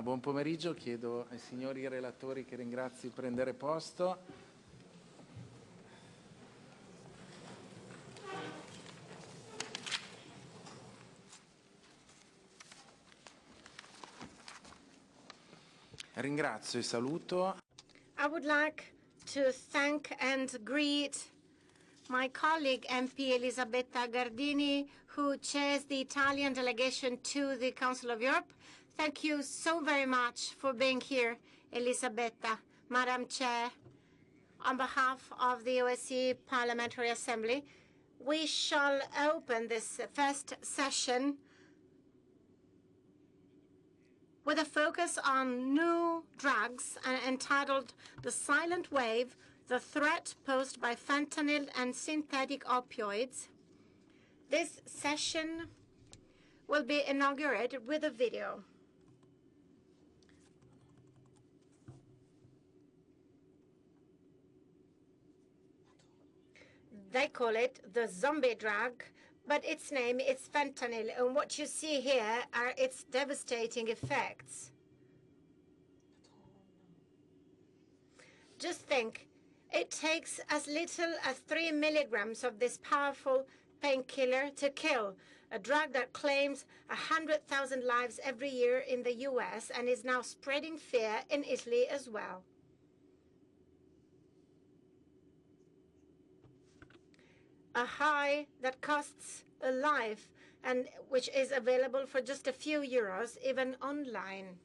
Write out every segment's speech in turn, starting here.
Buon pomeriggio, chiedo ai signori relatori che ringrazi di prendere posto. Ringrazio e saluto. I would like to thank and greet my colleague MP Elisabetta Gardini, who chairs the Italian delegation to the Council of Europe. Thank you so very much for being here, Elisabetta. Madam Chair, on behalf of the OSCE Parliamentary Assembly, we shall open this first session with a focus on new drugs entitled The Silent Wave, the Threat Posed by Fentanyl and Synthetic Opioids. This session will be inaugurated with a video. They call it the zombie drug, but its name is fentanyl, and what you see here are its devastating effects. Just think, it takes as little as 3 milligrams of this powerful painkiller to kill, a drug that claims 100,000 lives every year in the US and is now spreading fear in Italy as well. A high that costs a life and which is available for just a few euros, even online.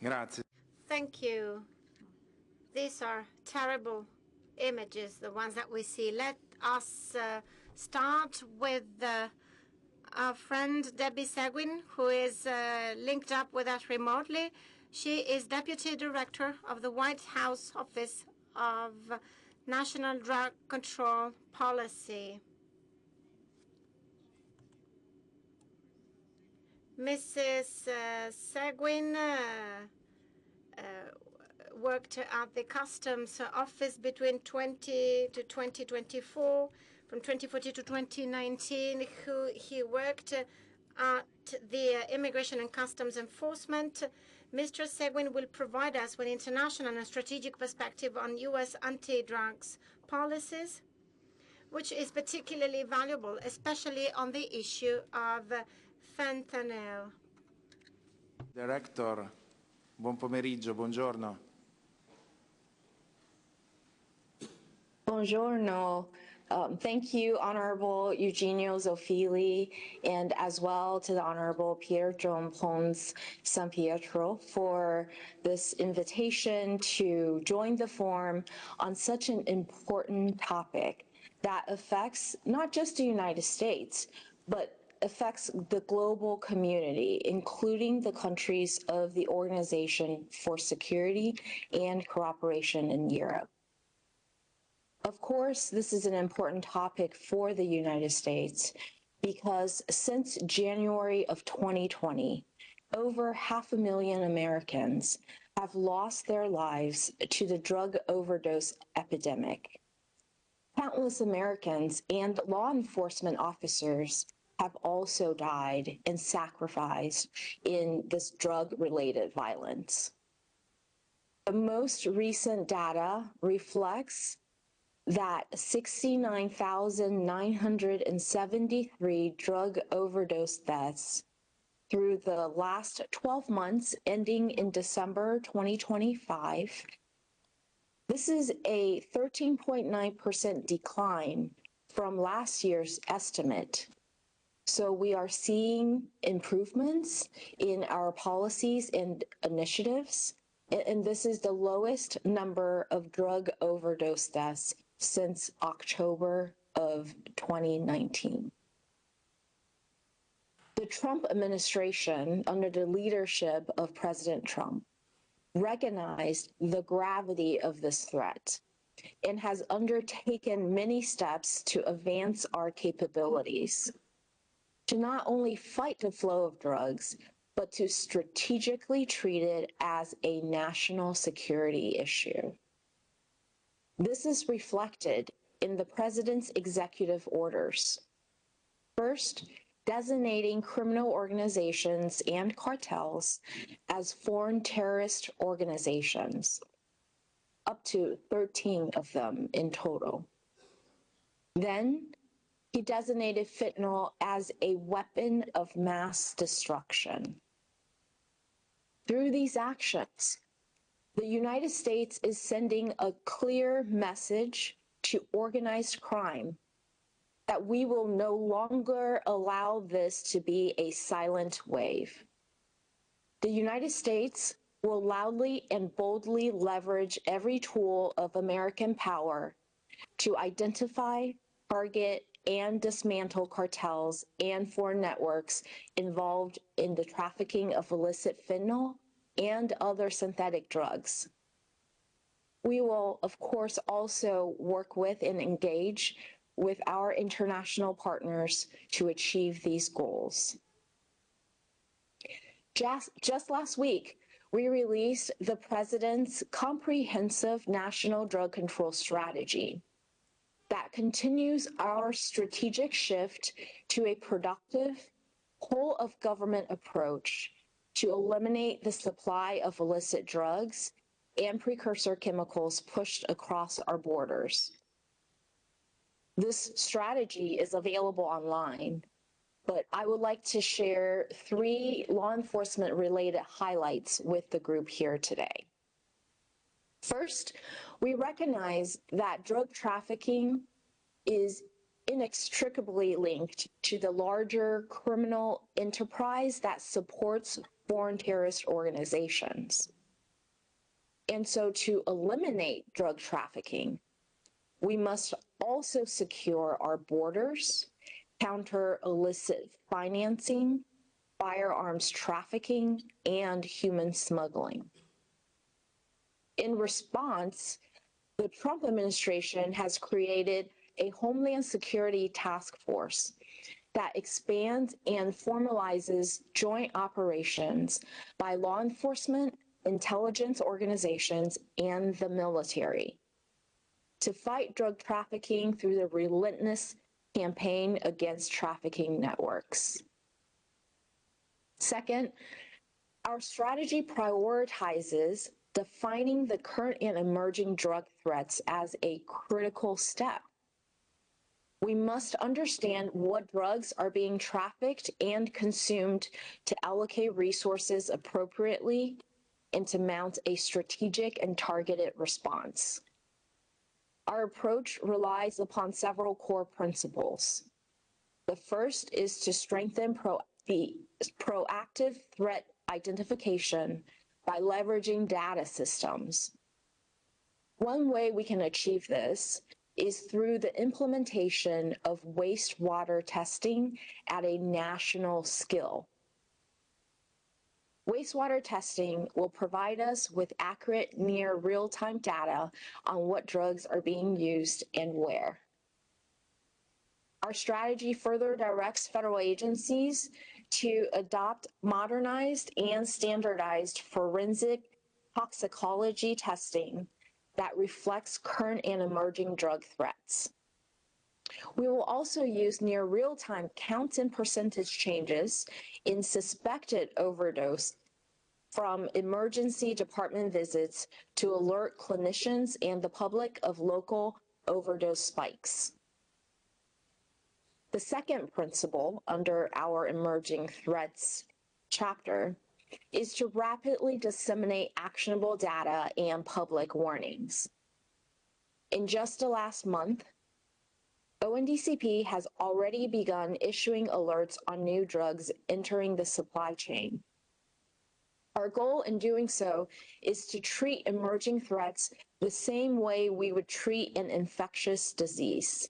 Grazie. Thank you. These are terrible images, the ones that we see. Let us start with our friend Debbie Seguin, who is linked up with us remotely. She is Deputy Director of the White House Office of National Drug Control Policy. Mrs. Seguin worked at the Customs Office between 20 to 2024. From 2014 to 2019, he worked at the Immigration and Customs Enforcement. Mr. Seguin will provide us with international and strategic perspective on U.S. anti-drugs policies, which is particularly valuable, especially on the issue of fentanyl. Director, buon pomeriggio, buongiorno. Buongiorno. Thank you, Honorable Eugenio Zoffili, and as well to the Honorable Pietro Pons San Pietro for this invitation to join the forum on such an important topic that affects not just the United States, but affects the global community, including the countries of the Organization for Security and Cooperation in Europe. Of course, this is an important topic for the United States because since January of 2020, over 500,000 Americans have lost their lives to the drug overdose epidemic. Countless Americans and law enforcement officers have also died and sacrificed in this drug-related violence. The most recent data reflects that 69,973 drug overdose deaths through the last 12 months ending in December 2025. This is a 13.9% decline from last year's estimate. So we are seeing improvements in our policies and initiatives, and this is the lowest number of drug overdose deaths since October of 2019. The Trump administration, under the leadership of President Trump, recognized the gravity of this threat and has undertaken many steps to advance our capabilities to not only fight the flow of drugs, but to strategically treat it as a national security issue. This is reflected in the President's executive orders. First, designating criminal organizations and cartels as foreign terrorist organizations, up to 13 of them in total. Then, he designated fentanyl as a weapon of mass destruction. Through these actions, the United States is sending a clear message to organized crime that we will no longer allow this to be a silent wave. The United States will loudly and boldly leverage every tool of American power to identify, target, and dismantle cartels and foreign networks involved in the trafficking of illicit fentanyl and other synthetic drugs. We will, of course, also work with and engage with our international partners to achieve these goals. Just last week, we released the President's comprehensive national drug control strategy that continues our strategic shift to a productive, whole-of-government approach to eliminate the supply of illicit drugs and precursor chemicals pushed across our borders. This strategy is available online, but I would like to share 3 law enforcement related highlights with the group here today. First, we recognize that drug trafficking is inextricably linked to the larger criminal enterprise that supports foreign terrorist organizations. And so to eliminate drug trafficking, we must also secure our borders, counter illicit financing, firearms trafficking, and human smuggling. In response, the Trump administration has created a Homeland Security Task Force that expands and formalizes joint operations by law enforcement, intelligence organizations, and the military to fight drug trafficking through the relentless campaign against trafficking networks. Second, our strategy prioritizes defining the current and emerging drug threats as a critical step. We must understand what drugs are being trafficked and consumed to allocate resources appropriately and to mount a strategic and targeted response. Our approach relies upon several core principles. The first is to strengthen the proactive threat identification by leveraging data systems. One way we can achieve this is through the implementation of wastewater testing at a national scale. Wastewater testing will provide us with accurate, near real-time data on what drugs are being used and where. Our strategy further directs federal agencies to adopt modernized and standardized forensic toxicology testing that reflects current and emerging drug threats. We will also use near real-time count and percentage changes in suspected overdose from emergency department visits to alert clinicians and the public of local overdose spikes. The second principle under our emerging threats chapter is to rapidly disseminate actionable data and public warnings. In just the last month, ONDCP has already begun issuing alerts on new drugs entering the supply chain. Our goal in doing so is to treat emerging threats the same way we would treat an infectious disease.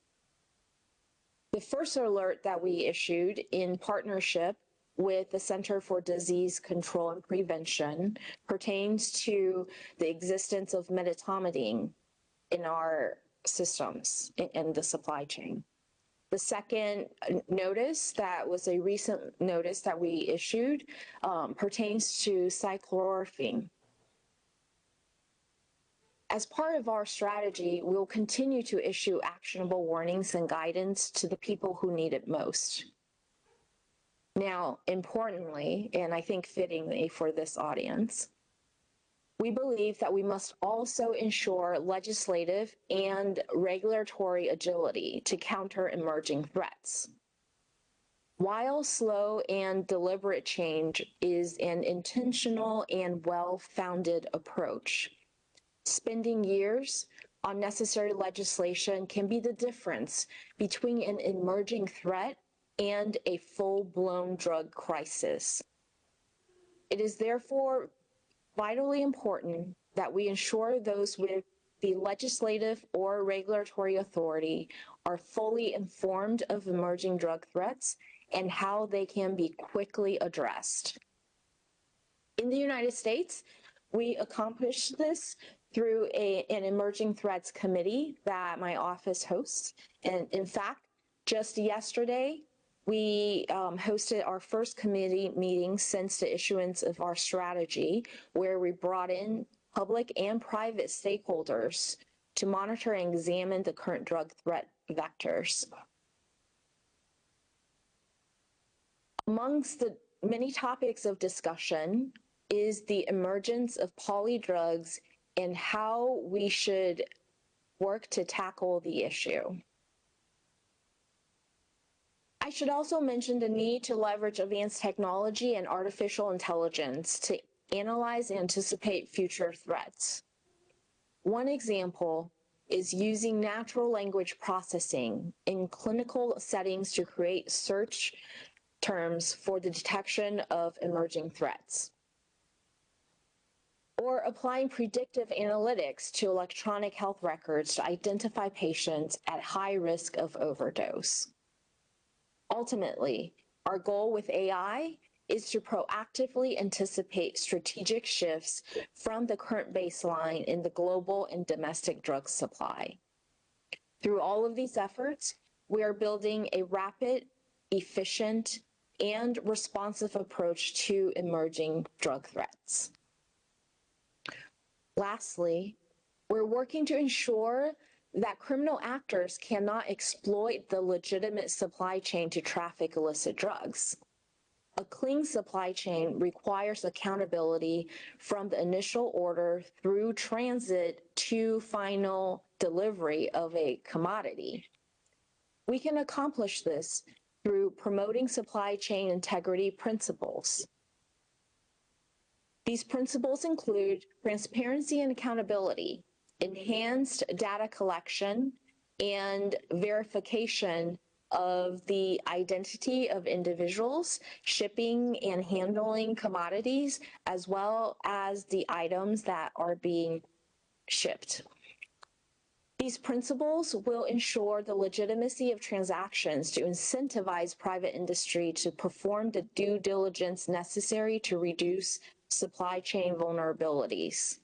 The first alert that we issued in partnership with the Center for Disease Control and Prevention pertains to the existence of medetomidine in our systems in the supply chain. The second notice that was a recent notice that we issued pertains to cyclorphine. As part of our strategy, we'll continue to issue actionable warnings and guidance to the people who need it most. Now, importantly, and I think fittingly for this audience, we believe that we must also ensure legislative and regulatory agility to counter emerging threats. While slow and deliberate change is an intentional and well-founded approach, spending years on necessary legislation can be the difference between an emerging threat and a full-blown drug crisis. It is therefore vitally important that we ensure those with the legislative or regulatory authority are fully informed of emerging drug threats and how they can be quickly addressed. In the United States, we accomplish this through an emerging threats committee that my office hosts. And in fact, just yesterday, we hosted our first committee meeting since the issuance of our strategy, where we brought in public and private stakeholders to monitor and examine the current drug threat vectors. Amongst the many topics of discussion is the emergence of polydrugs and how we should work to tackle the issue. I should also mention the need to leverage advanced technology and artificial intelligence to analyze and anticipate future threats. One example is using natural language processing in clinical settings to create search terms for the detection of emerging threats. Or applying predictive analytics to electronic health records to identify patients at high risk of overdose. Ultimately, our goal with AI is to proactively anticipate strategic shifts from the current baseline in the global and domestic drug supply. Through all of these efforts, we are building a rapid, efficient, and responsive approach to emerging drug threats. Lastly, we're working to ensure that criminal actors cannot exploit the legitimate supply chain to traffic illicit drugs. A clean supply chain requires accountability from the initial order through transit to final delivery of a commodity. We can accomplish this through promoting supply chain integrity principles. These principles include transparency and accountability, enhanced data collection and verification of the identity of individuals shipping and handling commodities, as well as the items that are being shipped. These principles will ensure the legitimacy of transactions to incentivize private industry to perform the due diligence necessary to reduce supply chain vulnerabilities.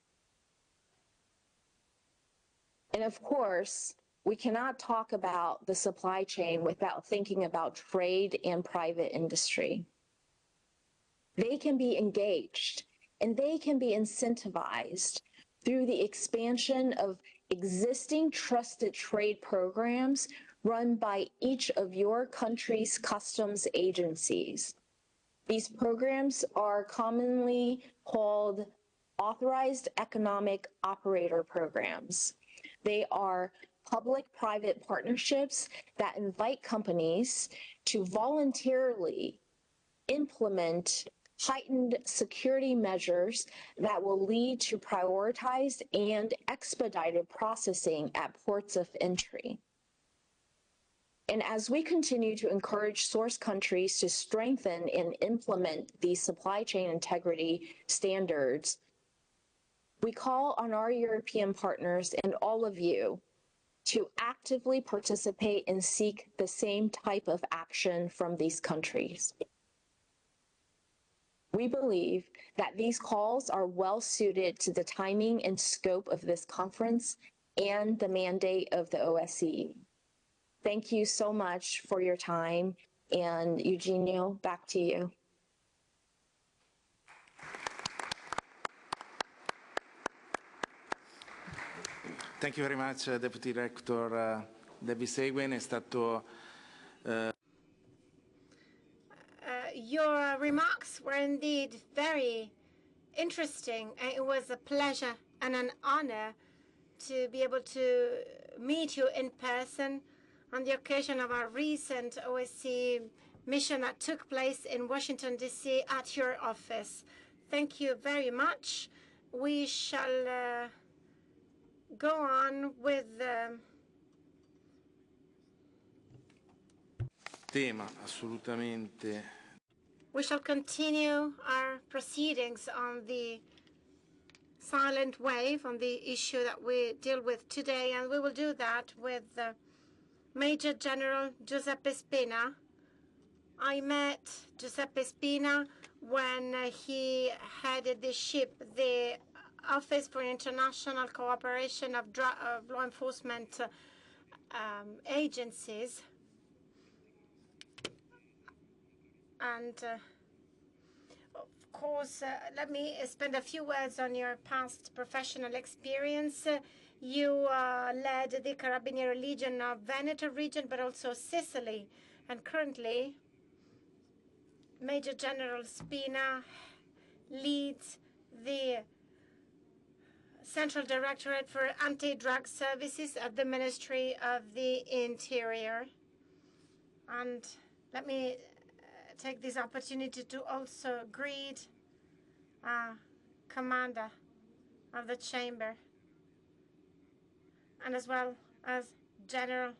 And of course, we cannot talk about the supply chain without thinking about trade and private industry. They can be engaged and they can be incentivized through the expansion of existing trusted trade programs run by each of your country's customs agencies. These programs are commonly called authorized economic operator programs. They are public-private partnerships that invite companies to voluntarily implement heightened security measures that will lead to prioritized and expedited processing at ports of entry. And as we continue to encourage source countries to strengthen and implement these supply chain integrity standards, we call on our European partners and all of you to actively participate and seek the same type of action from these countries. We believe that these calls are well suited to the timing and scope of this conference and the mandate of the OSCE. Thank you so much for your time. And Eugenio, back to you. Thank you very much, Deputy Director Debbie Seguin. È stato your remarks were indeed very interesting. It was a pleasure and an honor to be able to meet you in person on the occasion of our recent OSCE mission that took place in Washington, D.C. at your office. Thank you very much. We shall go on with tema assolutamente. We shall continue our proceedings on the silent wave, on the issue that we deal with today, and we will do that with Major General Giuseppe Spina. I met Giuseppe Spina when he headed the ship, the Office for International Cooperation of Law Enforcement Agencies. And of course, let me spend a few words on your past professional experience. You led the Carabinieri Legion of Veneto region, but also Sicily. And currently, Major General Spina leads the Central Directorate for Anti-Drug Services at the Ministry of the Interior. And let me take this opportunity to also greet Commander of the Chamber, and as well as General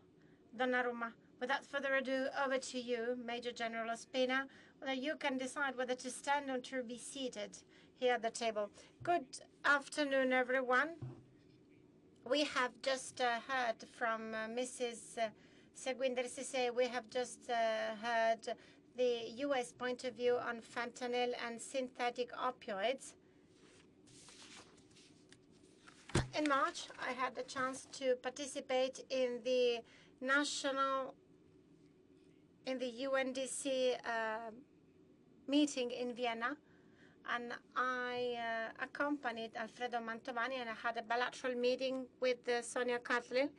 Donnarumma. Without further ado, over to you, Major General Spina, whether you can decide whether to stand or to be seated here at the table. Good afternoon, everyone. We have just heard from Mrs. Seguin. We have just heard the U.S. point of view on fentanyl and synthetic opioids. In March, I had the chance to participate in the UNDC meeting in Vienna, and I accompanied Alfredo Mantovani, and I had a bilateral meeting with Sonia Catlin,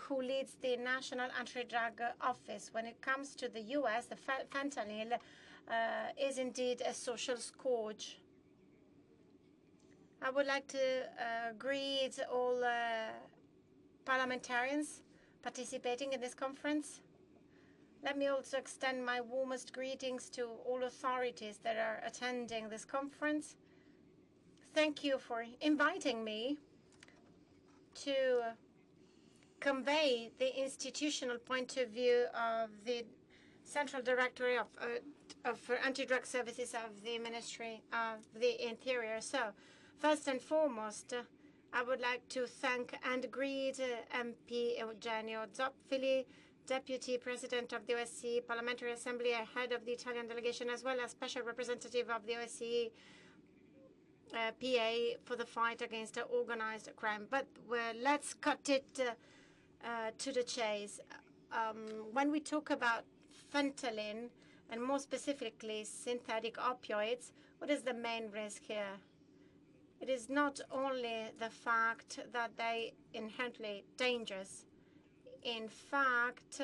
who leads the National Anti-Drug Office. When it comes to the U.S., the fentanyl is indeed a social scourge. I would like to greet all parliamentarians participating in this conference. Let me also extend my warmest greetings to all authorities that are attending this conference. Thank you for inviting me to convey the institutional point of view of the Central Directorate for Anti-Drug Services of the Ministry of the Interior. So, first and foremost, I would like to thank and greet MP Eugenio Zoffili, Deputy President of the OSCE Parliamentary Assembly, head of the Italian delegation, as well as Special Representative of the OSCE PA for the fight against organized crime. But let's cut it to the chase. When we talk about fentanyl, and more specifically synthetic opioids, what is the main risk here? It is not only the fact that they are inherently dangerous. In fact,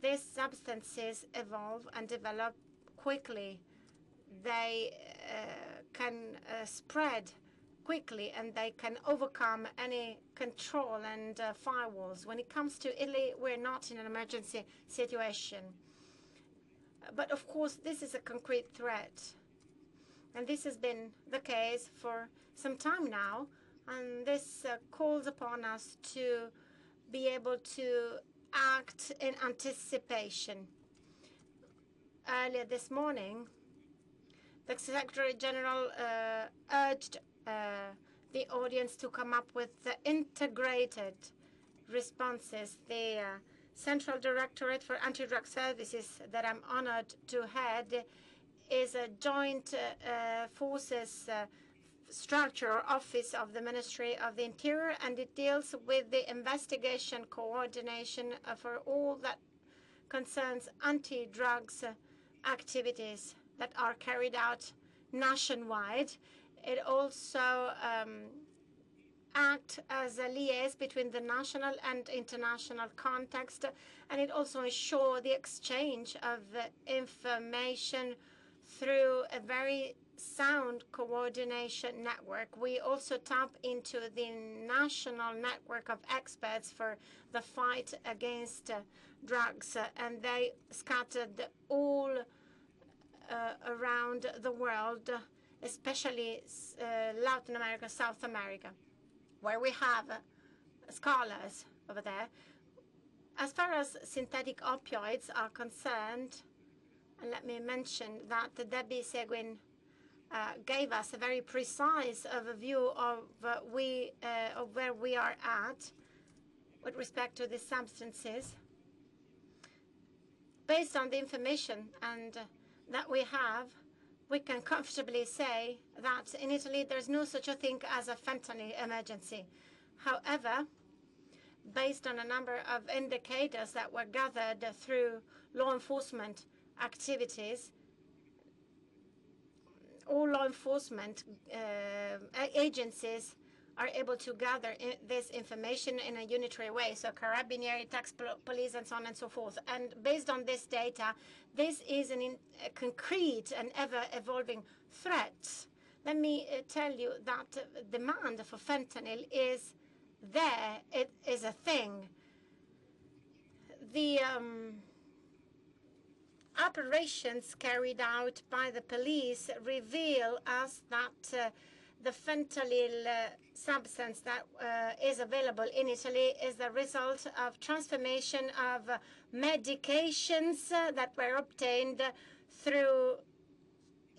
these substances evolve and develop quickly. They can spread quickly, and they can overcome any control and firewalls. When it comes to Italy, we're not in an emergency situation. But of course, this is a concrete threat. And this has been the case for some time now. And this calls upon us to be able to act in anticipation. Earlier this morning, the Secretary General urged the audience to come up with the integrated responses. The Central Directorate for Anti-Drug Services that I'm honored to head is a joint forces structure or office of the Ministry of the Interior, and it deals with the investigation coordination for all that concerns anti-drugs activities that are carried out nationwide. It also acts as a liaison between the national and international context, and it also ensures the exchange of information through a very sound coordination network. We also tap into the national network of experts for the fight against drugs, and they scattered all around the world, especially Latin America, South America, where we have scholars over there. As far as synthetic opioids are concerned, and let me mention that Debbie Seguin gave us a very precise overview of where we are at with respect to these substances. Based on the information that we have, we can comfortably say that in Italy there's no such a thing as a fentanyl emergency. However, based on a number of indicators that were gathered through law enforcement activities, all law enforcement agencies are able to gather this information in a unitary way, so Carabinieri, tax police, and so on and so forth. And based on this data, this is a concrete and ever-evolving threat. Let me tell you that demand for fentanyl is there. It is a thing. The operations carried out by the police reveal us that the fentanyl substance that is available in Italy is the result of transformation of medications that were obtained through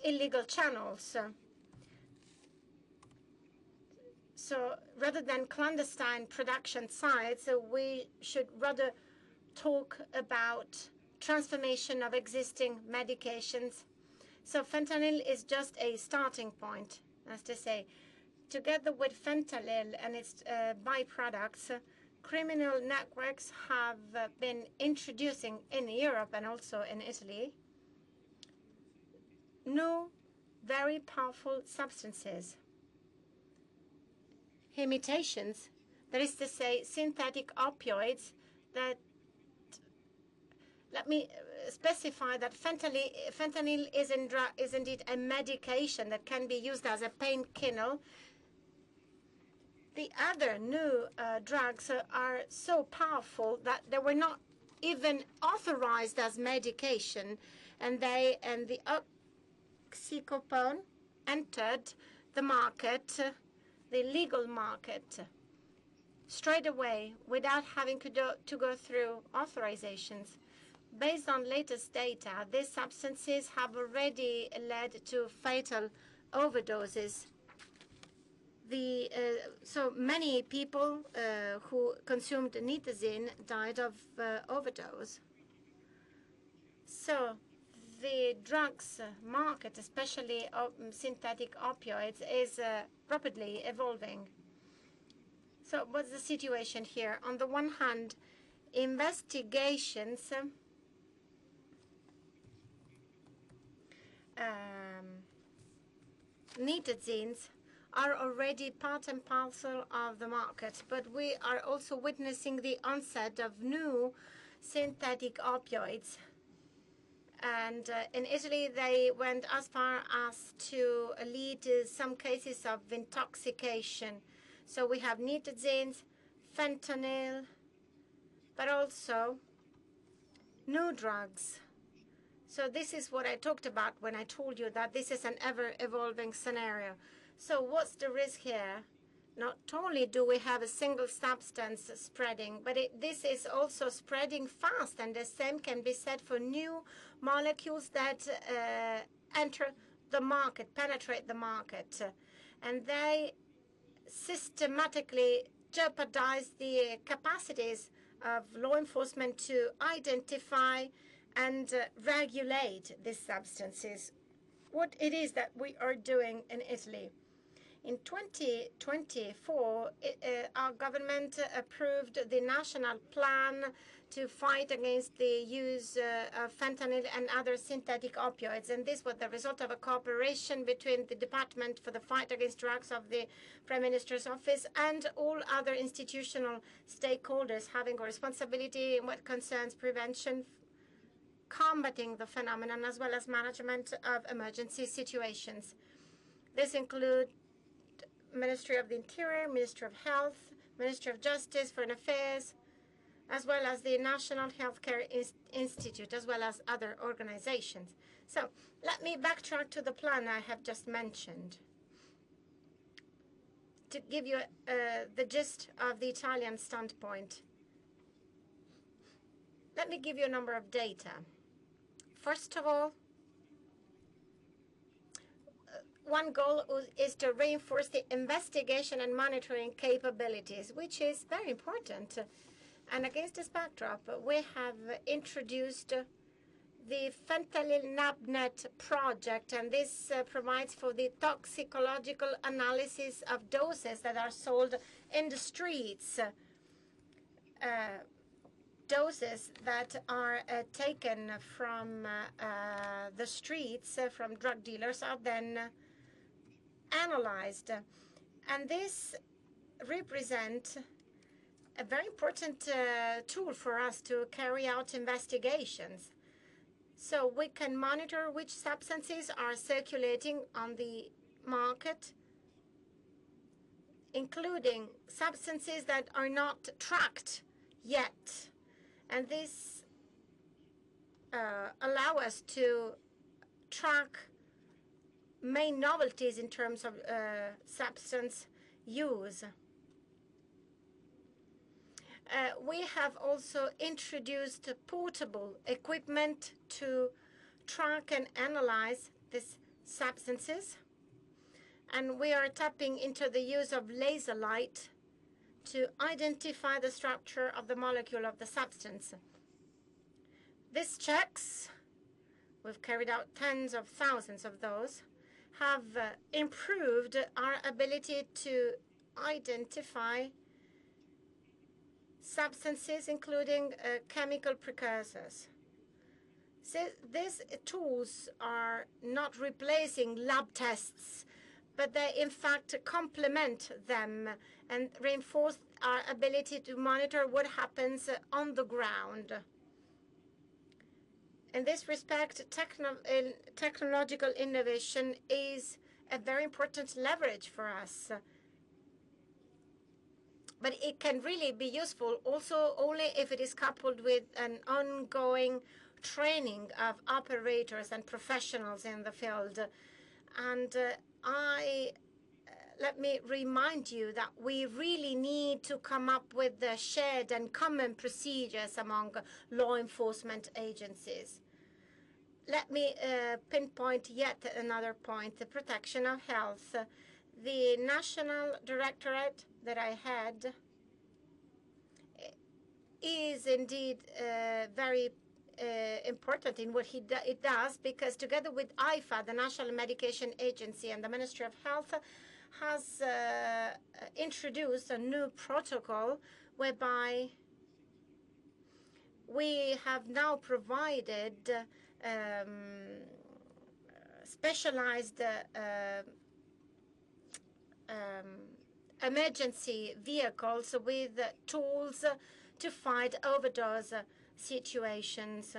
illegal channels. So rather than clandestine production sites, we should rather talk about transformation of existing medications. So fentanyl is just a starting point, as to say. Together with fentanyl and its byproducts, criminal networks have been introducing in Europe and also in Italy new, very powerful substances, imitations, that is to say, synthetic opioids that, let me specify that fentanyl is indeed a medication that can be used as a painkiller. The other new drugs are so powerful that they were not even authorized as medication, and the oxycodone entered the market, the legal market, straight away without having to go through authorizations. Based on latest data, these substances have already led to fatal overdoses. So many people who consumed nitazene died of overdose. So the drugs market, especially synthetic opioids, is rapidly evolving. So what's the situation here? On the one hand, investigations nitazenes are already part and parcel of the market, but we are also witnessing the onset of new synthetic opioids. And in Italy, they went as far as to lead to some cases of intoxication. So we have nitazenes, fentanyl, but also new drugs. So this is what I talked about when I told you that this is an ever-evolving scenario. So what's the risk here? Not only do we have a single substance spreading, but this is also spreading fast, and the same can be said for new molecules that enter the market, penetrate the market, and they systematically jeopardize the capacities of law enforcement to identify and regulate these substances. What it is that we are doing in Italy. In 2024, our government approved the national plan to fight against the use of fentanyl and other synthetic opioids. And this was the result of a cooperation between the Department for the Fight Against Drugs of the Prime Minister's Office and all other institutional stakeholders having a responsibility in what concerns prevention, combating the phenomenon, as well as management of emergency situations. This includes Ministry of the Interior, Ministry of Health, Ministry of Justice, Foreign Affairs, as well as the National Healthcare Institute, as well as other organizations. So let me backtrack to the plan I have just mentioned to give you the gist of the Italian standpoint. Let me give you a number of data. First of all, one goal is to reinforce the investigation and monitoring capabilities, which is very important. And against this backdrop, we have introduced the fentanyl NABNet project, and this provides for the toxicological analysis of doses that are sold in the streets. Doses that are taken from the streets from drug dealers are then analyzed. And this represents a very important tool for us to carry out investigations. So we can monitor which substances are circulating on the market, including substances that are not tracked yet. And this allows us to track main novelties in terms of substance use. We have also introduced portable equipment to track and analyze these substances. And we are tapping into the use of laser light to identify the structure of the molecule of the substance. These checks, we've carried out tens of thousands of those, have improved our ability to identify substances, including chemical precursors. So these tools are not replacing lab tests, but they in fact complement them and reinforce our ability to monitor what happens on the ground. In this respect, technological innovation is a very important leverage for us. But it can really be useful also only if it is coupled with an ongoing training of operators and professionals in the field. And let me remind you that we really need to come up with the shared and common procedures among law enforcement agencies. Let me pinpoint yet another point, the protection of health. The National Directorate that I had is indeed very important in what it does, because together with IFA, the National Medication Agency, and the Ministry of Health, has introduced a new protocol whereby we have now provided specialized emergency vehicles with tools to fight overdose situations.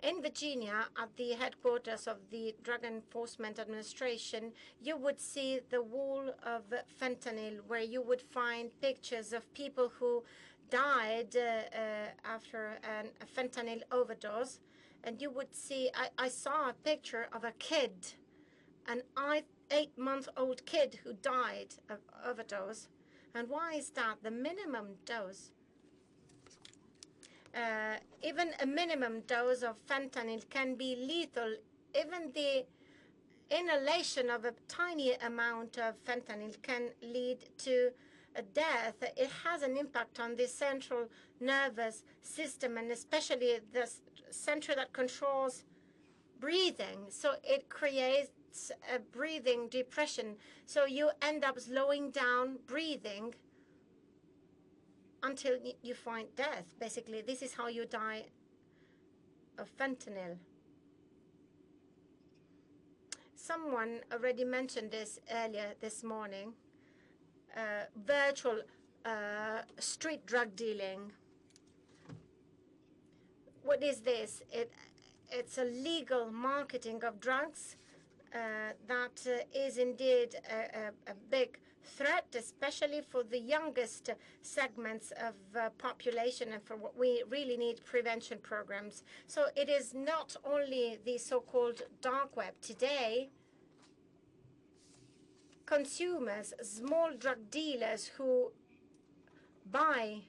In Virginia, at the headquarters of the Drug Enforcement Administration, you would see the wall of fentanyl, where you would find pictures of people who died after a fentanyl overdose. And you would see, I saw a picture of a kid, an 8-month-old kid who died of overdose. And why is that? The minimum dose, even a minimum dose of fentanyl can be lethal. Even the inhalation of a tiny amount of fentanyl can lead to a death. It has an impact on the central nervous system, and especially the center that controls breathing. So it creates creates a breathing depression. So you end up slowing down breathing until you find death. Basically, this is how you die of fentanyl. Someone already mentioned this earlier this morning. Virtual street drug dealing. What is this? It's a legal marketing of drugs that is indeed a big threat, especially for the youngest segments of population and for what we really need prevention programs. So it is not only the so-called dark web. Today, consumers, small drug dealers who buy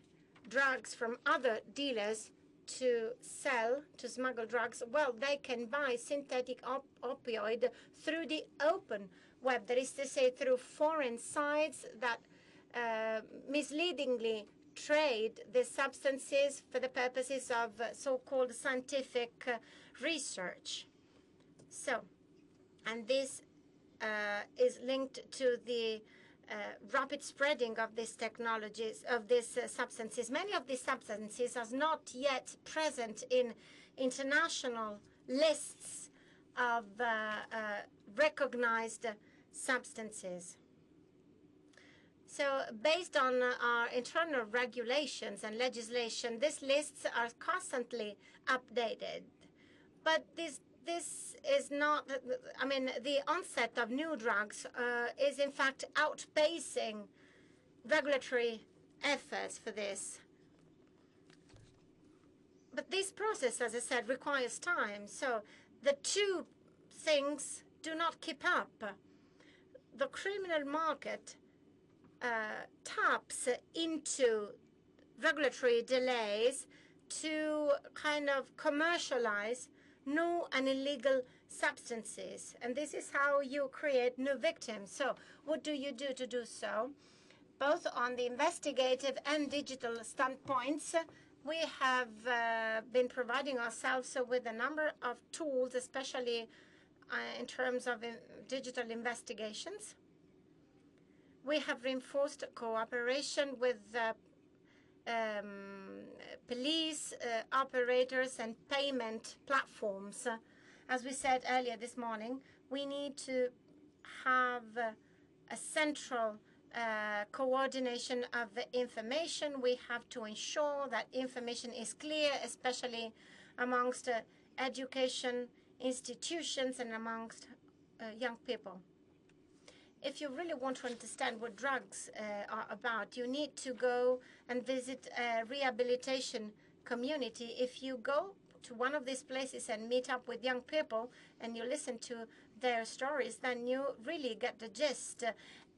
drugs from other dealers to sell, to smuggle drugs, well, they can buy synthetic opioid through the open web, that is to say, through foreign sites that misleadingly trade the substances for the purposes of so-called scientific research. So, and this is linked to the rapid spreading of these technologies, of these substances. Many of these substances are not yet present in international lists of recognized substances. So based on our internal regulations and legislation, these lists are constantly updated. But this is not, I mean, the onset of new drugs is in fact outpacing regulatory efforts for this. But this process, as I said, requires time. So the two things do not keep up. The criminal market taps into regulatory delays to kind of commercialize new and illegal substances. And this is how you create new victims. So what do you do to do so? Both on the investigative and digital standpoints, we have been providing ourselves with a number of tools, especially in terms of digital investigations. We have reinforced cooperation with police operators and payment platforms. As we said earlier this morning, we need to have a central coordination of the information. We have to ensure that information is clear, especially amongst education institutions and amongst young people. If you really want to understand what drugs are about, you need to go and visit a rehabilitation community. If you go to one of these places and meet up with young people and you listen to their stories, then you really get the gist.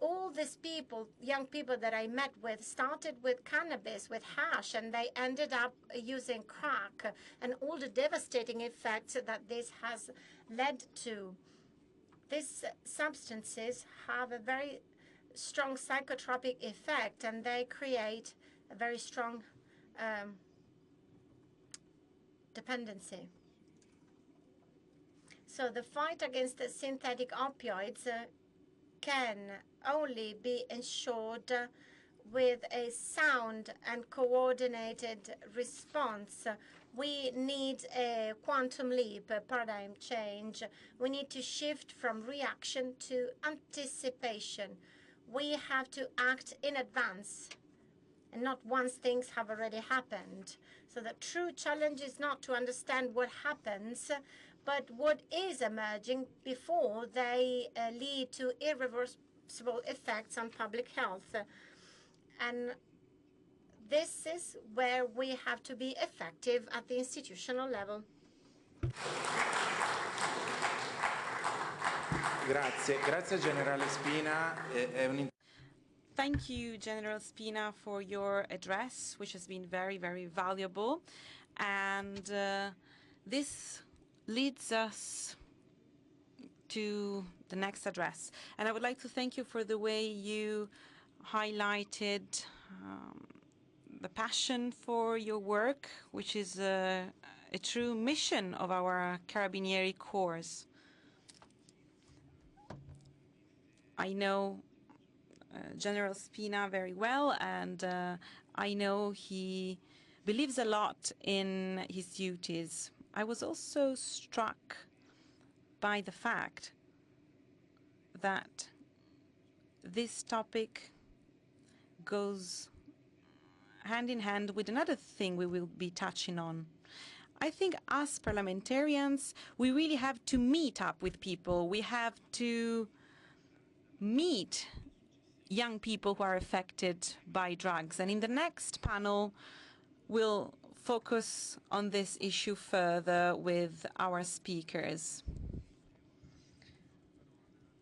All these people, young people that I met with, started with cannabis, with hash, and they ended up using crack, and all the devastating effects that this has led to. These substances have a very strong psychotropic effect, and they create a very strong dependency. So the fight against the synthetic opioids can only be ensured with a sound and coordinated response. We need a quantum leap, a paradigm change. We need to shift from reaction to anticipation. We have to act in advance and not once things have already happened. So the true challenge is not to understand what happens, but what is emerging before they lead to irreversible effects on public health. And this is where we have to be effective at the institutional level. Grazie Generale Spina. Thank you, General Spina, for your address, which has been very, very valuable. And this leads us to the next address. And I would like to thank you for the way you highlighted the passion for your work, which is a true mission of our Carabinieri Corps. I know General Spina very well, and I know he believes a lot in his duties. I was also struck by the fact that this topic goes hand in hand with another thing we will be touching on. I think us parliamentarians, we really have to meet up with people. We have to meet young people who are affected by drugs. And in the next panel, we'll focus on this issue further with our speakers.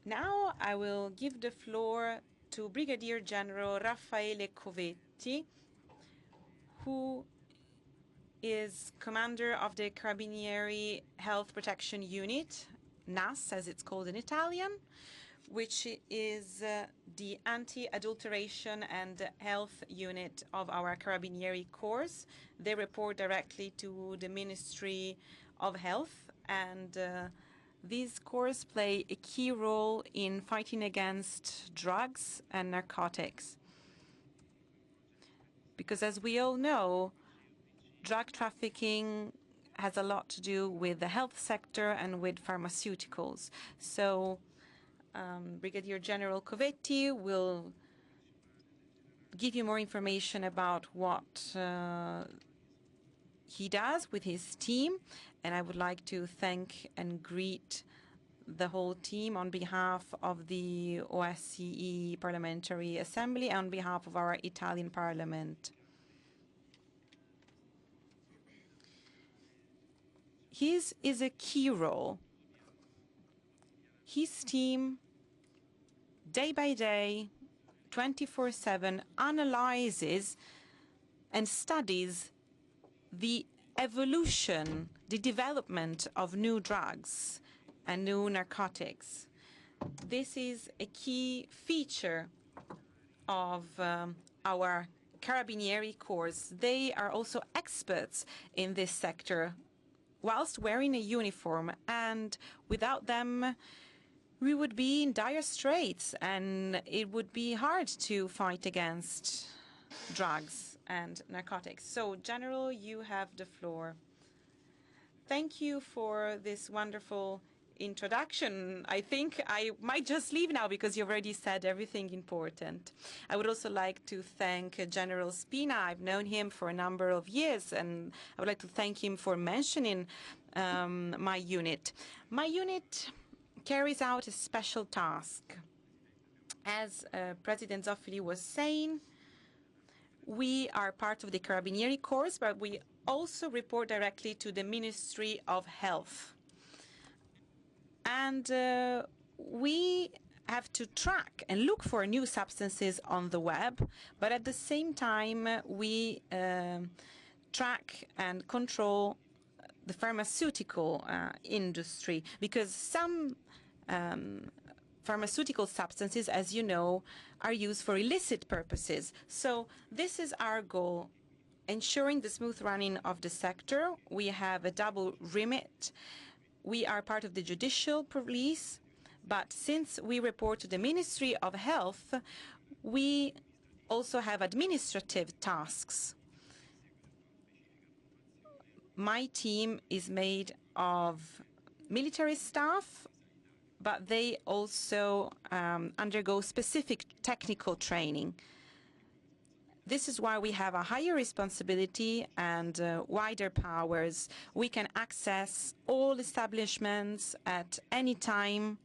Now I will give the floor to Brigadier General Raffaele Covetti, who is commander of the Carabinieri Health Protection Unit, NAS as it's called in Italian, which is the anti-adulteration and health unit of our Carabinieri Corps. They report directly to the Ministry of Health, and these corps play a key role in fighting against drugs and narcotics. Because as we all know, drug trafficking has a lot to do with the health sector and with pharmaceuticals. So Brigadier General Covetti will give you more information about what he does with his team, and I would like to thank and greet the whole team on behalf of the OSCE Parliamentary Assembly and on behalf of our Italian Parliament. His is a key role. His team, day by day, 24/7, analyzes and studies the evolution, the development of new drugs and new narcotics. This is a key feature of our Carabinieri Corps. They are also experts in this sector whilst wearing a uniform, and without them we would be in dire straits and it would be hard to fight against drugs and narcotics. So, General, you have the floor. Thank you for this wonderful introduction. I think I might just leave now because you already said everything important. I would also like to thank General Spina. I've known him for a number of years, and I would like to thank him for mentioning my unit. My unit carries out a special task. As President Zoffili was saying, we are part of the Carabinieri Corps, but we also report directly to the Ministry of Health. And we have to track and look for new substances on the web, but at the same time we track and control the pharmaceutical industry, because some pharmaceutical substances, as you know, are used for illicit purposes. So this is our goal, ensuring the smooth running of the sector. We have a double remit. We are part of the judicial police, but since we report to the Ministry of Health, we also have administrative tasks. My team is made of military staff, but they also undergo specific technical training. This is why we have a higher responsibility and wider powers. We can access all establishments at any time.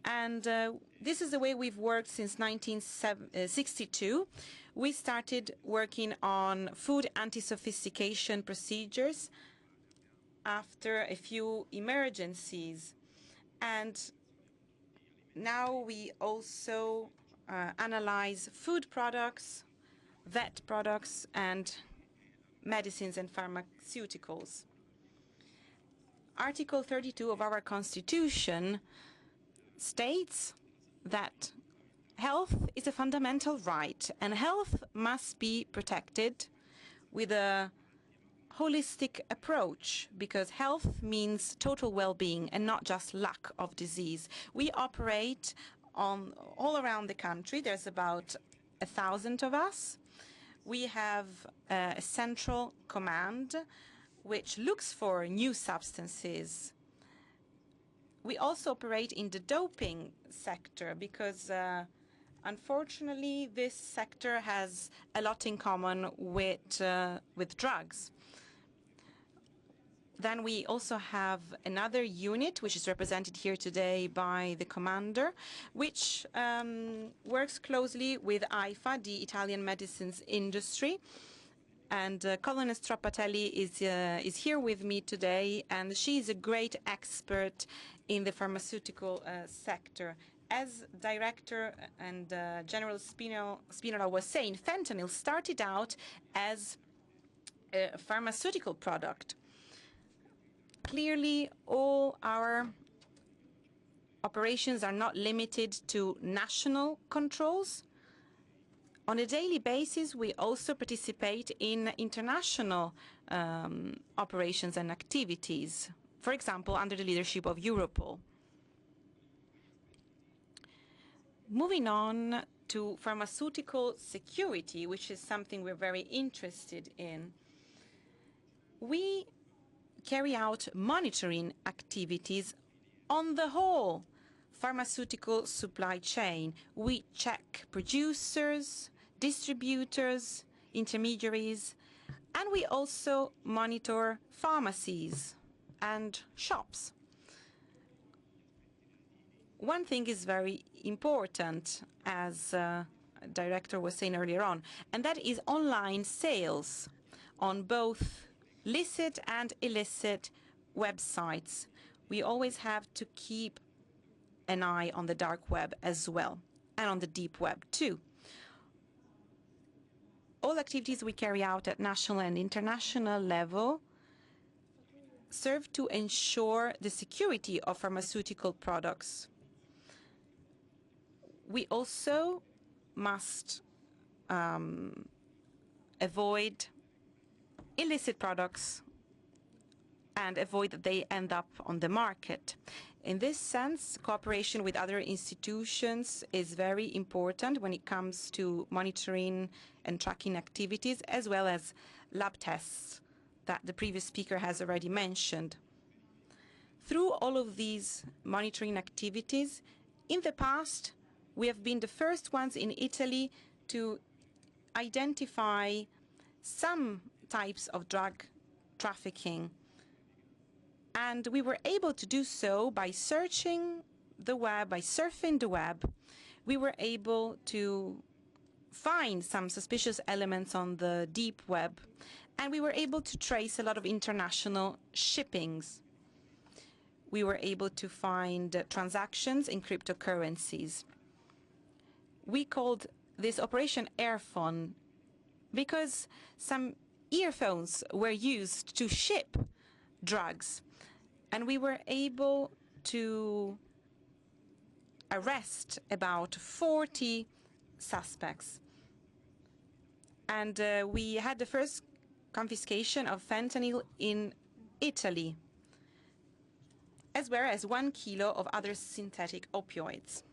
And this is the way we've worked since 1962. We started working on food anti-sophistication procedures after a few emergencies. And now we also analyze food products, vet products, and medicines and pharmaceuticals. Article 32 of our Constitution states that health is a fundamental right, and health must be protected with a holistic approach, because health means total well-being and not just lack of disease. We operate all around the country. There's about 1,000 of us. We have a central command which looks for new substances. We also operate in the doping sector because unfortunately this sector has a lot in common with drugs. Then we also have another unit, which is represented here today by the commander, which works closely with AIFA, the Italian medicines industry. And Colonel Strappatelli is here with me today, and she is a great expert in the pharmaceutical sector. As Director and General Spinola was saying, fentanyl started out as a pharmaceutical product. Clearly, all our operations are not limited to national controls. On a daily basis, we also participate in international operations and activities, for example, under the leadership of Europol. Moving on to pharmaceutical security, which is something we're very interested in. We carry out monitoring activities on the whole pharmaceutical supply chain. We check producers, distributors, intermediaries, and we also monitor pharmacies and shops. One thing is very important, as Director was saying earlier on, and that is online sales on both licit and illicit websites. We always have to keep an eye on the dark web as well, and on the deep web too. All activities we carry out at national and international level serve to ensure the security of pharmaceutical products. We also must avoid illicit products and avoid that they end up on the market. In this sense, cooperation with other institutions is very important when it comes to monitoring and tracking activities, as well as lab tests that the previous speaker has already mentioned. Through all of these monitoring activities, in the past, we have been the first ones in Italy to identify some types of drug trafficking. And we were able to do so by searching the web, by surfing the web. We were able to find some suspicious elements on the deep web, and we were able to trace a lot of international shippings. We were able to find transactions in cryptocurrencies. We called this Operation Airphone because some earphones were used to ship drugs, and we were able to arrest about 40 suspects. And we had the first confiscation of fentanyl in Italy, as well as 1 kilo of other synthetic opioids.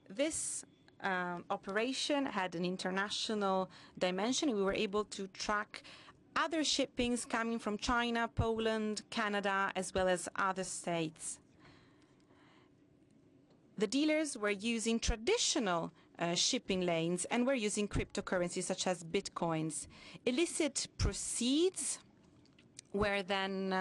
This operation had an international dimension. We were able to track other shippings coming from China, Poland, Canada, as well as other states. The dealers were using traditional shipping lanes and were using cryptocurrencies such as bitcoins. Illicit proceeds were then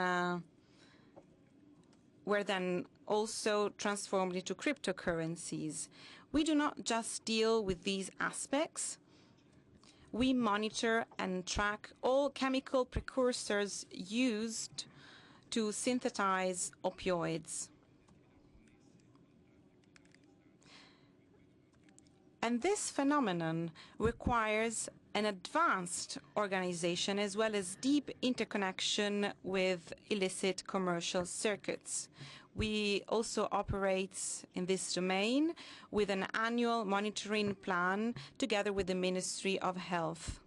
also transformed into cryptocurrencies. We do not just deal with these aspects. We monitor and track all chemical precursors used to synthesize opioids. And this phenomenon requires an advanced organization as well as deep interconnection with illicit commercial circuits. We also operate in this domain with an annual monitoring plan together with the Ministry of Health.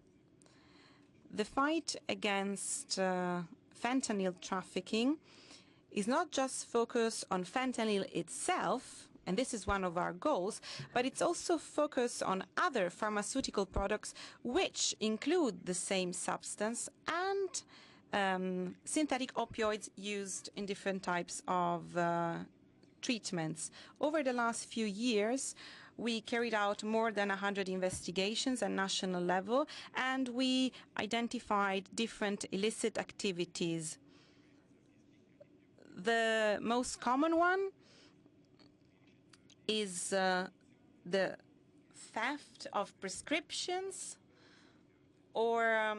The fight against fentanyl trafficking is not just focused on fentanyl itself, and this is one of our goals, but it's also focused on other pharmaceutical products which include the same substance and synthetic opioids used in different types of treatments. Over the last few years, we carried out more than 100 investigations at national level, and we identified different illicit activities. The most common one is the theft of prescriptions or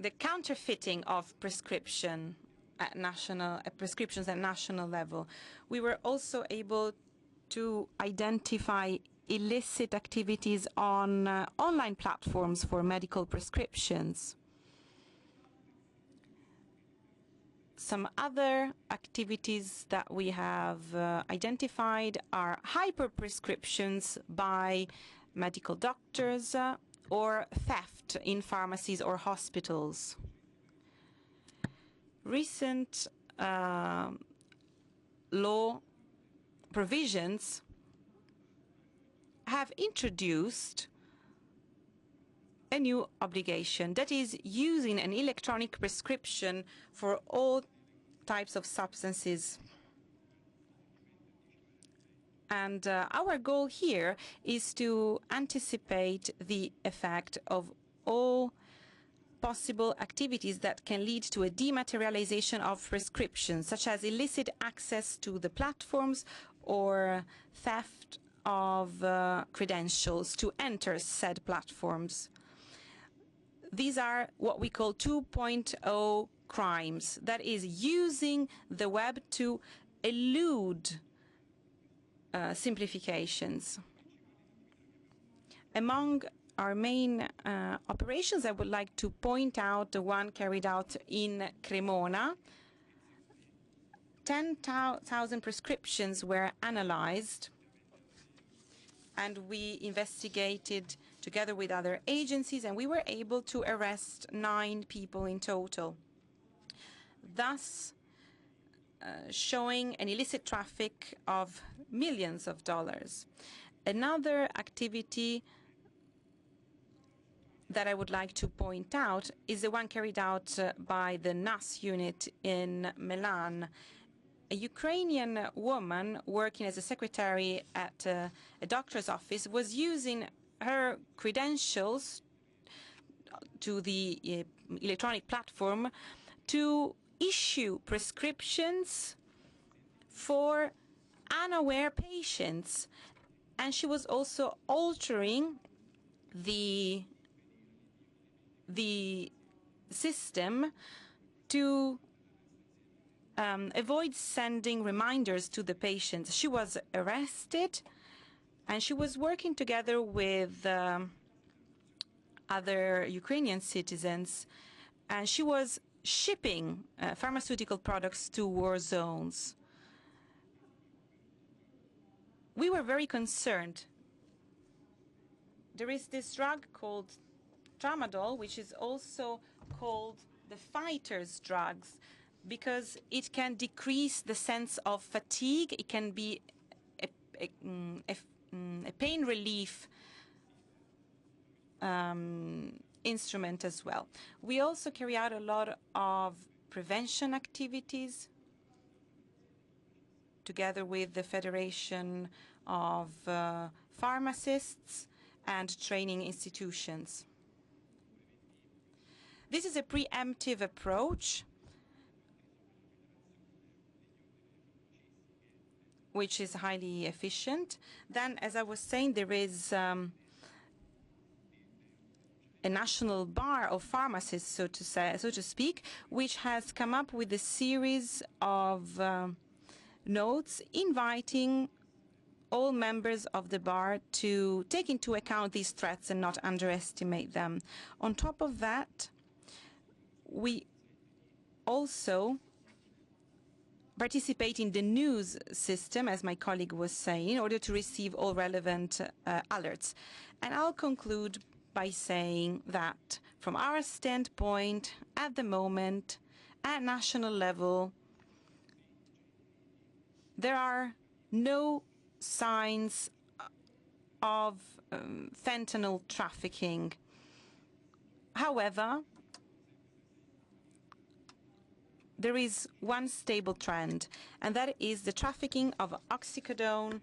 the counterfeiting of prescriptions at national level. We were also able to identify illicit activities on online platforms for medical prescriptions. Some other activities that we have identified are hyper-prescriptions by medical doctors or theft in pharmacies or hospitals. Recent law provisions have introduced a new obligation, that is using an electronic prescription for all types of substances. And our goal here is to anticipate the effect of all possible activities that can lead to a dematerialization of prescriptions, such as illicit access to the platforms or theft of credentials to enter said platforms. These are what we call 2.0 crimes, that is using the web to elude simplifications. Among our main operations, I would like to point out the one carried out in Cremona. 10,000 prescriptions were analyzed, and we investigated together with other agencies, and we were able to arrest 9 people in total, thus showing an illicit traffic of millions of dollars. Another activity that I would like to point out is the one carried out by the NAS unit in Milan. A Ukrainian woman working as a secretary at a doctor's office was using her credentials to the electronic platform to issue prescriptions for unaware patients, and she was also altering the system to avoid sending reminders to the patients. She was arrested, and she was working together with other Ukrainian citizens, and she was shipping pharmaceutical products to war zones. We were very concerned. There is this drug called tramadol, which is also called the fighter's drugs, because it can decrease the sense of fatigue. It can be a pain relief instrument as well. We also carry out a lot of prevention activities together with the Federation of Pharmacists and training institutions. This is a preemptive approach which is highly efficient. Then, as I was saying, there is a national bar of pharmacists, so to speak, which has come up with a series of notes inviting all members of the bar to take into account these threats and not underestimate them. On top of that, we also participate in the news system, as my colleague was saying, in order to receive all relevant alerts. And I'll conclude by saying that from our standpoint, at the moment, at national level, there are no signs of fentanyl trafficking. However, there is one stable trend, and that is the trafficking of oxycodone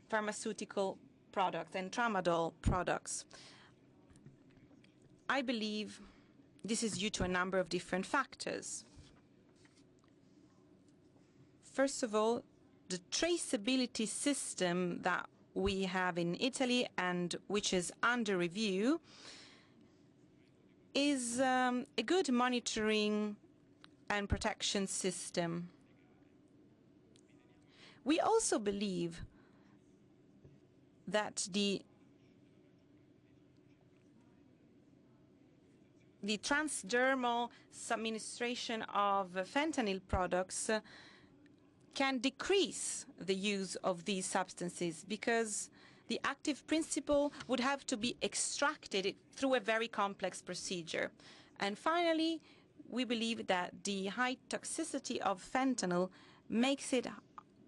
pharmaceutical products and tramadol products. I believe this is due to a number of different factors. First of all, the traceability system that we have in Italy and which is under review is a good monitoring and protection system. We also believe that the transdermal administration of fentanyl products can decrease the use of these substances because the active principle would have to be extracted through a very complex procedure. And finally, we believe that the high toxicity of fentanyl makes it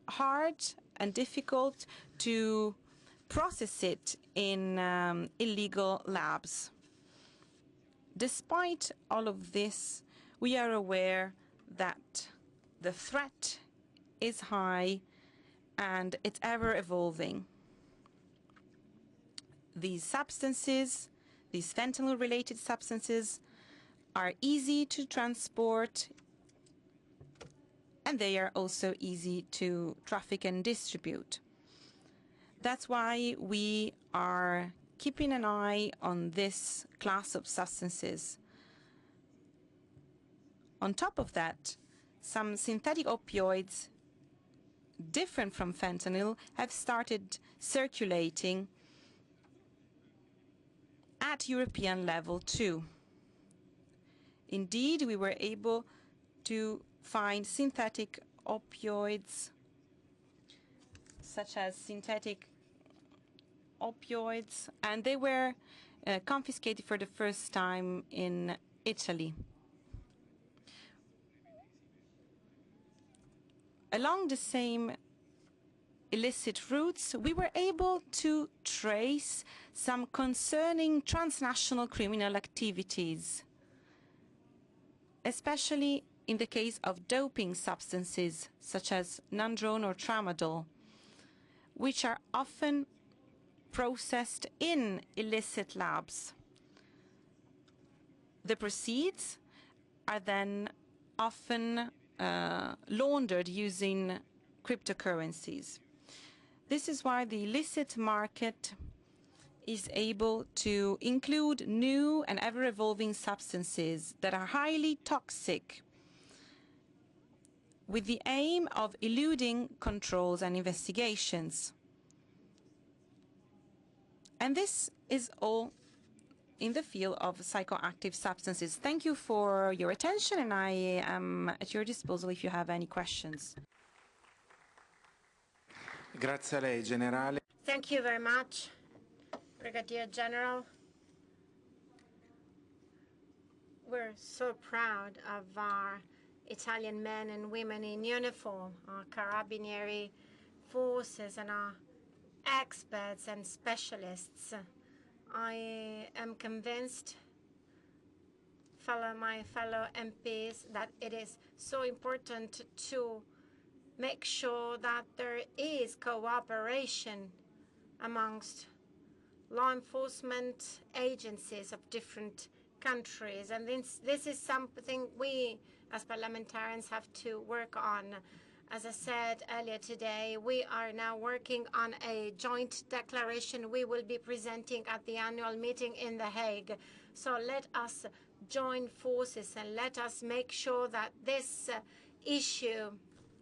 hard and difficult to process it in illegal labs. Despite all of this, we are aware that the threat is high and it's ever evolving. These substances, these fentanyl-related substances, are easy to transport, and they are also easy to traffic and distribute. That's why we are keeping an eye on this class of substances. On top of that, some synthetic opioids different from fentanyl have started circulating at European level too. Indeed, we were able to find synthetic opioids, such as synthetic opioids, and they were confiscated for the first time in Italy. Along the same illicit routes, we were able to trace some concerning transnational criminal activities, especially in the case of doping substances such as nandrolone or tramadol, which are often processed in illicit labs. The proceeds are then often laundered using cryptocurrencies. This is why the illicit market is able to include new and ever-evolving substances that are highly toxic, with the aim of eluding controls and investigations. And this is all in the field of psychoactive substances. Thank you for your attention, and I am at your disposal if you have any questions. Grazie a lei, Generale. Thank you very much, Brigadier General. We're so proud of our Italian men and women in uniform, our Carabinieri forces and our experts and specialists. I am convinced, my fellow MPs, that it is so important to make sure that there is cooperation amongst law enforcement agencies of different countries. And this is something we as parliamentarians have to work on. As I said earlier today, we are now working on a joint declaration we will be presenting at the annual meeting in The Hague. So let us join forces and let us make sure that this issue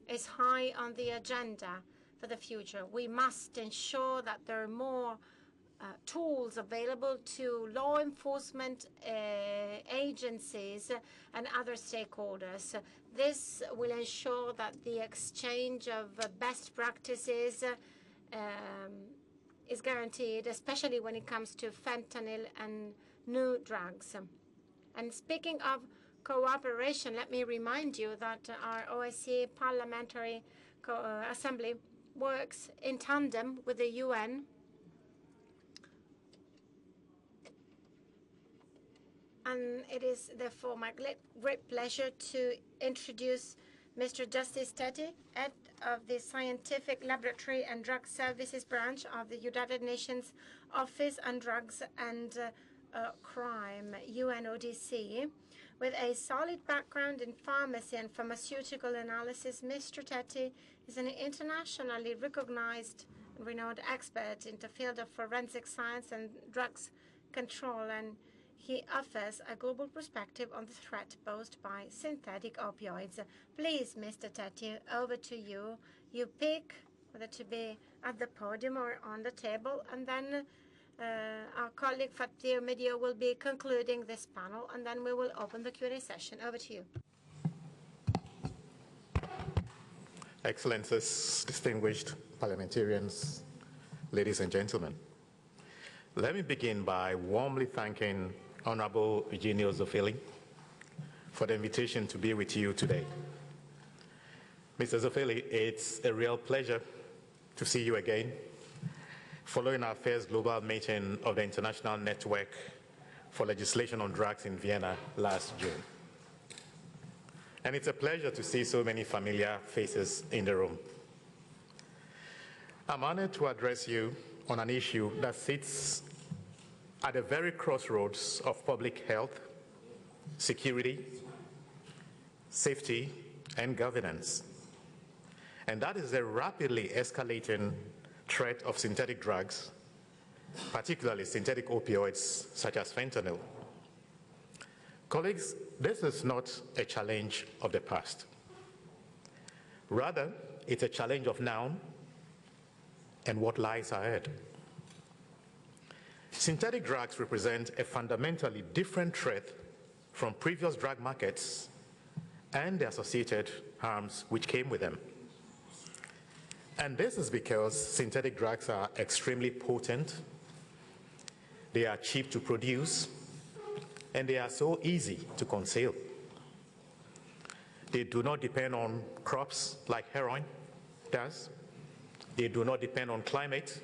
is high on the agenda for the future. We must ensure that there are more tools available to law enforcement agencies and other stakeholders. This will ensure that the exchange of best practices is guaranteed, especially when it comes to fentanyl and new drugs. And speaking of cooperation, let me remind you that our OSCE Parliamentary Assembly works in tandem with the UN and it is therefore my great pleasure to introduce Mr. Justice Teti, head of the Scientific Laboratory and Drug Services Branch of the United Nations Office on Drugs and Crime, UNODC. With a solid background in pharmacy and pharmaceutical analysis, Mr. Teti is an internationally recognized and renowned expert in the field of forensic science and drugs control, and he offers a global perspective on the threat posed by synthetic opioids. Please, Mr. Teti, over to you. You pick whether to be at the podium or on the table, and then our colleague Fatir Medio will be concluding this panel, and then we will open the Q&A session. Over to you. Excellencies, distinguished parliamentarians, ladies and gentlemen. Let me begin by warmly thanking Honorable Eugenio Zoffili for the invitation to be with you today. Mr. Zoffili, it's a real pleasure to see you again, following our first global meeting of the International Network for Legislation on Drugs in Vienna last June. And it's a pleasure to see so many familiar faces in the room. I'm honored to address you on an issue that sits at the very crossroads of public health, security, safety, and governance. And that is the rapidly escalating threat of synthetic drugs, particularly synthetic opioids such as fentanyl. Colleagues, this is not a challenge of the past. Rather, it's a challenge of now and what lies ahead. Synthetic drugs represent a fundamentally different threat from previous drug markets and the associated harms which came with them. And this is because synthetic drugs are extremely potent, they are cheap to produce, and they are so easy to conceal. They do not depend on crops like heroin does. They do not depend on climate,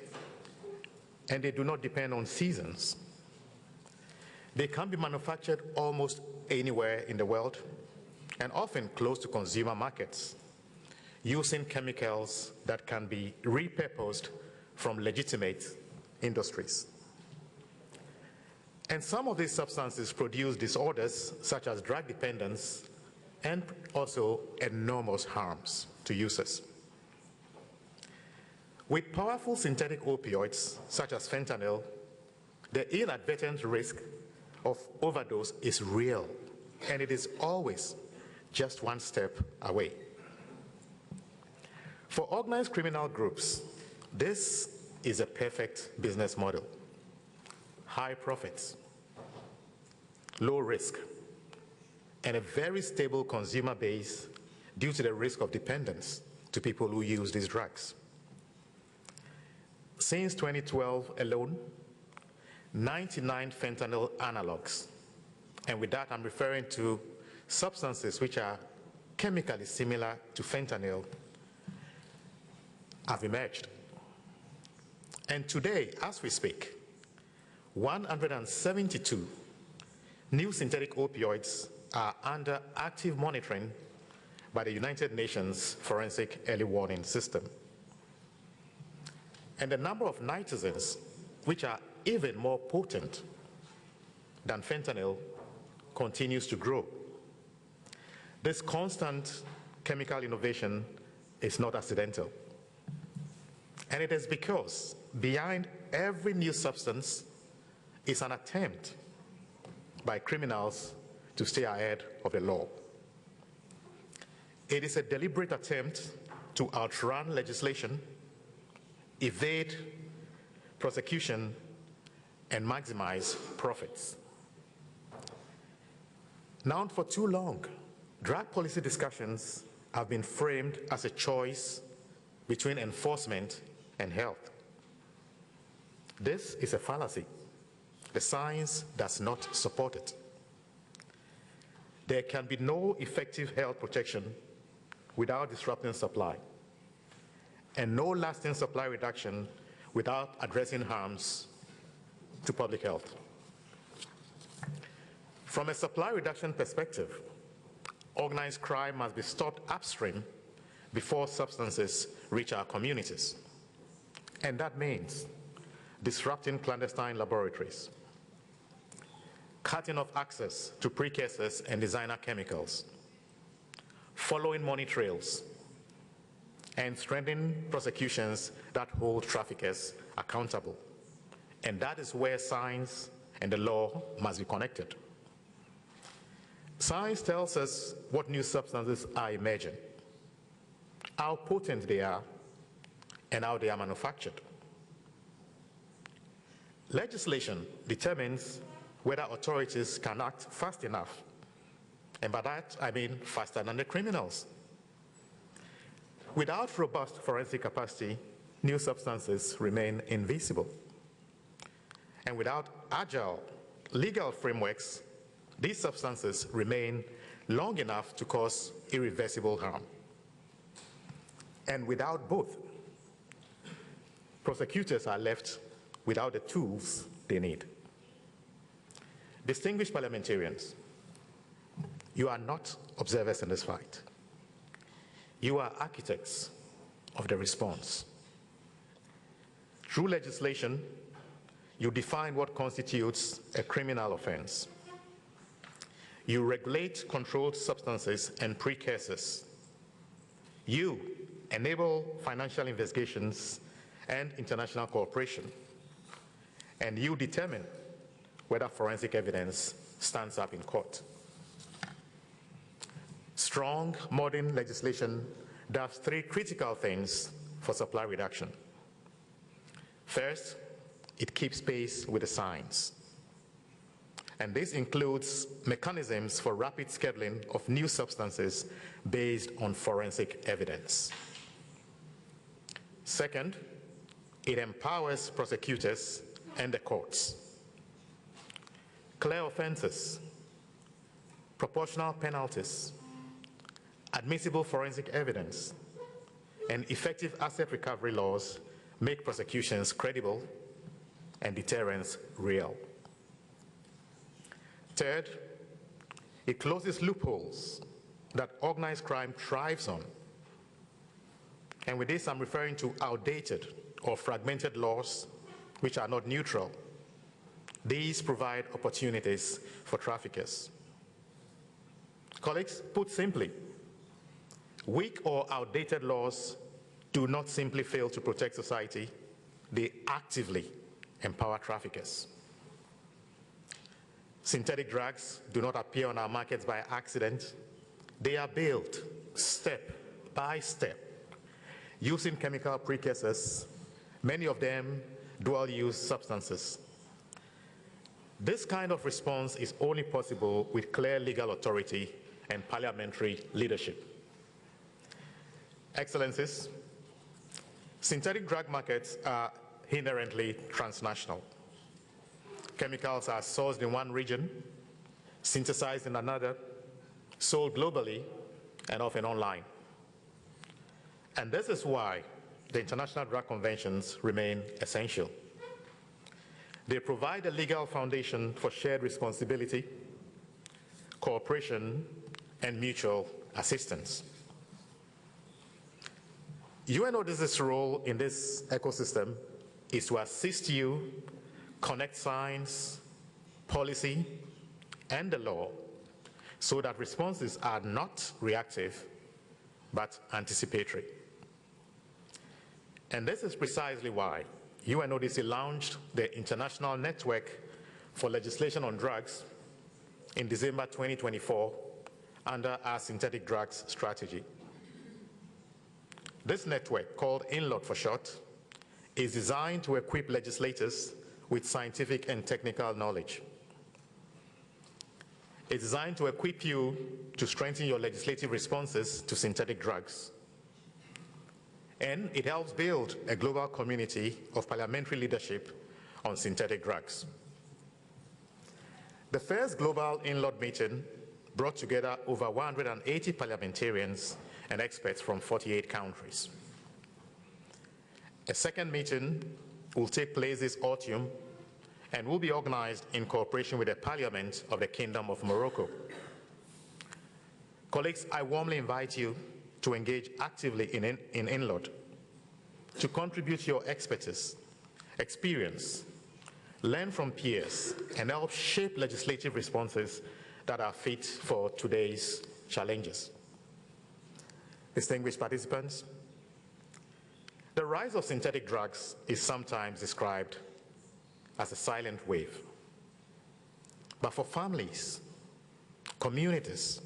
and they do not depend on seasons. They can be manufactured almost anywhere in the world and often close to consumer markets, using chemicals that can be repurposed from legitimate industries. And some of these substances produce disorders such as drug dependence and also enormous harms to users. With powerful synthetic opioids such as fentanyl, the inadvertent risk of overdose is real, and it is always just one step away. For organized criminal groups, this is a perfect business model. High profits, low risk, and a very stable consumer base due to the risk of dependence to people who use these drugs. Since 2012 alone, 99 fentanyl analogs, and with that I'm referring to substances which are chemically similar to fentanyl, have emerged. And today, as we speak, 172 new synthetic opioids are under active monitoring by the United Nations Forensic Early Warning System. And the number of nitazens, which are even more potent than fentanyl, continues to grow. This constant chemical innovation is not accidental. And it is because behind every new substance is an attempt by criminals to stay ahead of the law. It is a deliberate attempt to outrun legislation, evade prosecution, and maximize profits. Now, for too long, drug policy discussions have been framed as a choice between enforcement and health. This is a fallacy. The science does not support it. There can be no effective health protection without disrupting supply, and no lasting supply reduction without addressing harms to public health. From a supply reduction perspective, organized crime must be stopped upstream before substances reach our communities. And that means disrupting clandestine laboratories, cutting off access to precursors and designer chemicals, following money trails, and strengthening prosecutions that hold traffickers accountable. And that is where science and the law must be connected. Science tells us what new substances are emerging, how potent they are, and how they are manufactured. Legislation determines whether authorities can act fast enough, and by that I mean faster than the criminals. Without robust forensic capacity, new substances remain invisible. And without agile legal frameworks, these substances remain long enough to cause irreversible harm. And without both, prosecutors are left without the tools they need. Distinguished parliamentarians, you are not observers in this fight. You are architects of the response. Through legislation, you define what constitutes a criminal offense. You regulate controlled substances and precursors. You enable financial investigations and international cooperation. And you determine whether forensic evidence stands up in court. Strong, modern legislation does three critical things for supply reduction. First, it keeps pace with the science. And this includes mechanisms for rapid scheduling of new substances based on forensic evidence. Second, it empowers prosecutors and the courts. Clear offenses, proportional penalties, admissible forensic evidence, and effective asset recovery laws make prosecutions credible and deterrence real. Third, it closes loopholes that organized crime thrives on. And with this, I'm referring to outdated or fragmented laws which are not neutral. These provide opportunities for traffickers. Colleagues, put simply, weak or outdated laws do not simply fail to protect society, they actively empower traffickers. Synthetic drugs do not appear on our markets by accident. They are built step by step using chemical precursors, many of them dual-use substances. This kind of response is only possible with clear legal authority and parliamentary leadership. Excellencies, synthetic drug markets are inherently transnational. Chemicals are sourced in one region, synthesized in another, sold globally, and often online. And this is why the international drug conventions remain essential. They provide a legal foundation for shared responsibility, cooperation, and mutual assistance. UNODC's role in this ecosystem is to assist you connect science, policy, and the law so that responses are not reactive, but anticipatory. And this is precisely why UNODC launched the International Network for Legislation on Drugs in December 2024 under our synthetic drugs strategy. This network, called INLOT for short, is designed to equip legislators with scientific and technical knowledge. It's designed to equip you to strengthen your legislative responses to synthetic drugs. And it helps build a global community of parliamentary leadership on synthetic drugs. The first global in-law meeting brought together over 180 parliamentarians and experts from 48 countries. A second meeting will take place this autumn and will be organized in cooperation with the Parliament of the Kingdom of Morocco. Colleagues, I warmly invite you to engage actively in INLOD, to contribute your expertise, experience, learn from peers, and help shape legislative responses that are fit for today's challenges. Distinguished participants, the rise of synthetic drugs is sometimes described as a silent wave. But for families, communities,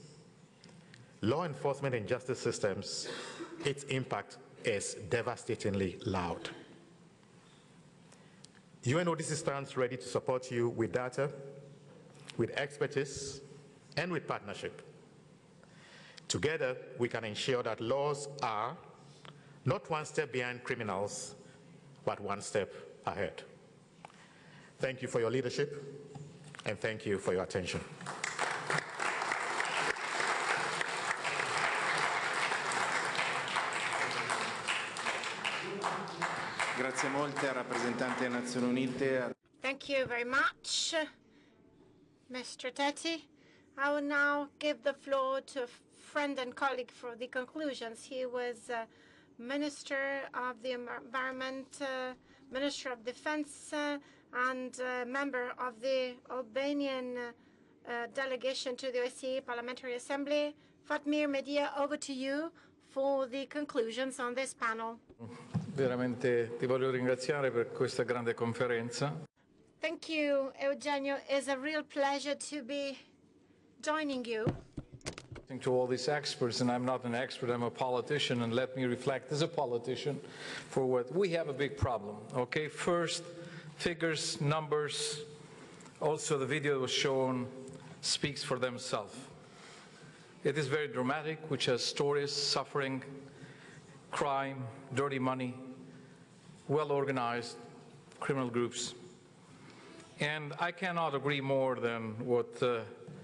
law enforcement and justice systems, its impact is devastatingly loud. UNODC stands ready to support you with data, with expertise, and with partnership. Together, we can ensure that laws are not one step behind criminals, but one step ahead. Thank you for your leadership, and thank you for your attention. Grazie molte al rappresentante delle Nazioni Unite. Thank you very much, Mr. Tetti. I will now give the floor to a friend and colleague for the conclusions. He was Minister of the Environment, Minister of Defense, and member of the Albanian delegation to the OSCE Parliamentary Assembly. Fatmir Medea, over to you for the conclusions on this panel. Veramente ti voglio ringraziare per questa grande conferenza. Thank you, Eugenio. It's a real pleasure to be joining you. To all these experts, and I'm not an expert, I'm a politician, and let me reflect as a politician for what we have a big problem. Okay, first, figures, numbers, also the video was shown speaks for themselves. It is very dramatic, which has stories, suffering, crime, dirty money, well-organized criminal groups. And I cannot agree more than what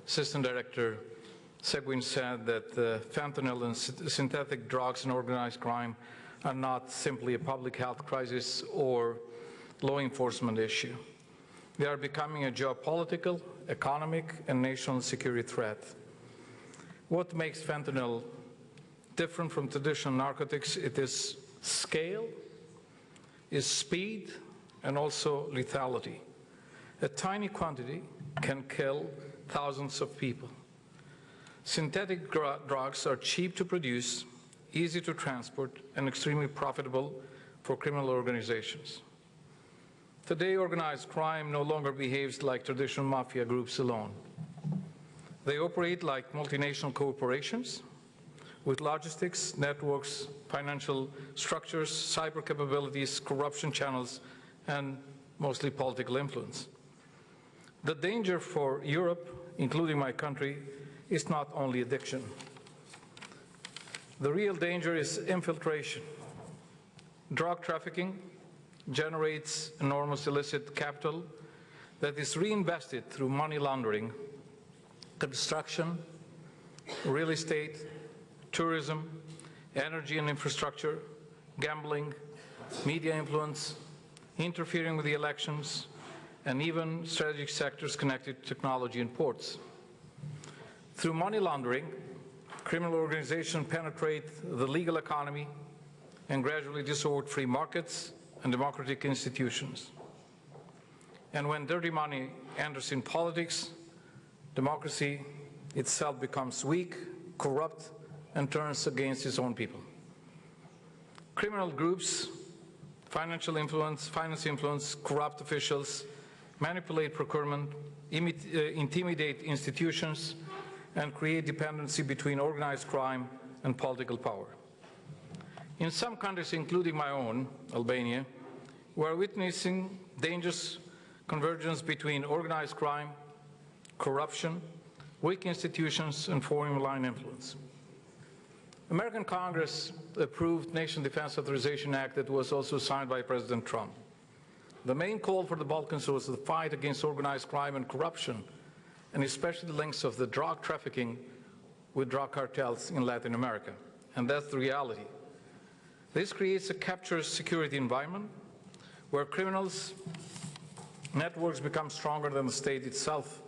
Assistant Director Seguin said, that fentanyl and synthetic drugs and organized crime are not simply a public health crisis or law enforcement issue. They are becoming a geopolitical, economic, and national security threat. What makes fentanyl different from traditional narcotics? It is scale, is speed, and also lethality. A tiny quantity can kill thousands of people. Synthetic drugs are cheap to produce, easy to transport, and extremely profitable for criminal organizations. Today, organized crime no longer behaves like traditional mafia groups alone. They operate like multinational corporations with logistics, networks, financial structures, cyber capabilities, corruption channels, and mostly political influence. The danger for Europe, including my country, is not only addiction. The real danger is infiltration. Drug trafficking generates enormous illicit capital that is reinvested through money laundering, construction, real estate, tourism, energy and infrastructure, gambling, media influence, interfering with the elections, and even strategic sectors connected to technology and ports. Through money laundering, criminal organizations penetrate the legal economy and gradually distort free markets and democratic institutions. And when dirty money enters in politics, democracy itself becomes weak, corrupt, and turns against its own people. Criminal groups, finance influence, corrupt officials, manipulate procurement, intimidate institutions, and create dependency between organized crime and political power. In some countries, including my own, Albania, we are witnessing dangerous convergence between organized crime, corruption, weak institutions, and foreign malign influence. American Congress approved Nation Defense Authorization Act that was also signed by President Trump. The main call for the Balkans was the fight against organized crime and corruption, and especially the links of the drug trafficking with drug cartels in Latin America. And that's the reality. This creates a captured security environment where criminals' networks become stronger than the state itself.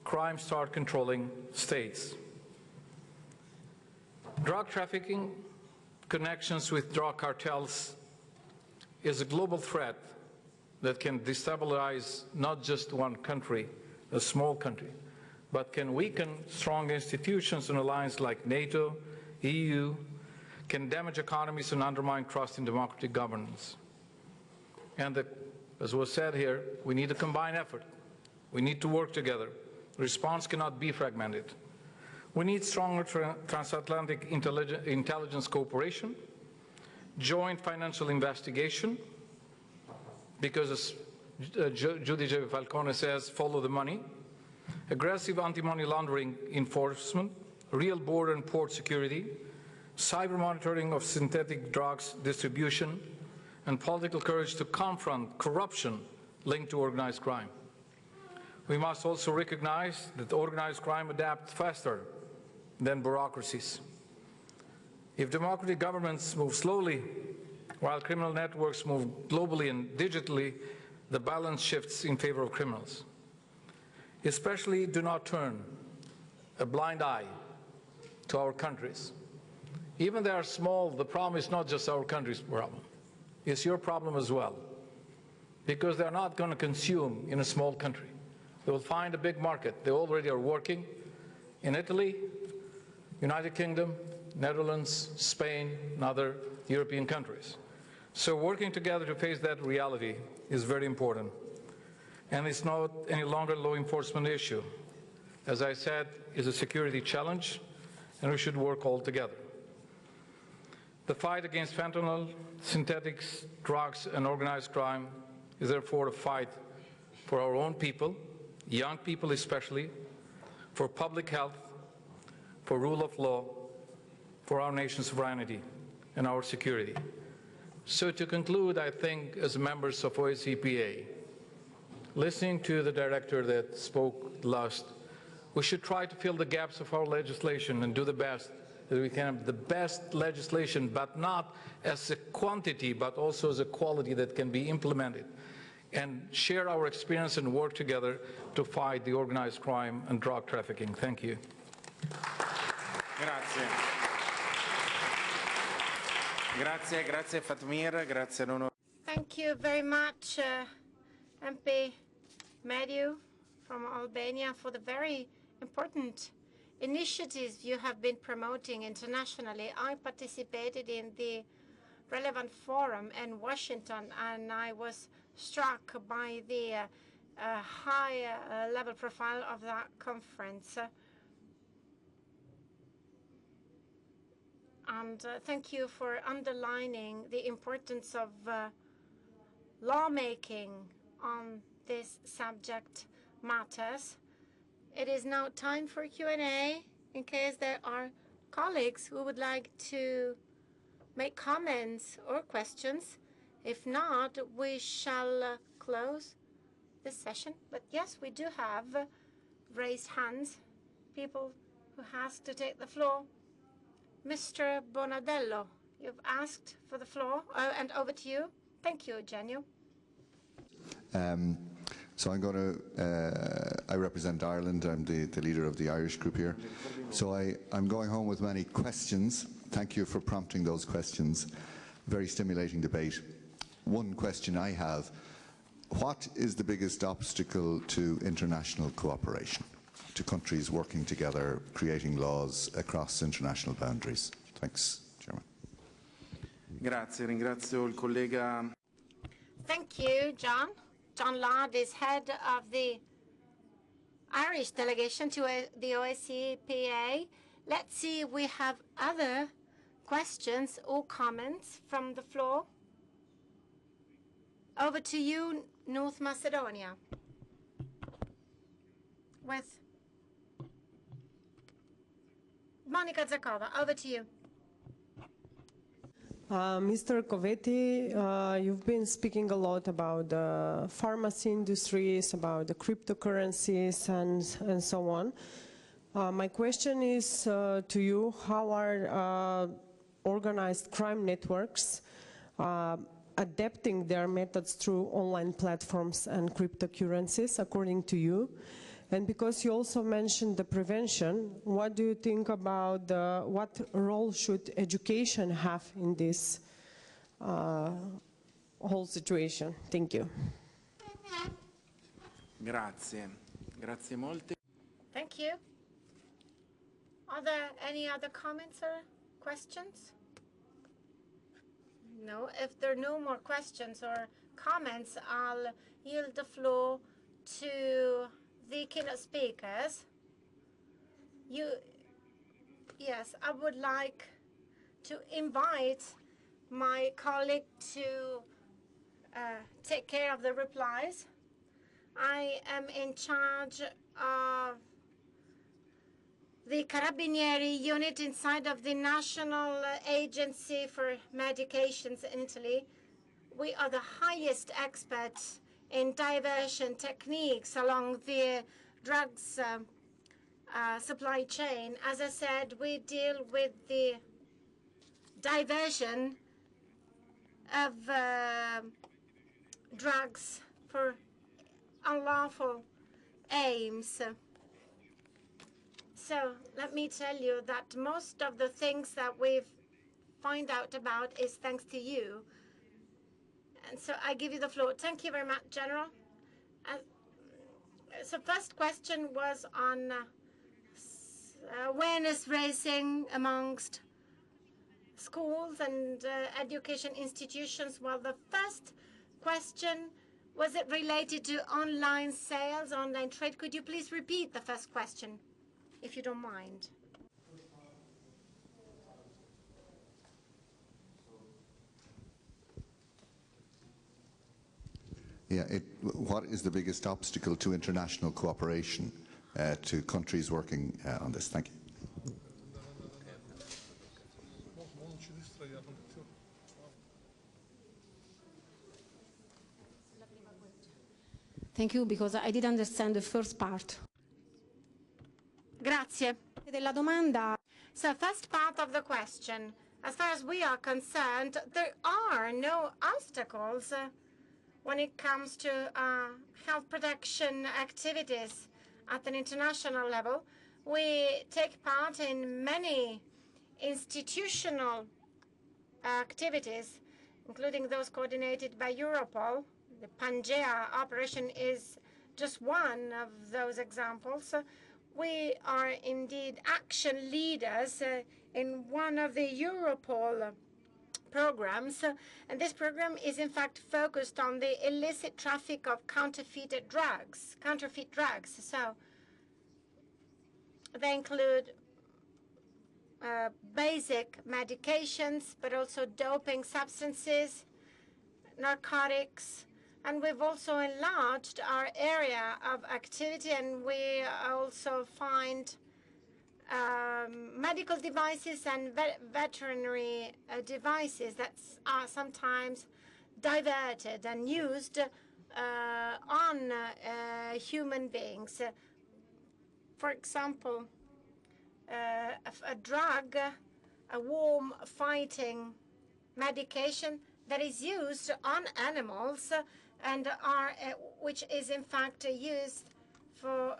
Crime starts controlling states. Drug trafficking, connections with drug cartels is a global threat that can destabilize not just one country, a small country, but can weaken strong institutions and alliances like NATO, EU, can damage economies and undermine trust in democratic governance. And as was said here, we need a combined effort. We need to work together. The response cannot be fragmented. We need stronger transatlantic intelligence cooperation, joint financial investigation, because as Judy J. Falcone says, follow the money, aggressive anti-money laundering enforcement, real border and port security, cyber monitoring of synthetic drugs distribution, and political courage to confront corruption linked to organized crime. We must also recognize that organized crime adapts faster than bureaucracies. If democratic governments move slowly, while criminal networks move globally and digitally, the balance shifts in favor of criminals. Especially do not turn a blind eye to our countries. Even they are small, the problem is not just our country's problem. It's your problem as well. Because they're not going to consume in a small country. They will find a big market. They already are working in Italy, United Kingdom, Netherlands, Spain, and other European countries. So working together to face that reality is very important. And it's not any longer a law enforcement issue. As I said, it's a security challenge, and we should work all together. The fight against fentanyl, synthetics, drugs, and organized crime is therefore a fight for our own people, young people especially, for public health, for rule of law, for our nation's sovereignty and our security. So to conclude, I think as members of OSCPA, listening to the director that spoke last, we should try to fill the gaps of our legislation and do the best that we can have the best legislation, but not as a quantity, but also as a quality that can be implemented, and share our experience and work together to fight the organized crime and drug trafficking. Thank you. Grazie. Grazie Fatmir, grazie Nuno. Thank you very much, MP Mediu from Albania, for the very important initiatives you have been promoting internationally. I participated in the relevant forum in Washington, and I was struck by the high level profile of that conference. And thank you for underlining the importance of lawmaking on this subject matters. It is now time for Q&A in case there are colleagues who would like to make comments or questions. If not, we shall close this session. But yes, we do have raised hands, people who has to take the floor. Mr. Bonadello, you've asked for the floor, and over to you. Thank you, Eugenio. So I'm going to, I represent Ireland. I'm the leader of the Irish group here. So I'm going home with many questions. Thank you for prompting those questions. Very stimulating debate. One question I have, what is the biggest obstacle to international cooperation, to countries working together, creating laws across international boundaries? Thanks, Chairman. Grazie, ringrazio il collega. Thank you, John. John Ladd is head of the Irish delegation to the OSCPA. Let's see if we have other questions or comments from the floor. Over to you, North Macedonia. With Monica Zakova, over to you. Mr. Covetti, you've been speaking a lot about the pharmacy industries, about the cryptocurrencies and so on. My question is to you, how are organized crime networks adapting their methods through online platforms and cryptocurrencies, according to you? And because you also mentioned the prevention, what do you think about what role should education have in this whole situation? Thank you. Grazie. Grazie molte. Thank you. Are there any other comments or questions? No. If there are no more questions or comments, I'll yield the floor to the keynote speakers. Yes, I would like to invite my colleague to take care of the replies. I am in charge of the Carabinieri unit inside of the National Agency for Medications in Italy. We are the highest experts in diversion techniques along the drugs supply chain. As I said, we deal with the diversion of drugs for unlawful aims. So let me tell you that most of the things that we've find out about is thanks to you. And so I give you the floor. Thank you very much, General. So first question was on awareness raising amongst schools and education institutions. Well, the first question, was it related to online sales, online trade? Could you please repeat the first question, if you don't mind? Yeah, what is the biggest obstacle to international cooperation to countries working on this? Thank you. Thank you, because I didn't understand the first part. Grazie. Della domanda. So first part of the question, as far as we are concerned, there are no obstacles when it comes to health protection activities at an international level. We take part in many institutional activities, including those coordinated by Europol. The Pangea operation is just one of those examples. We are indeed action leaders in one of the Europol programs, and this program is in fact focused on the illicit traffic of counterfeit drugs. So they include basic medications, but also doping substances, narcotics, and we've also enlarged our area of activity, and we also find medical devices and veterinary devices that are sometimes diverted and used on human beings. For example, a drug, a worm-fighting medication that is used on animals and which is in fact used for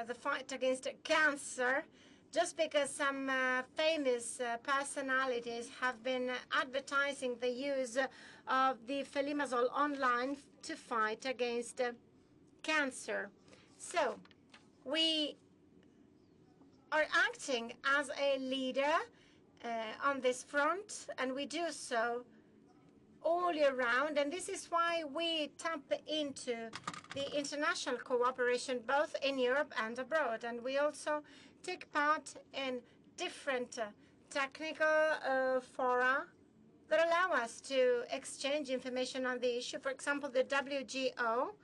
the fight against cancer, just because some famous personalities have been advertising the use of the Felimazole online to fight against cancer. So we are acting as a leader on this front, and we do so all year round, and this is why we tap into the international cooperation both in Europe and abroad, and we also take part in different technical fora that allow us to exchange information on the issue. For example, the WGO,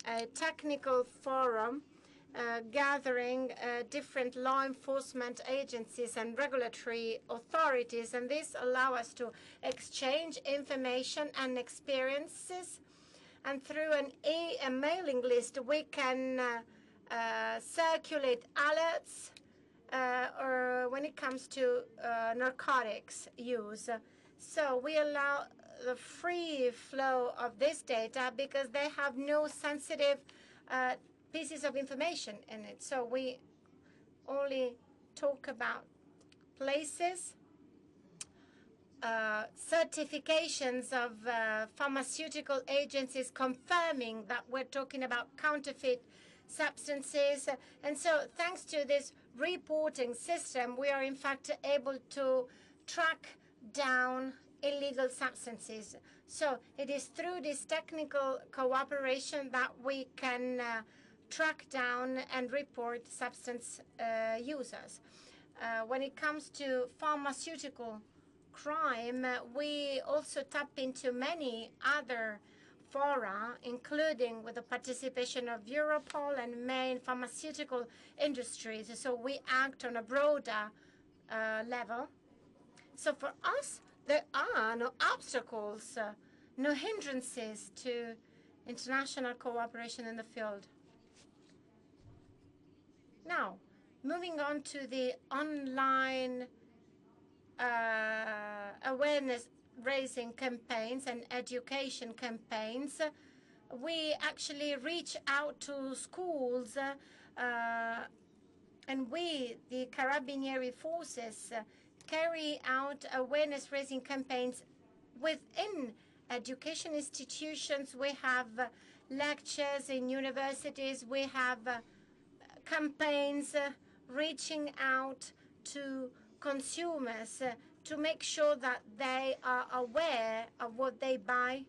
a technical forum gathering different law enforcement agencies and regulatory authorities, and this allow us to exchange information and experiences. And through a mailing list, we can circulate alerts or when it comes to narcotics use. So we allow the free flow of this data because they have no sensitive pieces of information in it. So we only talk about places, certifications of pharmaceutical agencies confirming that we're talking about counterfeit substances. And so thanks to this reporting system, we are in fact able to track down illegal substances. So it is through this technical cooperation that we can track down and report substance users. When it comes to pharmaceutical crime, we also tap into many other fora, including with the participation of Europol and main pharmaceutical industries. So we act on a broader level. So for us, there are no obstacles, no hindrances to international cooperation in the field. Now, moving on to the online awareness-raising campaigns and education campaigns, we actually reach out to schools, and we, the Carabinieri forces, carry out awareness-raising campaigns within education institutions. We have lectures in universities. We have campaigns reaching out to consumers to make sure that they are aware of what they buy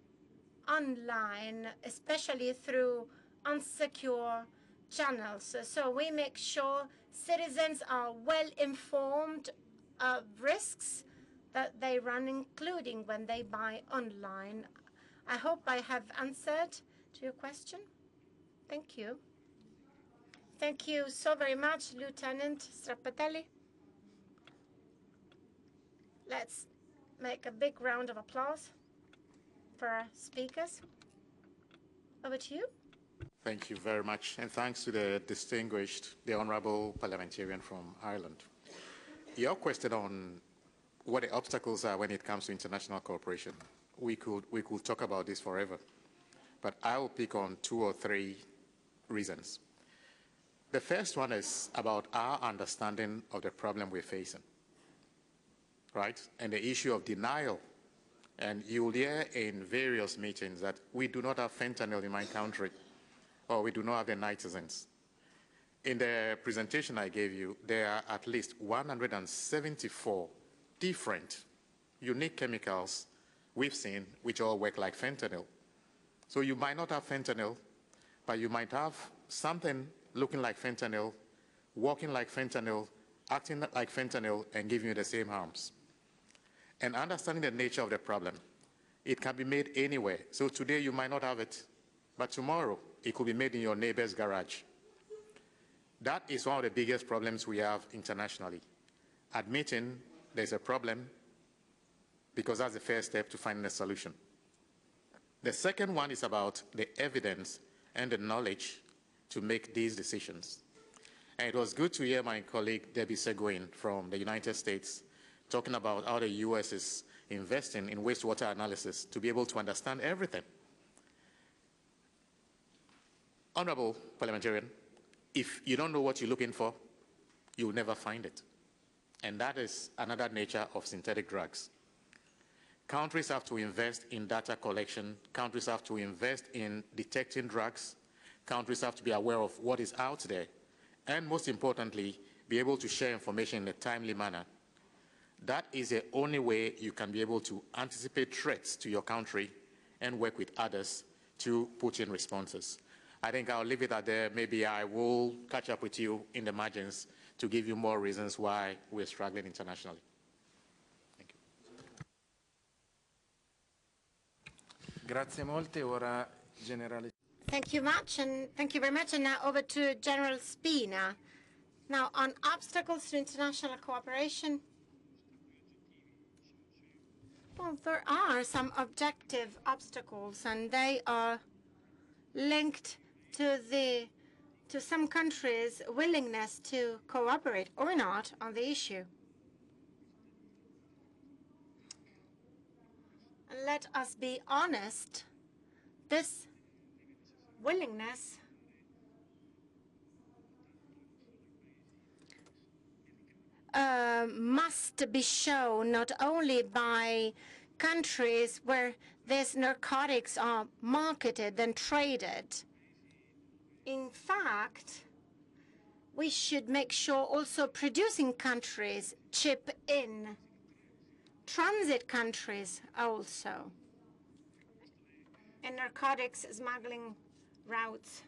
online, especially through unsecure channels. So we make sure citizens are well informed of risks that they run, including when they buy online. I hope I have answered to your question. Thank you. Thank you so very much, Lieutenant Strappatelli. Let's make a big round of applause for our speakers. Over to you. Thank you very much, and thanks to the honourable parliamentarian from Ireland. Your question on what the obstacles are when it comes to international cooperation, we could talk about this forever, but I will pick on 2 or 3 reasons. The first one is about our understanding of the problem we're facing, right? And the issue of denial. And you'll hear in various meetings that we do not have fentanyl in my country, or we do not have the nitizens. In the presentation I gave you, there are at least 174 different unique chemicals we've seen which all work like fentanyl. So you might not have fentanyl, but you might have something looking like fentanyl, walking like fentanyl, acting like fentanyl, and giving you the same harms. And understanding the nature of the problem, it can be made anywhere. So today you might not have it, but tomorrow it could be made in your neighbor's garage. That is one of the biggest problems we have internationally. Admitting there's a problem, because that's the first step to finding a solution. The second one is about the evidence and the knowledge to make these decisions. And it was good to hear my colleague Debbie Seguin from the United States talking about how the US is investing in wastewater analysis to be able to understand everything. Honorable parliamentarian, if you don't know what you're looking for, you'll never find it. And that is another nature of synthetic drugs. Countries have to invest in data collection. Countries have to invest in detecting drugs. Countries have to be aware of what is out there. And most importantly, be able to share information in a timely manner. That is the only way you can be able to anticipate threats to your country and work with others to put in responses. I think I'll leave it at there. Maybe I will catch up with you in the margins to give you more reasons why we're struggling internationally. Thank you. Grazie molte, ora generale. Thank you much, and thank you very much. And now over to General Spina. Now, on obstacles to international cooperation, well, there are some objective obstacles, and they are linked to some countries' willingness to cooperate or not on the issue. And let us be honest, this willingness must be shown not only by countries where these narcotics are marketed and traded. In fact, we should make sure also producing countries chip in, transit countries also, and narcotics smuggling routes.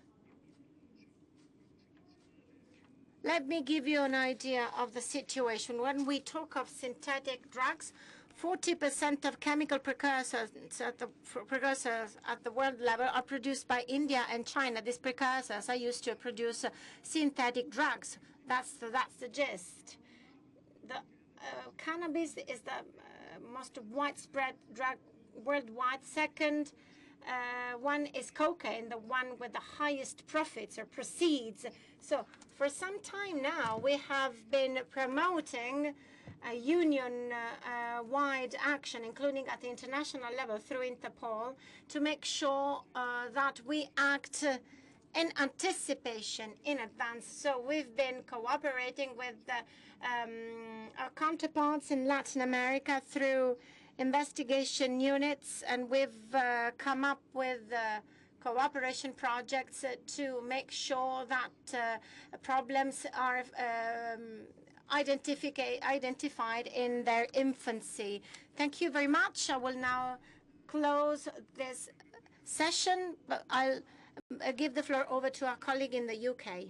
Let me give you an idea of the situation. When we talk of synthetic drugs, 40% of chemical precursors at the world level are produced by India and China. These precursors are used to produce synthetic drugs. That's the gist. The cannabis is the most widespread drug worldwide. Second one is cocaine, the one with the highest profits or proceeds. So for some time now, we have been promoting a union-wide action, including at the international level through Interpol, to make sure that we act in anticipation, in advance. So we've been cooperating with our counterparts in Latin America through investigation units, and we've come up with cooperation projects to make sure that problems are identified in their infancy. Thank you very much. I will now close this session, but I'll give the floor over to our colleague in the UK.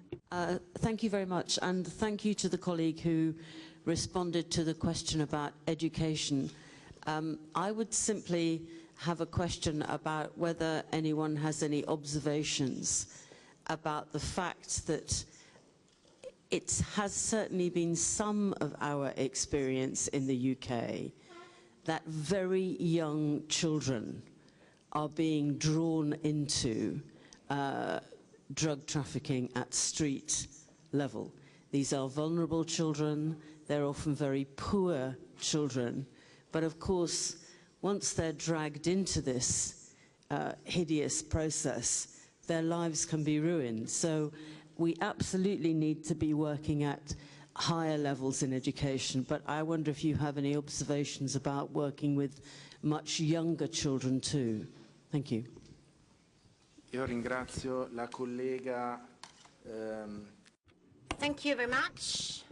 Thank you very much, and thank you to the colleague who responded to the question about education. I would simply have a question about whether anyone has any observations about the fact that it has certainly been some of our experience in the UK that very young children are being drawn into drug trafficking at street level. These are vulnerable children, they're often very poor children, but of course, once they're dragged into this hideous process, their lives can be ruined. So we absolutely need to be working at higher levels in education, but I wonder if you have any observations about working with much younger children too. Thank you. Io ringrazio la collega. Thank you very much,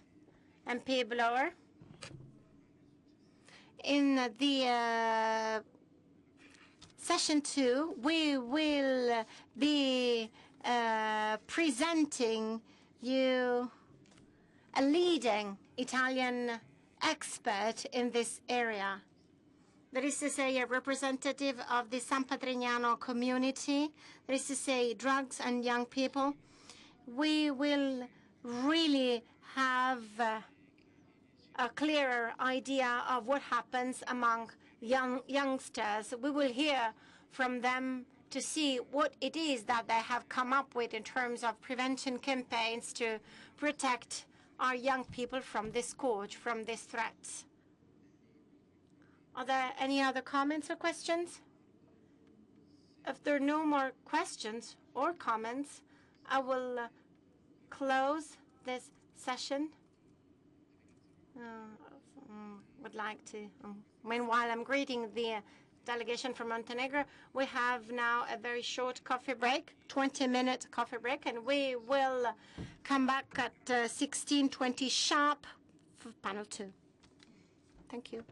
MP Blower. In the session 2, we will be presenting you a leading Italian expert in this area. That is to say, a representative of the San Patrignano community, that is to say, drugs and young people. We will really have a clearer idea of what happens among youngsters. We will hear from them to see what it is that they have come up with in terms of prevention campaigns to protect our young people from this scourge, from these threats. Are there any other comments or questions? If there are no more questions or comments, I will close this session. Would like to, meanwhile, I'm greeting the delegation from Montenegro. We have now a very short coffee break, 20-minute coffee break, and we will come back at 16:20 sharp for panel 2. Thank you.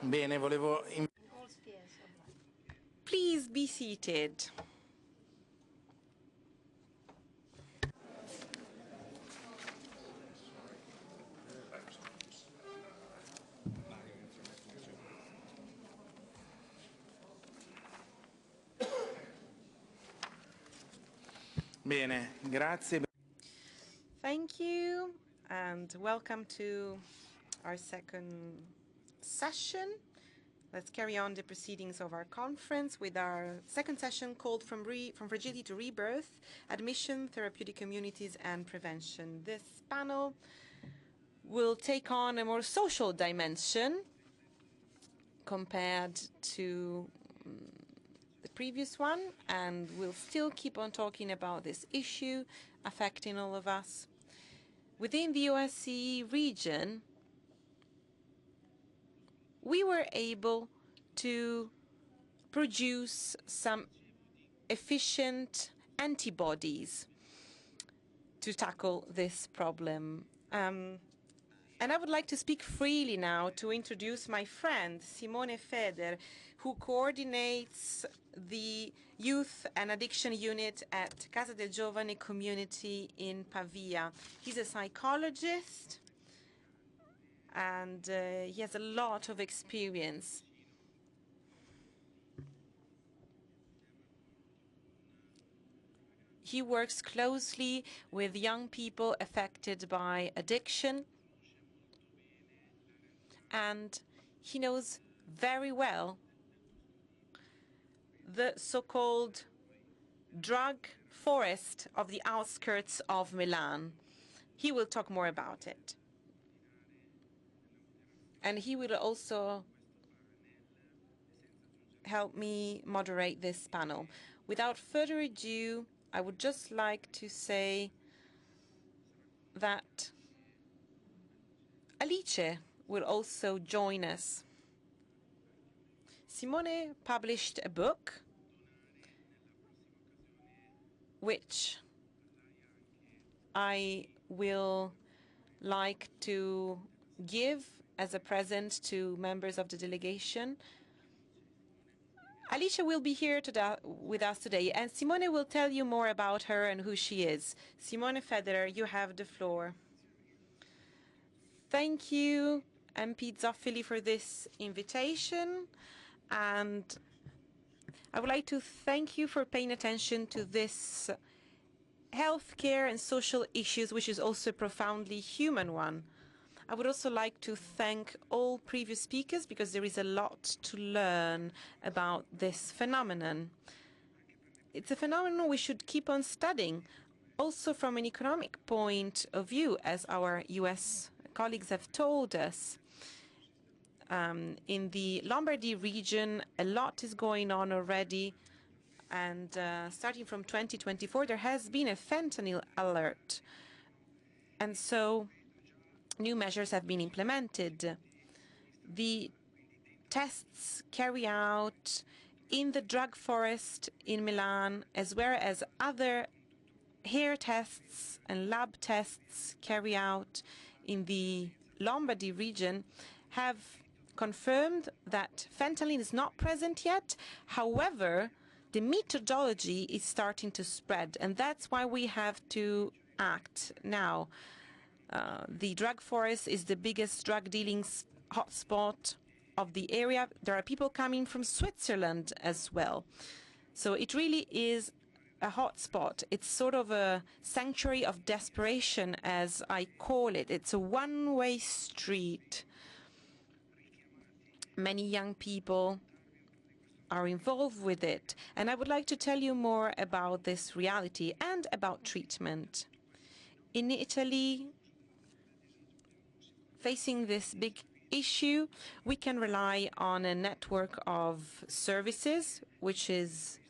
Bene, volevo... Please be seated. Bene, grazie. Thank you, and welcome to our second session. Let's carry on the proceedings of our conference with our second session called From Fragility to Rebirth, Admission, Therapeutic Communities and Prevention. This panel will take on a more social dimension compared to the previous one, and we'll still keep on talking about this issue affecting all of us. Within the OSCE region, we were able to produce some efficient antibodies to tackle this problem. And I would like to speak freely now to introduce my friend, Simone Feder, who coordinates the Youth and Addiction Unit at Casa del Giovane community in Pavia. He's a psychologist, and he has a lot of experience. He works closely with young people affected by addiction, and he knows very well the so-called drug forest of the outskirts of Milan. He will talk more about it. And he will also help me moderate this panel. Without further ado, I would just like to say that Alice will also join us. Simone published a book which I will like to give as a present to members of the delegation. Alicia will be here with us today, and Simone will tell you more about her and who she is. Simone Federer, you have the floor. Thank you, MP Zoffili, for this invitation, and I would like to thank you for paying attention to this healthcare and social issues, which is also a profoundly human one. I would also like to thank all previous speakers because there is a lot to learn about this phenomenon. It's a phenomenon we should keep on studying, also from an economic point of view, as our US colleagues have told us. In the Lombardy region, a lot is going on already, and starting from 2024, there has been a fentanyl alert. And so new measures have been implemented. The tests carried out in the drug forest in Milan, as well as other hair tests and lab tests carried out in the Lombardy region, have confirmed that fentanyl is not present yet. However, the methodology is starting to spread, and that's why we have to act now. The drug forest is the biggest drug dealing hotspot of the area. There are people coming from Switzerland as well. So it really is a hotspot. It's sort of a sanctuary of desperation, as I call it. It's a one-way street. Many young people are involved with it. And I would like to tell you more about this reality and about treatment. In Italy, facing this big issue, we can rely on a network of services, which is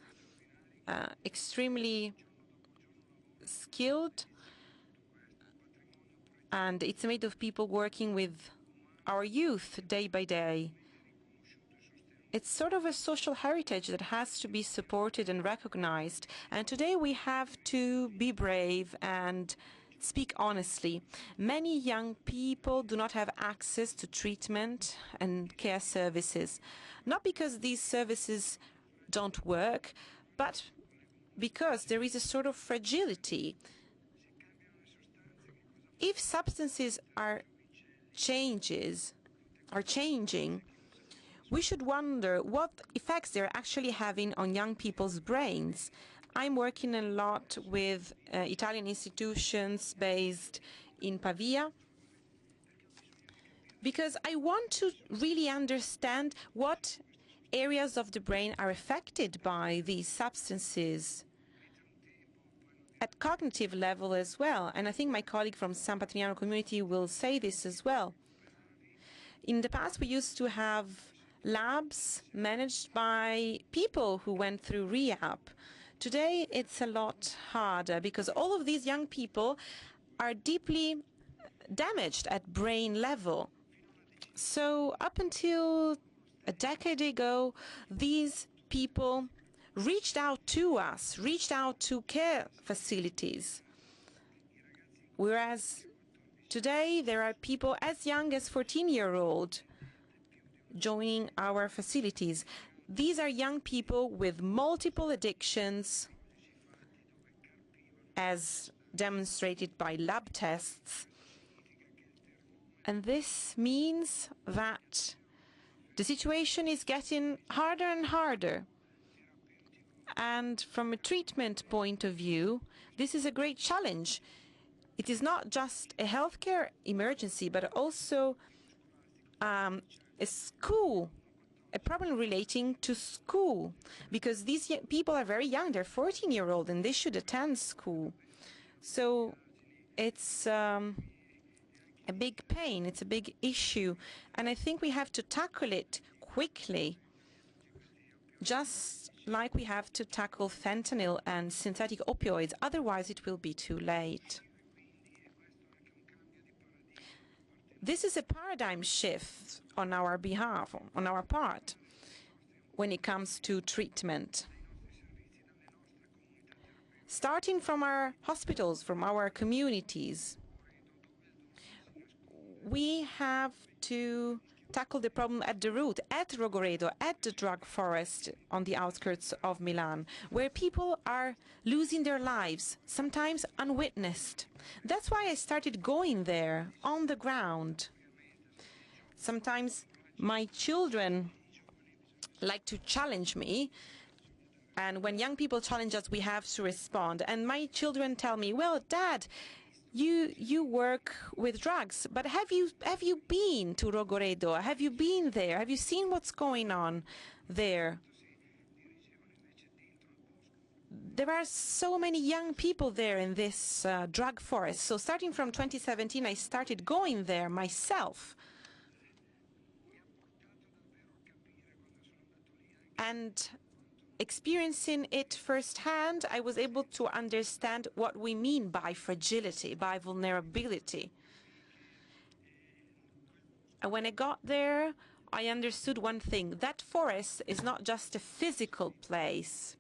extremely skilled, and it's made of people working with our youth day by day. It's sort of a social heritage that has to be supported and recognized, and today we have to be brave and speak honestly. Many young people do not have access to treatment and care services, not because these services don't work, but because there is a sort of fragility. If substances are changing, we should wonder what effects they're actually having on young people's brains. I'm working a lot with Italian institutions based in Pavia because I want to really understand what areas of the brain are affected by these substances at cognitive level as well. And I think my colleague from San Patrignano community will say this as well. In the past, we used to have labs managed by people who went through rehab. Today, it's a lot harder because all of these young people are deeply damaged at brain level. So up until a decade ago, these people reached out to us, reached out to care facilities. Whereas today, there are people as young as 14-year-old joining our facilities. These are young people with multiple addictions, as demonstrated by lab tests. And this means that the situation is getting harder and harder. And from a treatment point of view, this is a great challenge. It is not just a healthcare emergency, but also a problem relating to school, because these people are very young, they're 14-year-old, and they should attend school. So it's a big pain, it's a big issue, and I think we have to tackle it quickly, just like we have to tackle fentanyl and synthetic opioids, otherwise it will be too late. This is a paradigm shift on our behalf, on our part, when it comes to treatment. Starting from our hospitals, from our communities, we have to tackle the problem at the root, at Rogoredo, at the drug forest on the outskirts of Milan, where people are losing their lives, sometimes unwitnessed. That's why I started going there, on the ground. Sometimes my children like to challenge me, and when young people challenge us, we have to respond. And my children tell me, well, Dad, you work with drugs, but have you been to Rogoredo? Have you been there? Have you seen what's going on there? There are so many young people there in this drug forest. So starting from 2017, I started going there myself. And experiencing it firsthand, I was able to understand what we mean by fragility, by vulnerability. And when I got there, I understood one thing. That forest is not just a physical place.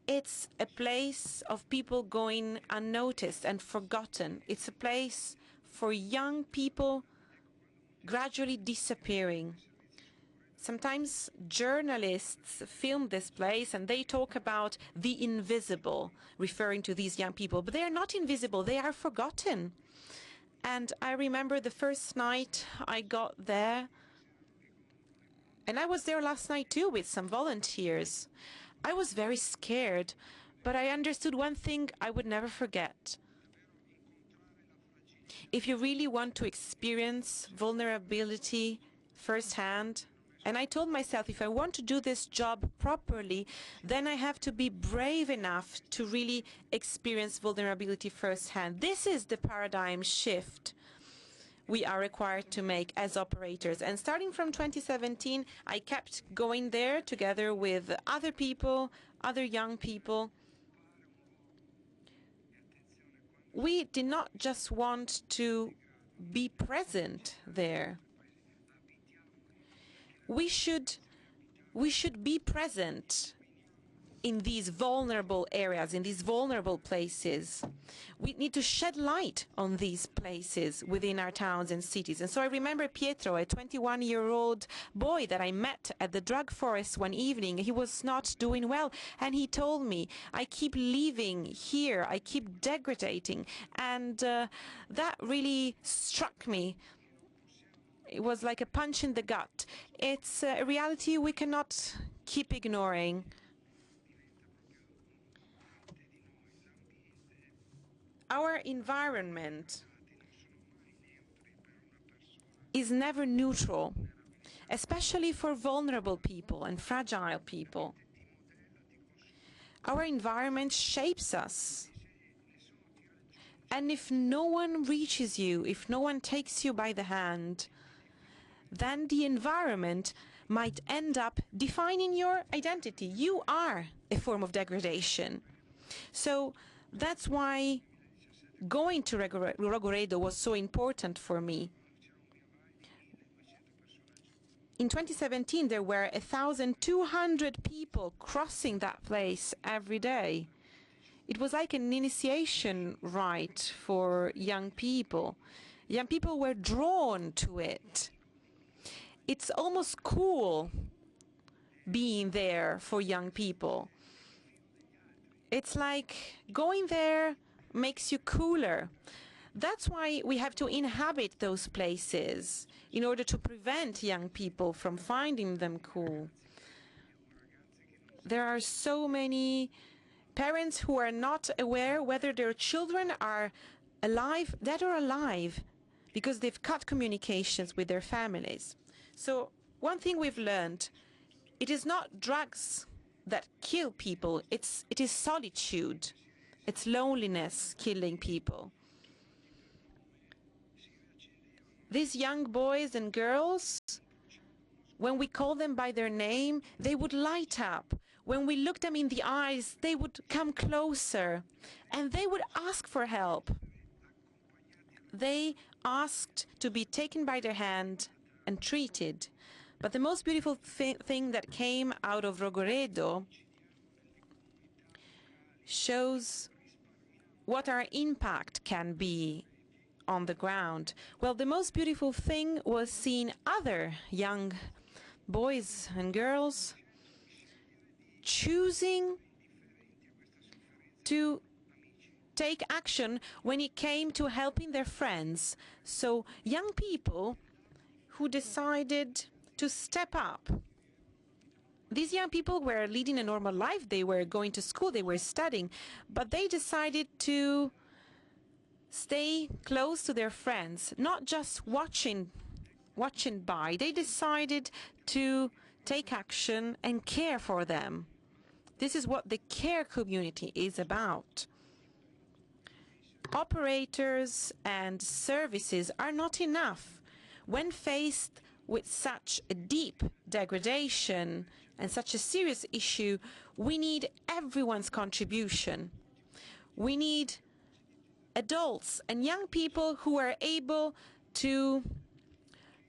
It's a place of people going unnoticed and forgotten. It's a place for young people gradually disappearing. Sometimes journalists film this place and they talk about the invisible, referring to these young people, but they are not invisible, they are forgotten. And I remember the first night I got there, and I was there last night too with some volunteers. I was very scared, but I understood one thing I would never forget. If you really want to experience vulnerability firsthand, and I told myself, if I want to do this job properly, then I have to be brave enough to really experience vulnerability firsthand. This is the paradigm shift we are required to make as operators. And starting from 2017, I kept going there together with other people, other young people. We did not just want to be present there. We should be present in these vulnerable areas, in these vulnerable places. We need to shed light on these places within our towns and cities. And so I remember Pietro, a 21-year-old boy that I met at the drug forest one evening. He was not doing well, and he told me, I keep leaving here, I keep degrading. And that really struck me. It was like a punch in the gut. It's a reality we cannot keep ignoring. Our environment is never neutral, especially for vulnerable people and fragile people. Our environment shapes us. And if no one reaches you, if no one takes you by the hand, then the environment might end up defining your identity. You are a form of degradation. So that's why going to Rogoredo was so important for me. In 2017, there were 1,200 people crossing that place every day. It was like an initiation rite for young people. Young people were drawn to it. It's almost cool being there for young people. It's like going there makes you cooler. That's why we have to inhabit those places in order to prevent young people from finding them cool. There are so many parents who are not aware whether their children are alive, dead or alive, because they've cut communications with their families. So one thing we've learned, it is not drugs that kill people, it is solitude. It's loneliness killing people. These young boys and girls, when we call them by their name, they would light up. When we look them in the eyes, they would come closer and they would ask for help. They asked to be taken by their hand and treated. But the most beautiful thing that came out of Rogoredo shows what our impact can be on the ground. Well, the most beautiful thing was seeing other young boys and girls choosing to take action when it came to helping their friends. So young people who decided to step up. These young people were leading a normal life. They were going to school, they were studying, but they decided to stay close to their friends, not just watching by. They decided to take action and care for them. This is what the care community is about. Operators and services are not enough. When faced with such a deep degradation and such a serious issue, we need everyone's contribution. We need adults and young people who are able to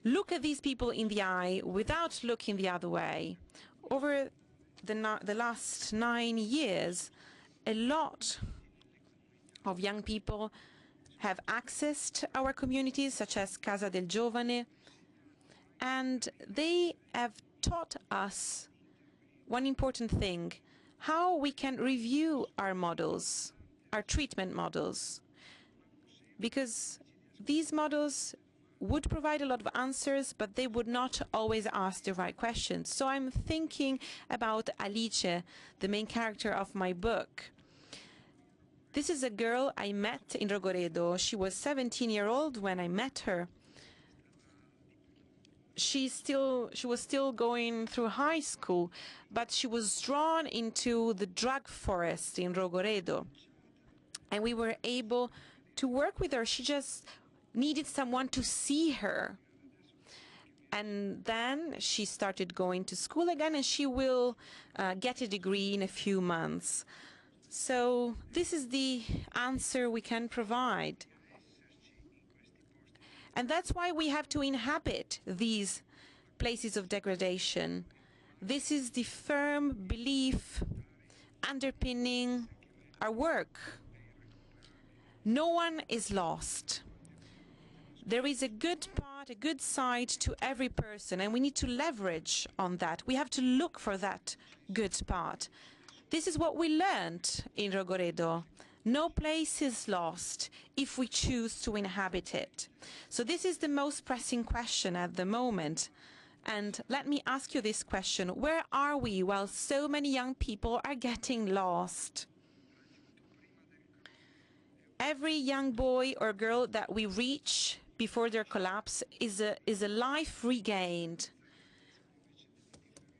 look at these people in the eye without looking the other way. Over the last 9 years, a lot of young people have accessed our communities, such as Casa del Giovane, and they have taught us one important thing, how we can review our models, our treatment models, because these models would provide a lot of answers, but they would not always ask the right questions. So I'm thinking about Alice, the main character of my book. This is a girl I met in Rogoredo. She was 17-year-old when I met her. She was still going through high school, but she was drawn into the drug forest in Rogoredo. And we were able to work with her. She just needed someone to see her. And then she started going to school again, and she will get a degree in a few months. So this is the answer we can provide. And that's why we have to inhabit these places of degradation. This is the firm belief underpinning our work. No one is lost. There is a good part, a good side to every person, and we need to leverage on that. We have to look for that good part. This is what we learned in Rogoredo. No place is lost if we choose to inhabit it. So this is the most pressing question at the moment. And let me ask you this question. Where are we while so many young people are getting lost? Every young boy or girl that we reach before their collapse is a life regained.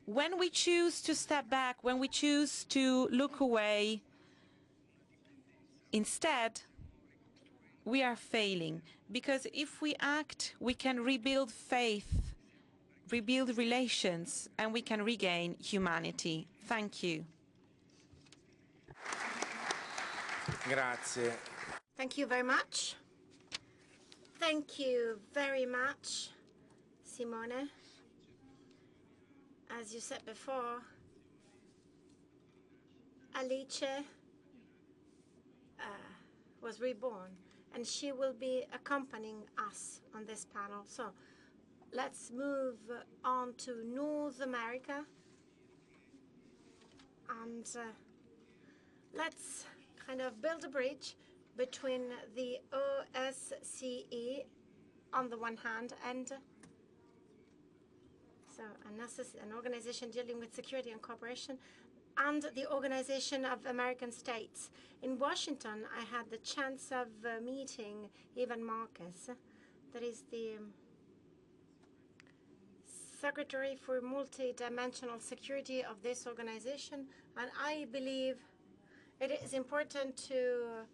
When we choose to step back, when we choose to look away, instead, we are failing. Because if we act, we can rebuild faith, rebuild relations, and we can regain humanity. Thank you. Grazie. Thank you very much. Thank you very much, Simone. As you said before, Alice was reborn, and she will be accompanying us on this panel. So let's move on to North America, and let's kind of build a bridge between the OSCE on the one hand and an organization dealing with security and cooperation, and the Organization of American States. In Washington, I had the chance of meeting Ivan Marcus, that is the Secretary for Multidimensional Security of this organization, and I believe it is important to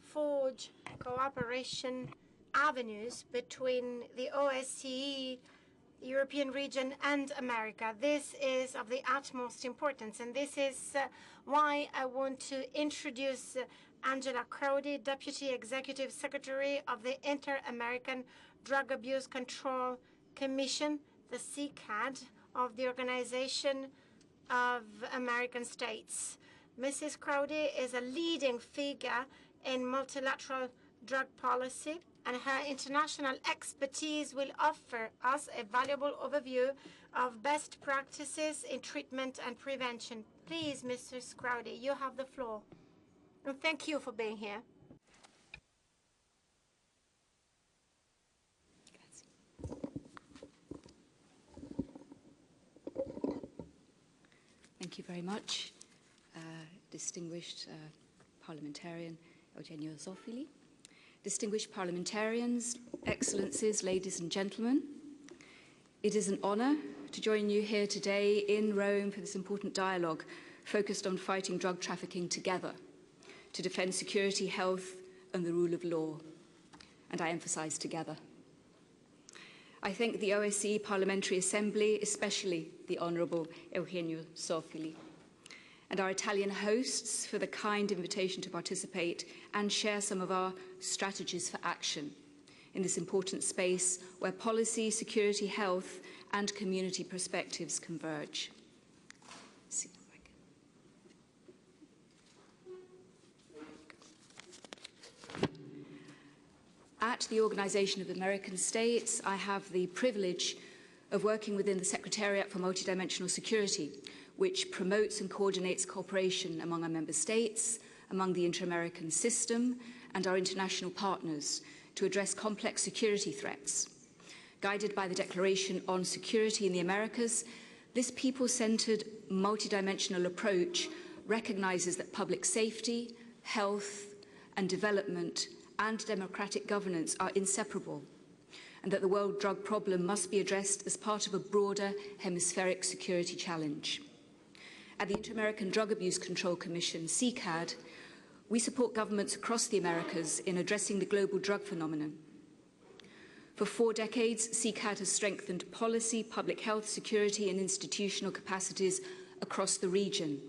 forge cooperation avenues between the OSCE, the European region, and America. This is of the utmost importance, and this is why I want to introduce Angela Crowdy, Deputy Executive Secretary of the Inter-American Drug Abuse Control Commission, the CCAD, of the Organization of American States. Mrs. Crowdy is a leading figure in multilateral drug policy, and her international expertise will offer us a valuable overview of best practices in treatment and prevention. Please, Mrs. Crowdy, you have the floor. And thank you for being here. Thank you very much, distinguished parliamentarian Eugenio Zoffili. Distinguished parliamentarians, excellencies, ladies and gentlemen, it is an honor to join you here today in Rome for this important dialogue focused on fighting drug trafficking together to defend security, health, and the rule of law. And I emphasize together. I thank the OSCE Parliamentary Assembly, especially the Honourable Eugenio Zoffili, and our Italian hosts for the kind invitation to participate and share some of our strategies for action in this important space where policy, security, health, and community perspectives converge. At the Organization of American States, I have the privilege of working within the Secretariat for Multidimensional Security, which promotes and coordinates cooperation among our member states, among the inter-American system, and our international partners to address complex security threats. Guided by the Declaration on Security in the Americas, this people-centered, multidimensional approach recognizes that public safety, health, and development and democratic governance are inseparable, and that the world drug problem must be addressed as part of a broader hemispheric security challenge. At the Inter-American Drug Abuse Control Commission, CCAD, we support governments across the Americas in addressing the global drug phenomenon. For 4 decades, CCAD has strengthened policy, public health, security, and institutional capacities across the region.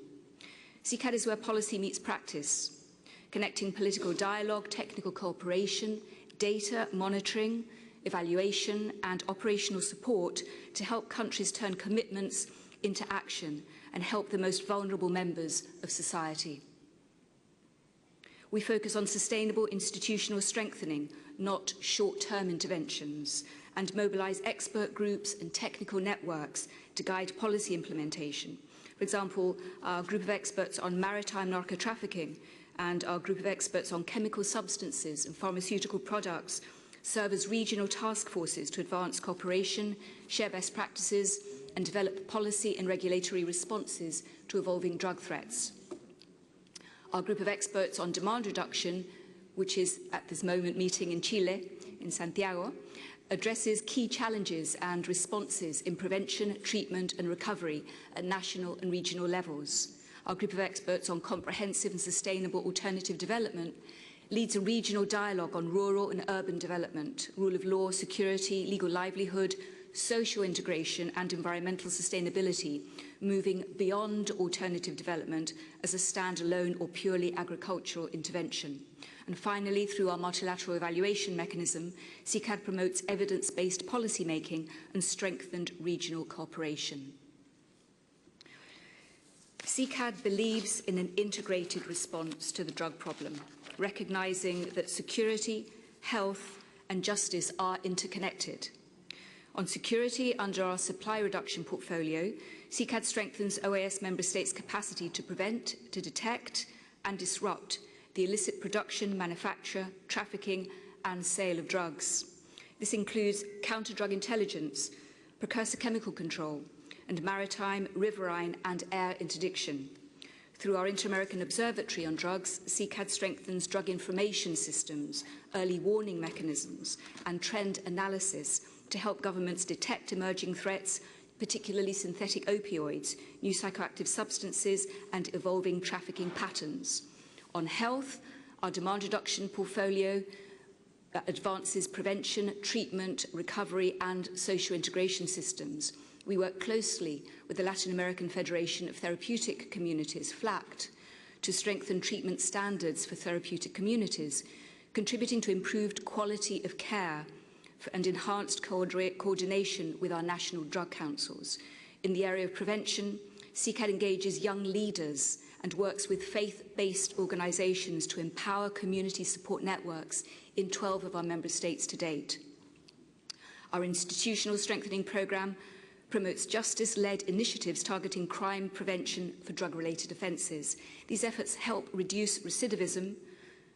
CCAD is where policy meets practice, connecting political dialogue, technical cooperation, data monitoring, evaluation, and operational support to help countries turn commitments into action and help the most vulnerable members of society. We focus on sustainable institutional strengthening, not short-term interventions, and mobilise expert groups and technical networks to guide policy implementation. For example, our group of experts on maritime narco-trafficking and our group of experts on chemical substances and pharmaceutical products serve as regional task forces to advance cooperation, share best practices, and develop policy and regulatory responses to evolving drug threats. Our group of experts on demand reduction, which is at this moment meeting in Chile, in Santiago, addresses key challenges and responses in prevention, treatment and recovery at national and regional levels. Our group of experts on comprehensive and sustainable alternative development leads a regional dialogue on rural and urban development, rule of law, security, legal livelihood, social integration and environmental sustainability, moving beyond alternative development as a standalone or purely agricultural intervention. And finally, through our multilateral evaluation mechanism, CICAD promotes evidence-based policymaking and strengthened regional cooperation. CICAD believes in an integrated response to the drug problem, recognising that security, health and justice are interconnected. On security, under our supply reduction portfolio, CICAD strengthens OAS member states' capacity to prevent, to detect and disrupt the illicit production, manufacture, trafficking and sale of drugs. This includes counter-drug intelligence, precursor chemical control, and maritime, riverine and air interdiction. Through our Inter-American Observatory on Drugs, CICAD strengthens drug information systems, early warning mechanisms and trend analysis to help governments detect emerging threats, particularly synthetic opioids, new psychoactive substances and evolving trafficking patterns. On health, our demand reduction portfolio advances prevention, treatment, recovery and social integration systems. We work closely with the Latin American Federation of Therapeutic Communities, FLACT, to strengthen treatment standards for therapeutic communities, contributing to improved quality of care and enhanced coordination with our national drug councils. In the area of prevention, CICAD engages young leaders and works with faith-based organisations to empower community support networks in 12 of our member states to date. Our institutional strengthening programme promotes justice-led initiatives targeting crime prevention for drug-related offences. These efforts help reduce recidivism,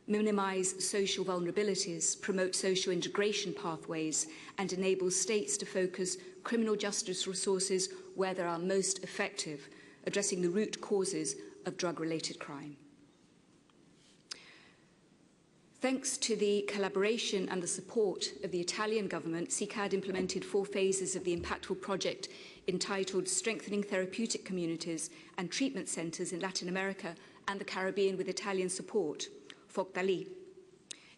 minimise social vulnerabilities, promote social integration pathways, and enable states to focus criminal justice resources where they are most effective, addressing the root causes of drug-related crime. Thanks to the collaboration and the support of the Italian government, CICAD implemented 4 phases of the impactful project entitled Strengthening Therapeutic Communities and Treatment Centres in Latin America and the Caribbean with Italian support, FOCTALI.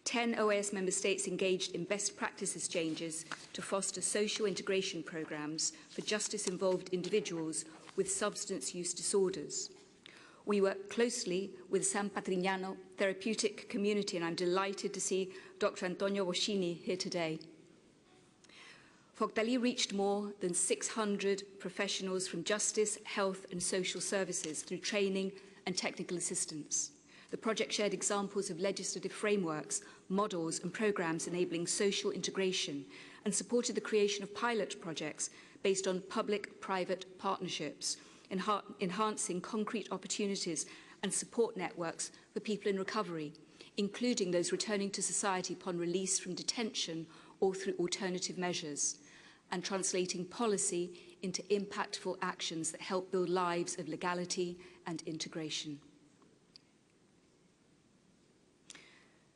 10 OAS member states engaged in best practice exchanges to foster social integration programmes for justice-involved individuals with substance use disorders. We work closely with San Patrignano Therapeutic Community, and I'm delighted to see Dr. Antonio Boscini here today. FOCTALI reached more than 600 professionals from justice, health and social services through training and technical assistance. The project shared examples of legislative frameworks, models and programmes enabling social integration and supported the creation of pilot projects based on public-private partnerships, enhancing concrete opportunities and support networks for people in recovery, including those returning to society upon release from detention or through alternative measures, and translating policy into impactful actions that help build lives of legality and integration.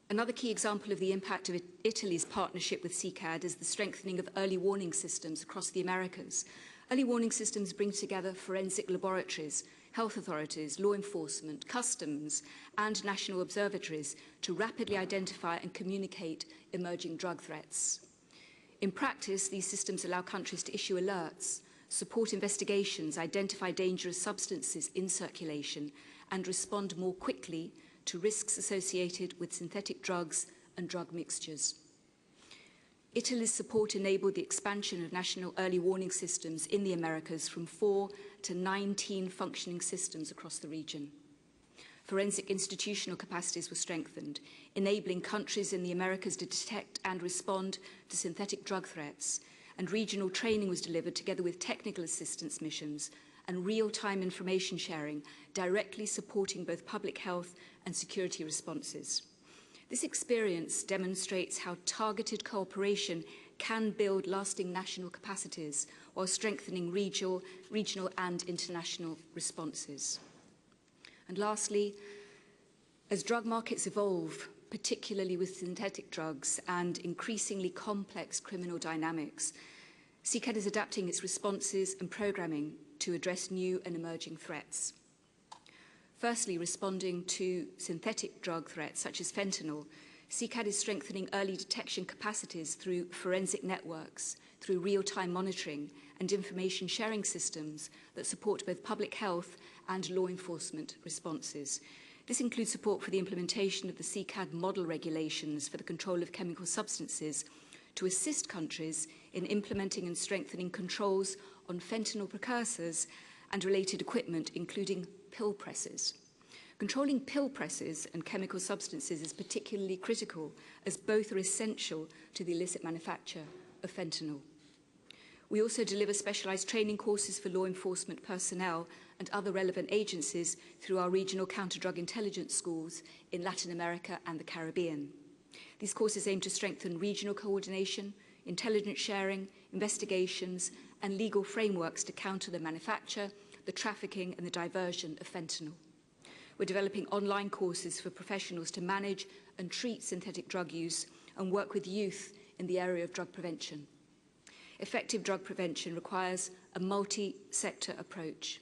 Another key example of the impact of Italy's partnership with CICAD is the strengthening of early warning systems across the Americas. Early warning systems bring together forensic laboratories, health authorities, law enforcement, customs, and national observatories to rapidly identify and communicate emerging drug threats. In practice, these systems allow countries to issue alerts, support investigations, identify dangerous substances in circulation, and respond more quickly to risks associated with synthetic drugs and drug mixtures. Italy's support enabled the expansion of national early warning systems in the Americas from 4 to 19 functioning systems across the region. Forensic institutional capacities were strengthened, enabling countries in the Americas to detect and respond to synthetic drug threats, and regional training was delivered together with technical assistance missions and real-time information sharing, directly supporting both public health and security responses. This experience demonstrates how targeted cooperation can build lasting national capacities while strengthening regional and international responses. And lastly, as drug markets evolve, particularly with synthetic drugs and increasingly complex criminal dynamics, CCAD is adapting its responses and programming to address new and emerging threats. Firstly, responding to synthetic drug threats such as fentanyl, CCAD is strengthening early detection capacities through forensic networks, through real-time monitoring and information sharing systems that support both public health and law enforcement responses. This includes support for the implementation of the CCAD model regulations for the control of chemical substances to assist countries in implementing and strengthening controls on fentanyl precursors and related equipment, including pill presses. Controlling pill presses and chemical substances is particularly critical, as both are essential to the illicit manufacture of fentanyl. We also deliver specialised training courses for law enforcement personnel and other relevant agencies through our regional counter-drug intelligence schools in Latin America and the Caribbean. These courses aim to strengthen regional coordination, intelligence sharing, investigations, and legal frameworks to counter the manufacture, the trafficking, and the diversion of fentanyl. We're developing online courses for professionals to manage and treat synthetic drug use and work with youth in the area of drug prevention. Effective drug prevention requires a multi-sector approach.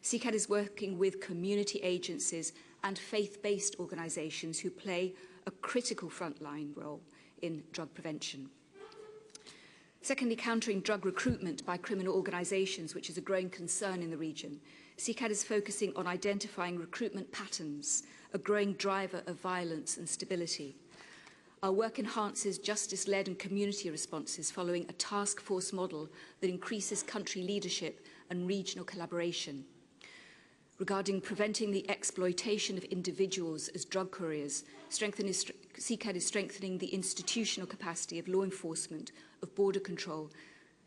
CCAD is working with community agencies and faith-based organisations who play a critical frontline role in drug prevention. Secondly, countering drug recruitment by criminal organisations, which is a growing concern in the region. CCAD is focusing on identifying recruitment patterns, a growing driver of violence and stability. Our work enhances justice-led and community responses following a task force model that increases country leadership and regional collaboration. Regarding preventing the exploitation of individuals as drug couriers, CCAD is strengthening the institutional capacity of law enforcement, of border control,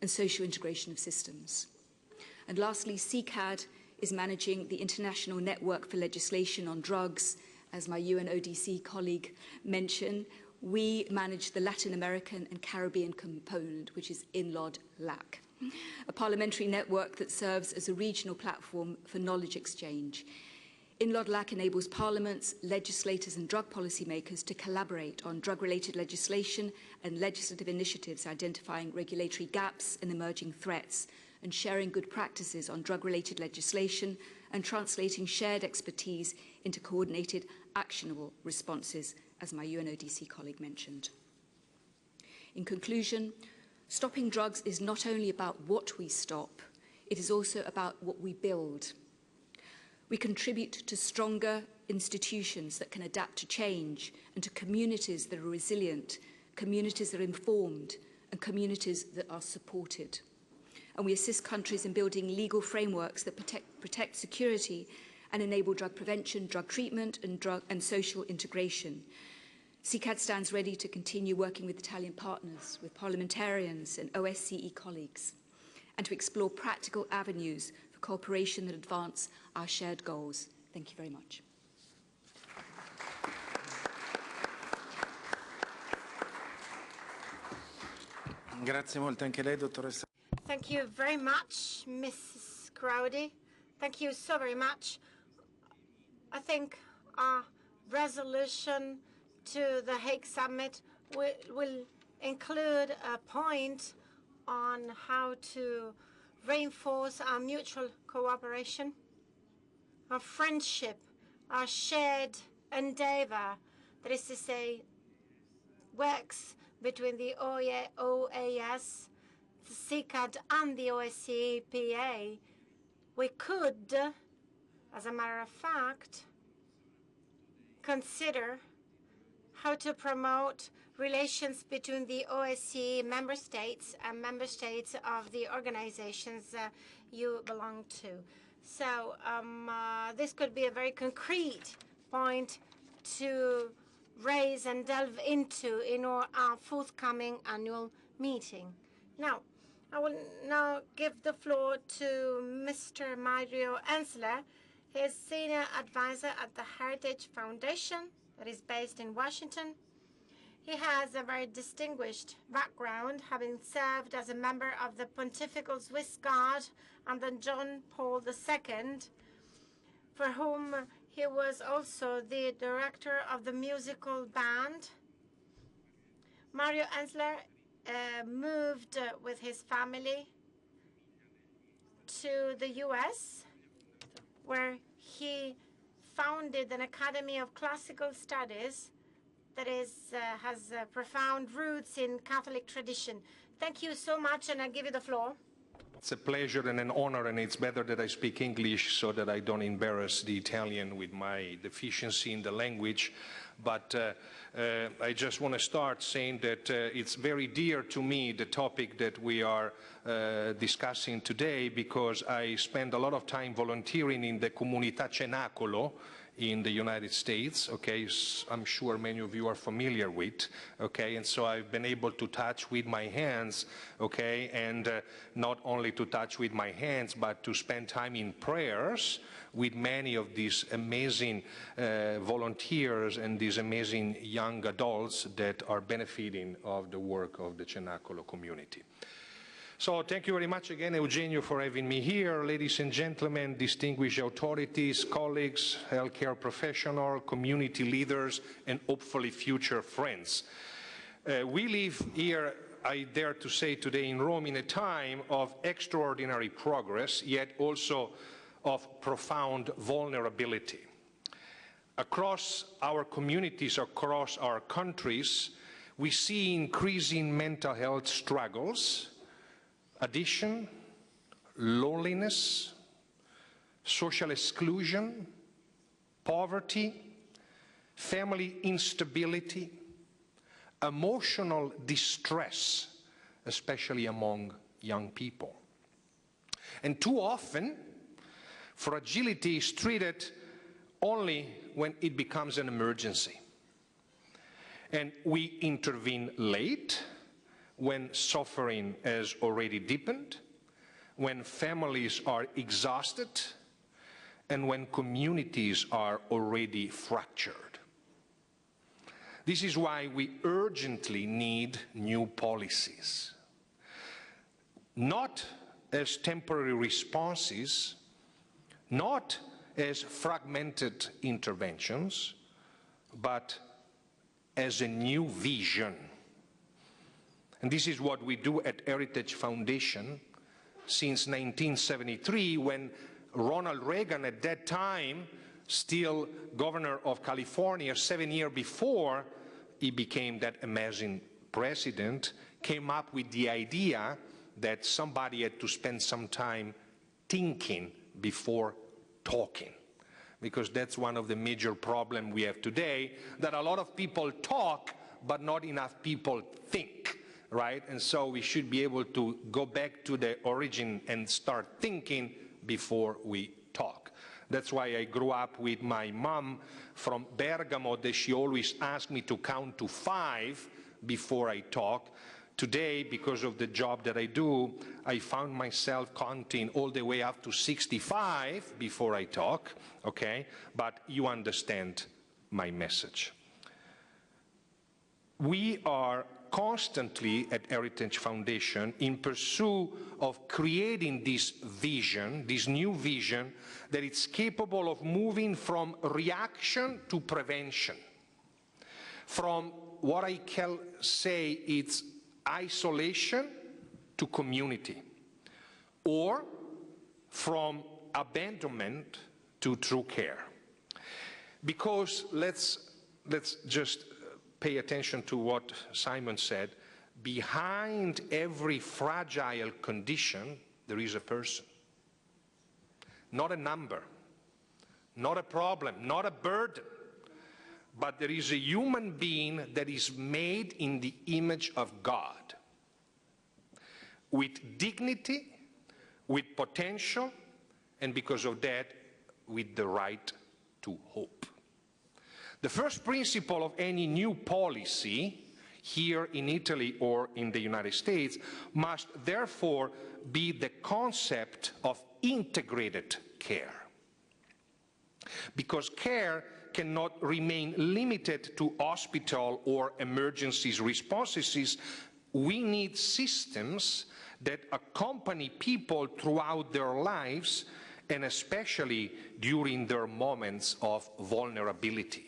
and social integration of systems. And lastly, CCAD is managing the International Network for Legislation on Drugs. As my UNODC colleague mentioned, we manage the Latin American and Caribbean component, which is INLOD-LAC, a parliamentary network that serves as a regional platform for knowledge exchange. INLOD-LAC enables parliaments, legislators and drug policymakers to collaborate on drug-related legislation and legislative initiatives identifying regulatory gaps and emerging threats, and sharing good practices on drug-related legislation and translating shared expertise into coordinated, actionable responses, as my UNODC colleague mentioned. In conclusion, stopping drugs is not only about what we stop, it is also about what we build. We contribute to stronger institutions that can adapt to change and to communities that are resilient, communities that are informed, and communities that are supported. And we assist countries in building legal frameworks that protect security and enable drug prevention, drug treatment, and social integration. CCAD stands ready to continue working with Italian partners, with parliamentarians and OSCE colleagues, and to explore practical avenues for cooperation that advance our shared goals. Thank you very much. Grazie molto anche lei, dottoressa. Thank you very much, Mrs. Crowdy. Thank you so very much. I think our resolution to the Hague Summit will include a point on how to reinforce our mutual cooperation, our friendship, our shared endeavor, that is to say, works between the OAS, the CCAD, and the OSCE PA. We could, as a matter of fact, consider how to promote relations between the OSCE member states and member states of the organizations you belong to. So this could be a very concrete point to raise and delve into in our forthcoming annual meeting. Now, I will now give the floor to Mr. Mario Ensler. He is Senior Advisor at the Heritage Foundation that is based in Washington. He has a very distinguished background, having served as a member of the Pontifical Swiss Guard under John Paul II, for whom he was also the director of the musical band. Mario Ensler moved with his family to the US, where he founded an Academy of Classical Studies that has profound roots in Catholic tradition. Thank you so much, and I give you the floor. It's a pleasure and an honor, and it's better that I speak English so that I don't embarrass the Italian with my deficiency in the language. But I just want to start saying that it's very dear to me, the topic that we are discussing today, because I spend a lot of time volunteering in the Comunità Cenacolo in the United States, okay, I'm sure many of you are familiar with, okay, and so I've been able to touch with my hands, okay, and not only to touch with my hands, but to spend time in prayers with many of these amazing volunteers and these amazing young adults that are benefiting of the work of the Cenacolo community. So thank you very much again, Eugenio, for having me here. Ladies and gentlemen, distinguished authorities, colleagues, healthcare professionals, community leaders, and hopefully future friends. We live here, I dare to say today, in Rome in a time of extraordinary progress, yet also of profound vulnerability. Across our communities, across our countries, we see increasing mental health struggles, addiction, loneliness, social exclusion, poverty, family instability, emotional distress, especially among young people. And too often, fragility is treated only when it becomes an emergency. And we intervene late, when suffering has already deepened, when families are exhausted, and when communities are already fractured. This is why we urgently need new policies, not as temporary responses, not as fragmented interventions, but as a new vision. And this is what we do at Heritage Foundation since 1973, when Ronald Reagan, at that time still governor of California, 7 years before he became that amazing president, came up with the idea that somebody had to spend some time thinking before talking. Because that's one of the major problems we have today, that a lot of people talk, but not enough people think. Right? And so we should be able to go back to the origin and start thinking before we talk. That's why I grew up with my mom from Bergamo, that she always asked me to count to 5 before I talk. Today, because of the job that I do, I found myself counting all the way up to 65 before I talk, okay? But you understand my message. We are constantly at Heritage Foundation in pursuit of creating this vision, this new vision, that it's capable of moving from reaction to prevention, from what I can say it's isolation to community, or from abandonment to true care. Because let's just pay attention to what Simon said. Behind every fragile condition, there is a person. Not a number, not a problem, not a burden, but there is a human being that is made in the image of God, with dignity, with potential, and because of that, with the right to hope. The first principle of any new policy, here in Italy or in the United States, must therefore be the concept of integrated care. Because care cannot remain limited to hospital or emergencies responses, we need systems that accompany people throughout their lives, and especially during their moments of vulnerability.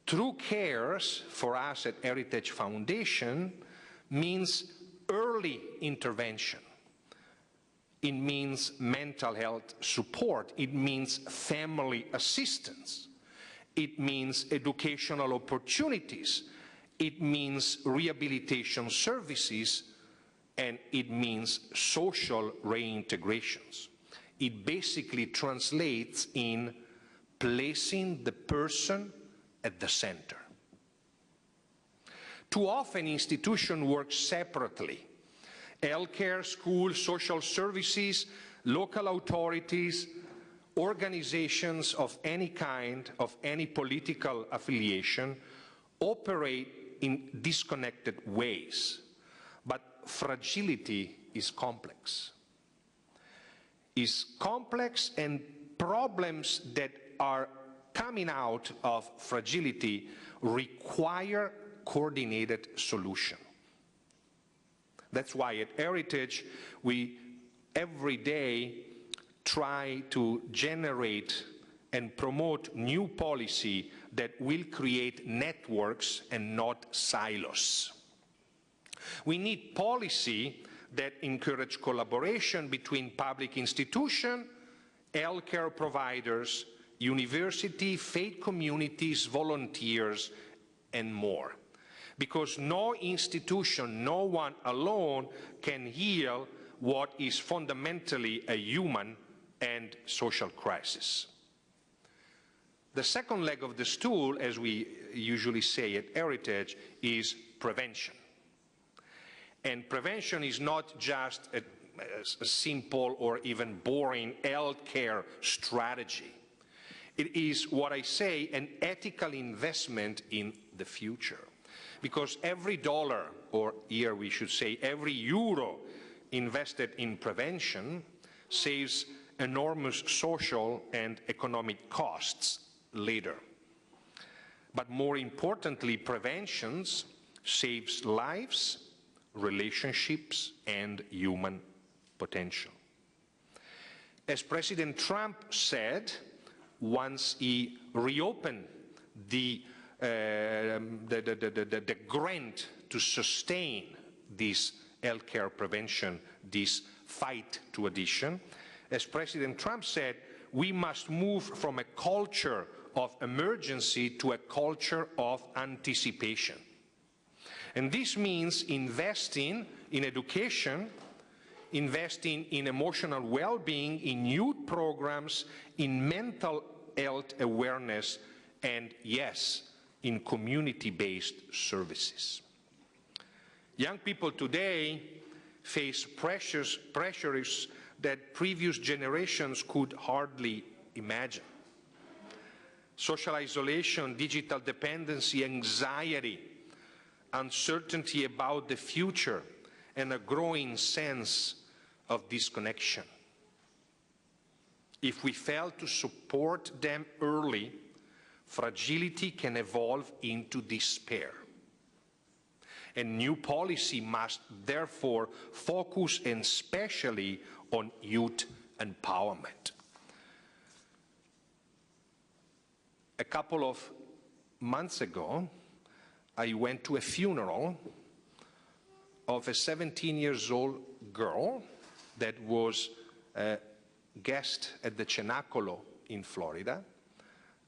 True cares for us at Heritage Foundation means early intervention. It means mental health support. It means family assistance. It means educational opportunities. It means rehabilitation services. And it means social reintegrations. It basically translates in placing the person at the center. Too often institutions work separately. Healthcare, schools, social services, local authorities, organizations of any kind, of any political affiliation, operate in disconnected ways. But fragility is complex. Is complex, and problems that are coming out of fragility require coordinated solution. That's why at Heritage we every day try to generate and promote new policy that will create networks and not silos. We need policy that encourage collaboration between public institutions, healthcare providers, university, faith communities, volunteers, and more. Because no institution, no one alone can heal what is fundamentally a human and social crisis. The second leg of the stool, as we usually say at Heritage, is prevention. And prevention is not just a simple or even boring healthcare strategy. It is, what I say, an ethical investment in the future. Because every dollar, or here we should say every euro invested in prevention saves enormous social and economic costs later. But more importantly, prevention saves lives, relationships, and human potential. As President Trump said, once he reopened the grant to sustain this healthcare prevention, this fight to addiction, as President Trump said, we must move from a culture of emergency to a culture of anticipation. And this means investing in education, investing in emotional well-being, in youth programs, in mental health awareness, and yes, in community-based services. Young people today face pressures that previous generations could hardly imagine. Social isolation, digital dependency, anxiety, uncertainty about the future, and a growing sense of disconnection. If we fail to support them early, fragility can evolve into despair. And new policy must therefore focus especially on youth empowerment. A couple of months ago, I went to a funeral of a 17-year-old girl that was a guest at the Cenacolo in Florida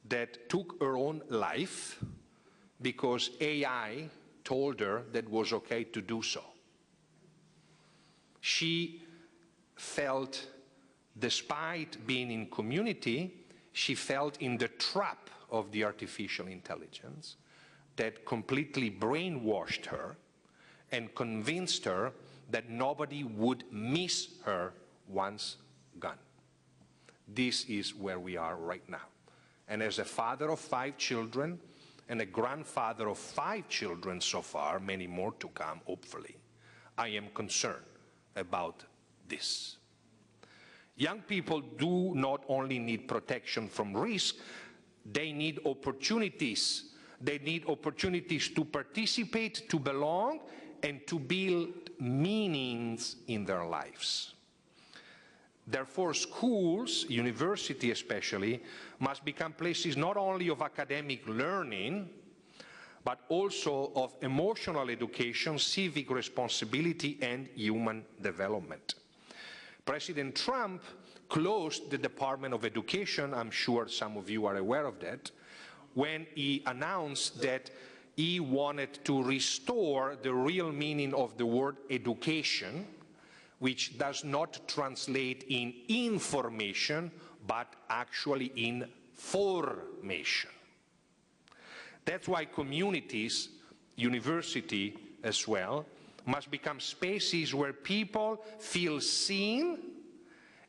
that took her own life because AI told her that it was okay to do so. She felt, despite being in community, she fell in the trap of the artificial intelligence that completely brainwashed her and convinced her that nobody would miss her once gone. This is where we are right now. And as a father of 5 children and a grandfather of 5 children so far, many more to come, hopefully, I am concerned about this. Young people do not only need protection from risk, they need opportunities. They need opportunities to participate, to belong, and to build meanings in their lives. Therefore, schools, university especially, must become places not only of academic learning, but also of emotional education, civic responsibility, and human development. President Trump closed the Department of Education, I'm sure some of you are aware of that, when he announced that he wanted to restore the real meaning of the word education, which does not translate in information, but actually in formation. That's why communities, university as well, must become spaces where people feel seen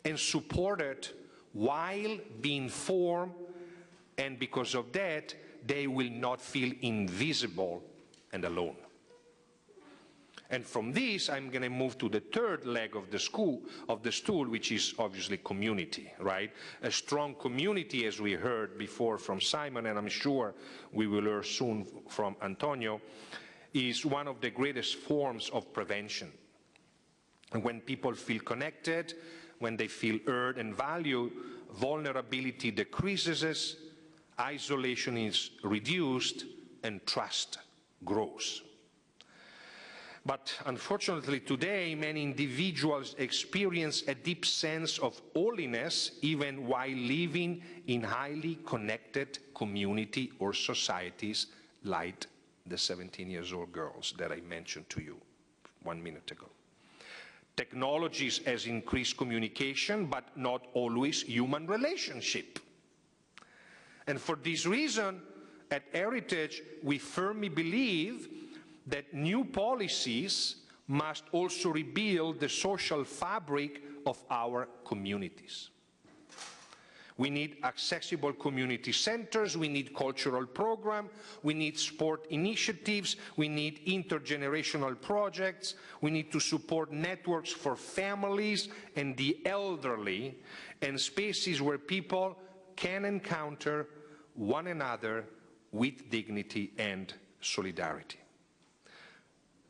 and supported while being formed, and because of that, they will not feel invisible and alone. And from this, I'm going to move to the third leg of the stool, which is obviously community, right? A strong community, as we heard before from Simon, and I'm sure we will hear soon from Antonio, is one of the greatest forms of prevention. And when people feel connected, when they feel heard and valued, vulnerability decreases, isolation is reduced, and trust grows. But unfortunately today, many individuals experience a deep sense of loneliness even while living in highly connected community or societies like the 17-year-old girls that I mentioned to you 1 minute ago. Technologies has increased communication, but not always human relationship. And for this reason, at Heritage, we firmly believe that new policies must also rebuild the social fabric of our communities. We need accessible community centers, we need cultural programs, we need sport initiatives, we need intergenerational projects, we need to support networks for families and the elderly, and spaces where people can encounter one another with dignity and solidarity.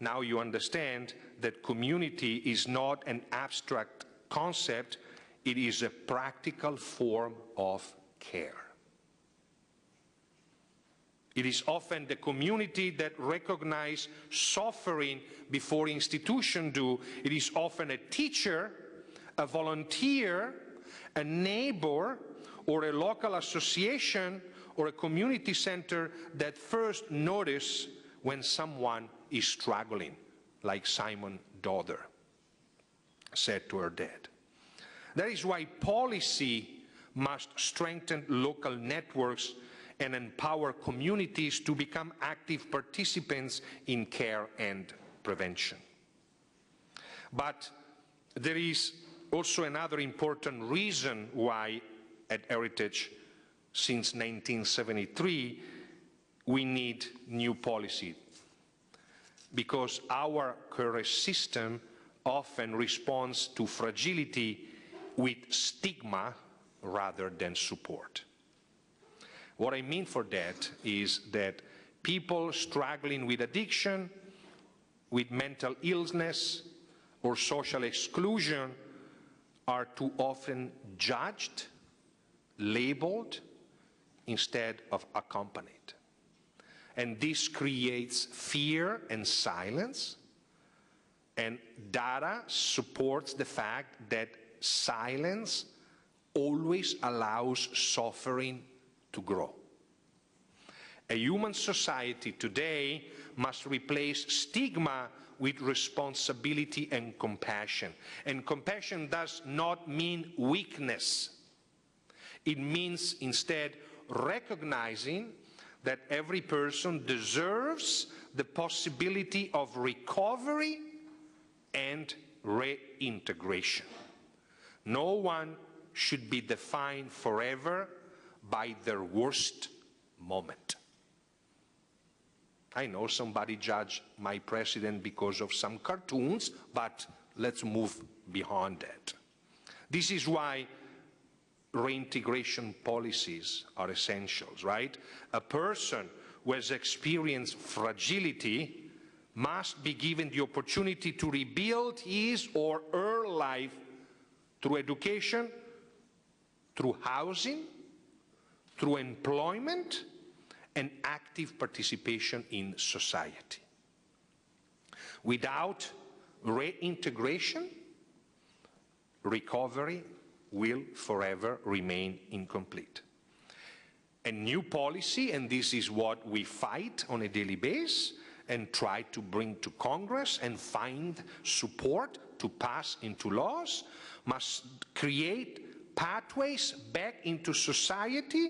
Now you understand that community is not an abstract concept, it is a practical form of care. It is often the community that recognizes suffering before institutions do. It is often a teacher, a volunteer, a neighbor, or a local association or a community center that first notice when someone is struggling, like Simon's daughter said to her dad. That is why policy must strengthen local networks and empower communities to become active participants in care and prevention. But there is also another important reason why at Heritage, since 1973, we need new policy. Because our current system often responds to fragility with stigma rather than support. What I mean for that is that people struggling with addiction, with mental illness, or social exclusion are too often judged, labeled, instead of accompanied. And this creates fear and silence, and data supports the fact that silence always allows suffering to grow. A human society today must replace stigma with responsibility and compassion. And compassion does not mean weakness. It means instead recognizing that every person deserves the possibility of recovery and reintegration. No one should be defined forever by their worst moment. I know somebody judged my president because of some cartoons, but let's move beyond that. This is why reintegration policies are essentials, right? A person who has experienced fragility must be given the opportunity to rebuild his or her life through education, through housing, through employment, and active participation in society. Without reintegration, recovery will forever remain incomplete. A new policy, and this is what we fight on a daily basis and try to bring to Congress and find support to pass into laws, must create pathways back into society,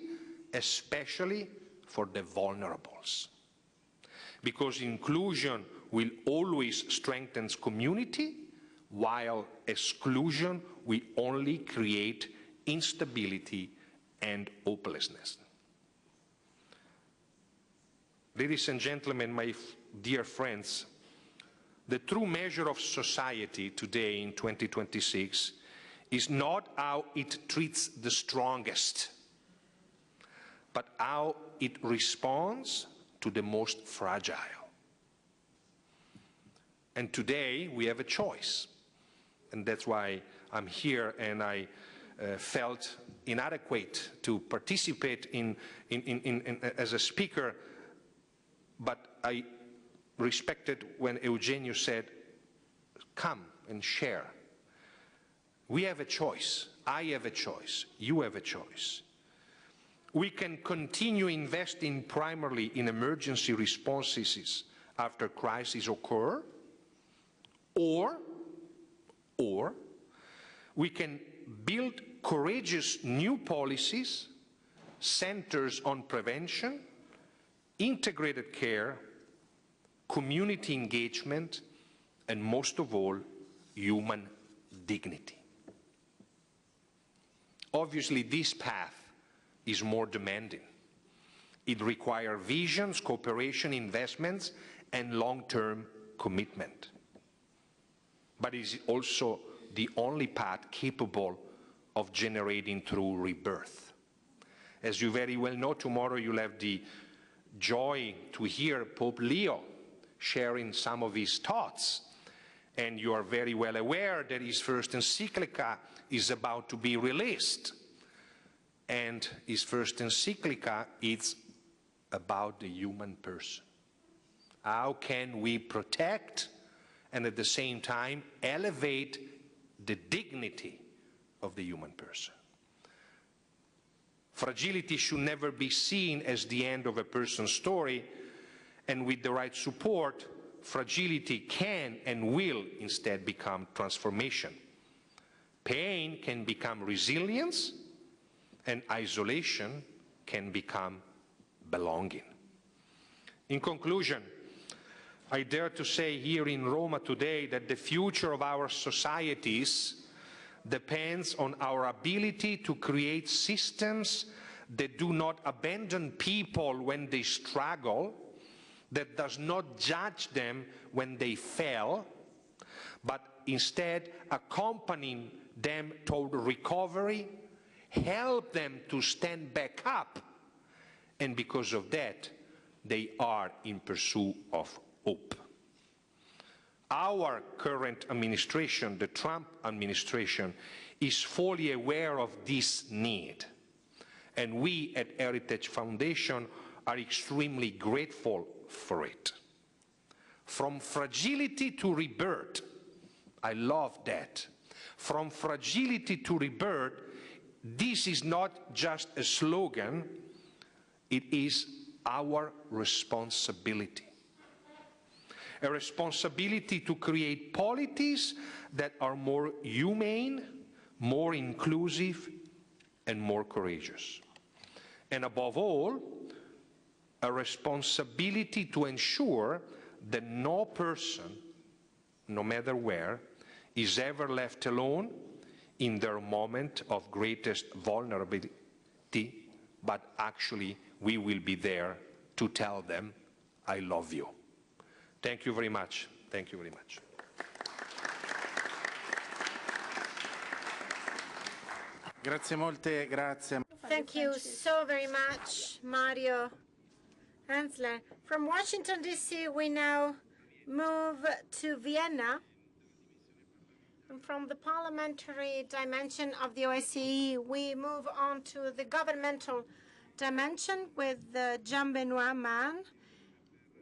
especially for the vulnerables. Because inclusion will always strengthen community, while exclusion will only create instability and hopelessness. Ladies and gentlemen, my dear friends, the true measure of society today in 2026 is not how it treats the strongest, but how it responds to the most fragile. And today we have a choice. And that's why I'm here, and I felt inadequate to participate as a speaker, but I respected when Eugenio said, come and share. We have a choice. I have a choice. You have a choice. We can continue investing primarily in emergency responses after crises occur, or we can build courageous new policies, centers on prevention, integrated care, community engagement, and most of all, human dignity. Obviously, this path is more demanding. It requires visions, cooperation, investments, and long-term commitment. But it is also the only path capable of generating true rebirth. As you very well know, tomorrow you'll have the joy to hear Pope Leo sharing some of his thoughts. And you are very well aware that his first encyclica is about to be released. And his first encyclica is about the human person. How can we protect and at the same time elevate the dignity of the human person? Fragility should never be seen as the end of a person's story, and with the right support, fragility can and will instead become transformation. Pain can become resilience, and isolation can become belonging. In conclusion, I dare to say here in Roma today that the future of our societies depends on our ability to create systems that do not abandon people when they struggle, that does not judge them when they fail, but instead accompany them toward recovery, help them to stand back up, and because of that, they are in pursuit of hope. Our current administration, the Trump administration, is fully aware of this need, and we at Heritage Foundation are extremely grateful for it. From fragility to rebirth, I love that. From fragility to rebirth, this is not just a slogan, it is our responsibility. A responsibility to create polities that are more humane, more inclusive, and more courageous. And above all, a responsibility to ensure that no person, no matter where, is ever left alone in their moment of greatest vulnerability, but actually we will be there to tell them, I love you. Thank you very much. Thank you very much. Grazie molte, grazie. Thank you so very much, Mario Hensler. From Washington, D.C., we now move to Vienna. And from the parliamentary dimension of the OSCE, we move on to the governmental dimension with Jean-Benoit Mann.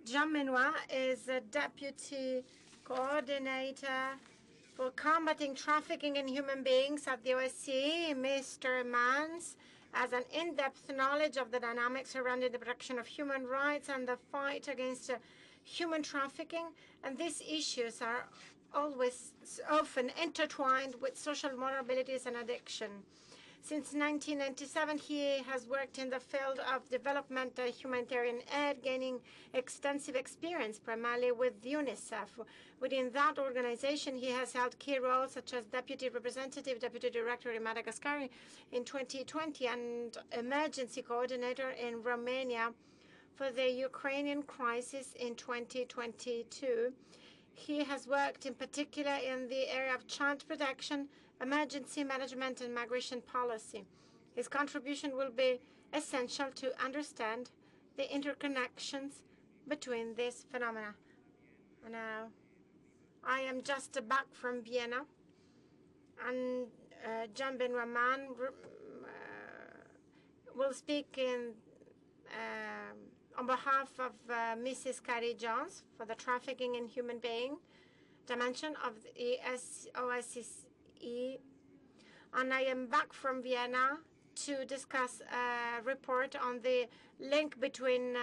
Jean-Benoit is a deputy coordinator for combating trafficking in human beings at the OSCE. Mr. Manns has an in-depth knowledge of the dynamics surrounding the protection of human rights and the fight against human trafficking, and these issues are often intertwined with social vulnerabilities and addiction. Since 1997, he has worked in the field of development humanitarian aid, gaining extensive experience primarily with UNICEF. Within that organization, he has held key roles such as Deputy Representative, Deputy Director in Madagascar in 2020, and Emergency Coordinator in Romania for the Ukrainian crisis in 2022. He has worked in particular in the area of child protection, emergency management, and migration policy. His contribution will be essential to understand the interconnections between these phenomena. Now, I am just back from Vienna, and Jean-Benoit Mann will speak on behalf of Mrs. Carrie Jones for the trafficking in human being dimension of the OSCE. And I am back from Vienna to discuss a report on the link between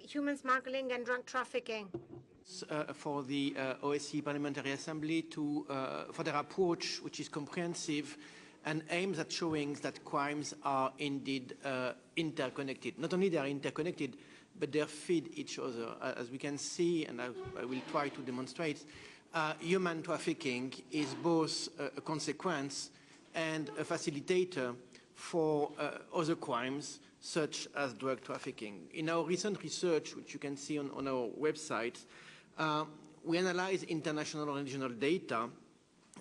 human smuggling and drug trafficking. For the OSCE Parliamentary Assembly for their approach, which is comprehensive and aims at showing that crimes are indeed interconnected. Not only they are interconnected, but they feed each other. As we can see, and I will try to demonstrate, human trafficking is both a consequence and a facilitator for other crimes, such as drug trafficking. In our recent research, which you can see on our website, we analyzed international and regional data,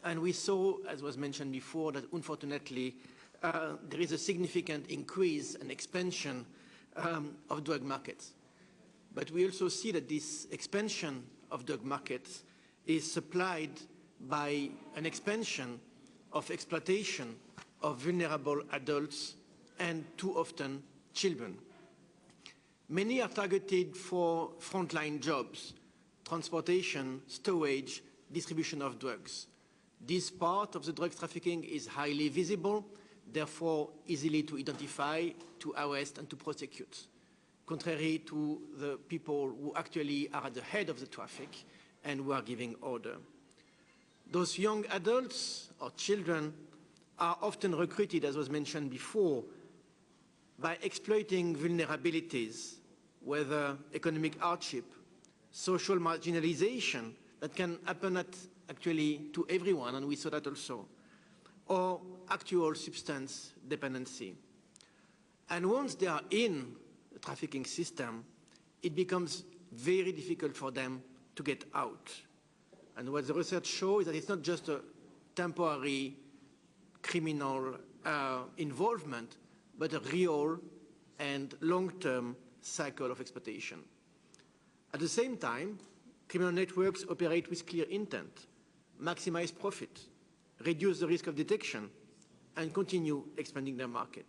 and we saw, as was mentioned before, that unfortunately there is a significant increase and expansion of drug markets. But we also see that this expansion of drug markets is supplied by an expansion of exploitation of vulnerable adults and too often children. Many are targeted for frontline jobs, transportation, storage, distribution of drugs. This part of the drug trafficking is highly visible, therefore easily to identify, to arrest, and to prosecute, contrary to the people who actually are at the head of the traffic and who are giving order. Those young adults or children are often recruited, as was mentioned before, by exploiting vulnerabilities, whether economic hardship, social marginalization that can happen actually to everyone, and we saw that also, or actual substance dependency. And once they are in the trafficking system, it becomes very difficult for them to get out. And what the research shows is that it's not just a temporary criminal involvement, but a real and long-term cycle of exploitation. At the same time, criminal networks operate with clear intent, maximize profit, reduce the risk of detection, and continue expanding their market.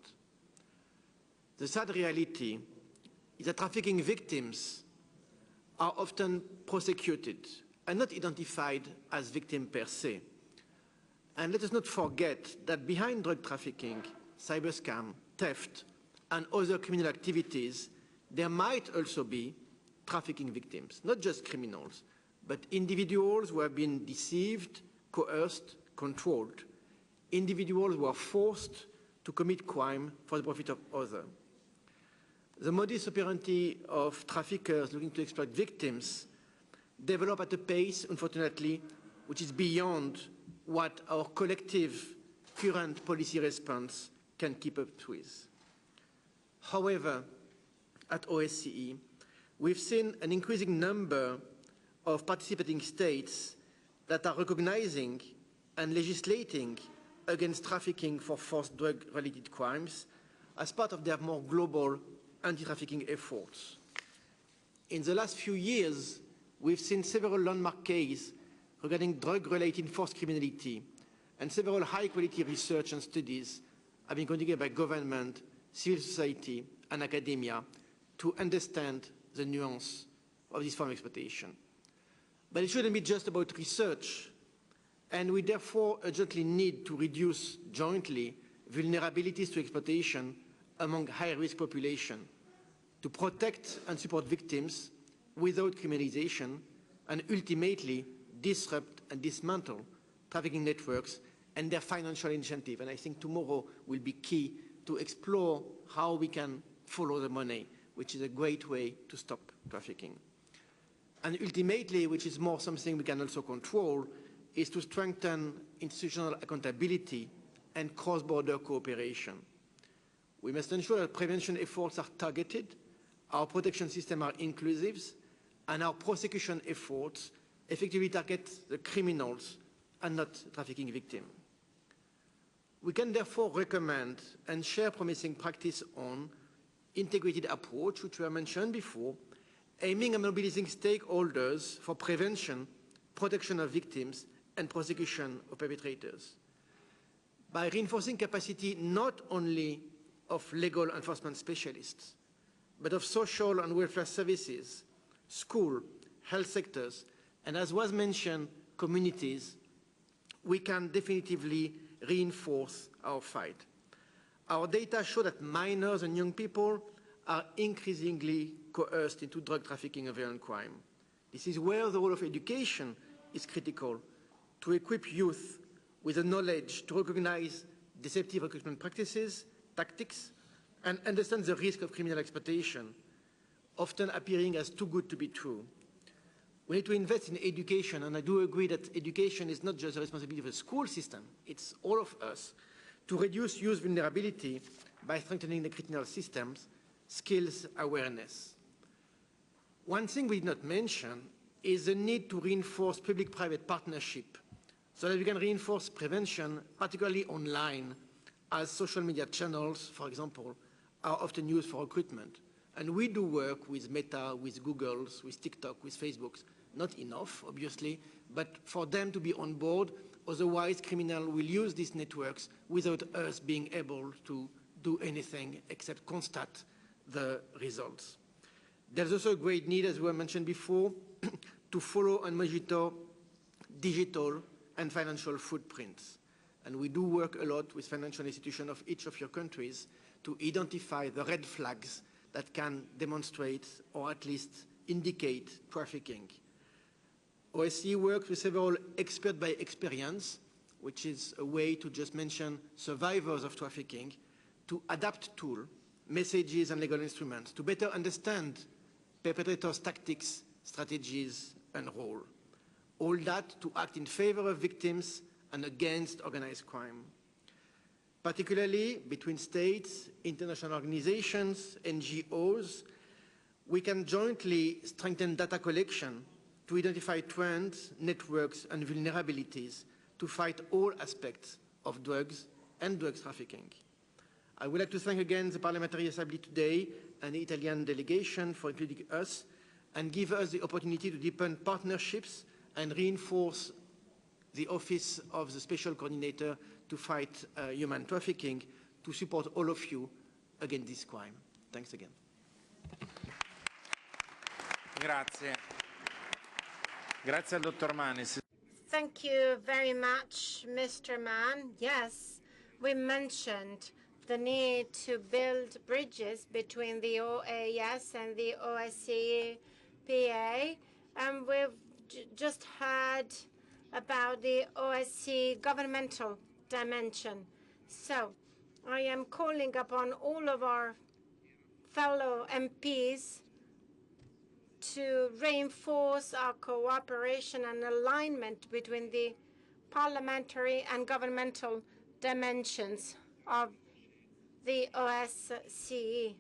The sad reality is that trafficking victims are often prosecuted and not identified as victims per se. And let us not forget that behind drug trafficking, cyberscam, theft, and other criminal activities, there might also be trafficking victims, not just criminals, but individuals who have been deceived, coerced, controlled, individuals who are forced to to commit crime for the profit of others. The modus operandi of traffickers looking to exploit victims develop at a pace, unfortunately, which is beyond what our collective current policy response can keep up with. However, at OSCE, we've seen an increasing number of participating states that are recognizing and legislating against trafficking for forced drug-related crimes as part of their more global anti-trafficking efforts. In the last few years, we've seen several landmark cases regarding drug-related forced criminality, and several high-quality research and studies have been conducted by government, civil society, and academia to understand the nuance of this form of exploitation. But it shouldn't be just about research, and we therefore urgently need to reduce jointly vulnerabilities to exploitation among high-risk population, to protect and support victims without criminalization, and ultimately disrupt and dismantle trafficking networks and their financial incentive. And I think tomorrow will be key to explore how we can follow the money, which is a great way to stop trafficking. And ultimately, which is more something we can also control, is to strengthen institutional accountability and cross-border cooperation. We must ensure that prevention efforts are targeted, our protection systems are inclusive, and our prosecution efforts effectively target the criminals and not trafficking victims. We can therefore recommend and share promising practice on integrated approach, which were mentioned before, aiming at mobilizing stakeholders for prevention, protection of victims, and prosecution of perpetrators. By reinforcing capacity not only of legal enforcement specialists, but of social and welfare services, school, health sectors, and as was mentioned, communities, we can definitively reinforce our fight. Our data show that minors and young people are increasingly coerced into drug trafficking and violent crime. This is where the role of education is critical, to equip youth with the knowledge to recognize deceptive recruitment practices, tactics, and understand the risk of criminal exploitation, often appearing as too good to be true. We need to invest in education, and I do agree that education is not just the responsibility of the school system, it's all of us, to reduce youth vulnerability by strengthening the criminal systems, skills, awareness. One thing we did not mention is the need to reinforce public-private partnership so that we can reinforce prevention, particularly online, as social media channels, for example, are often used for recruitment. And we do work with Meta, with Google, with TikTok, with Facebook. Not enough, obviously, but for them to be on board, otherwise criminals will use these networks without us being able to do anything except constate the results. There's also a great need, as we mentioned before, to follow and monitor digital and financial footprints. And we do work a lot with financial institutions of each of your countries to identify the red flags that can demonstrate or at least indicate trafficking. OSCE works with several expert by experience, which is a way to just mention survivors of trafficking, to adapt tools, messages and legal instruments to better understand perpetrators' tactics, strategies and role. All that to act in favor of victims and against organized crime. Particularly between states, international organizations, NGOs, we can jointly strengthen data collection to identify trends, networks, and vulnerabilities to fight all aspects of drugs and drugs trafficking. I would like to thank again the Parliamentary Assembly today and the Italian delegation for including us and give us the opportunity to deepen partnerships and reinforce the Office of the Special Coordinator to fight human trafficking to support all of you against this crime. Thanks again. Grazie. Grazie al dottor Manis. Thank you very much, Mr. Mann. Yes, we mentioned the need to build bridges between the OAS and the OSCE-PA, and we've just heard about the OSCE governmental dimension. So I am calling upon all of our fellow MPs to reinforce our cooperation and alignment between the parliamentary and governmental dimensions of the OSCE.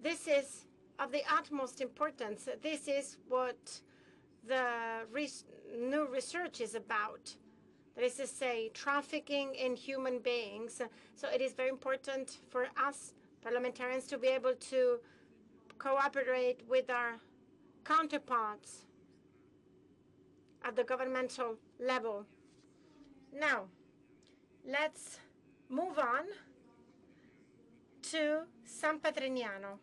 This is of the utmost importance. This is what the new research is about. That is to say, trafficking in human beings. So it is very important for us parliamentarians to be able to cooperate with our counterparts at the governmental level. Now, let's move on to San Patrignano.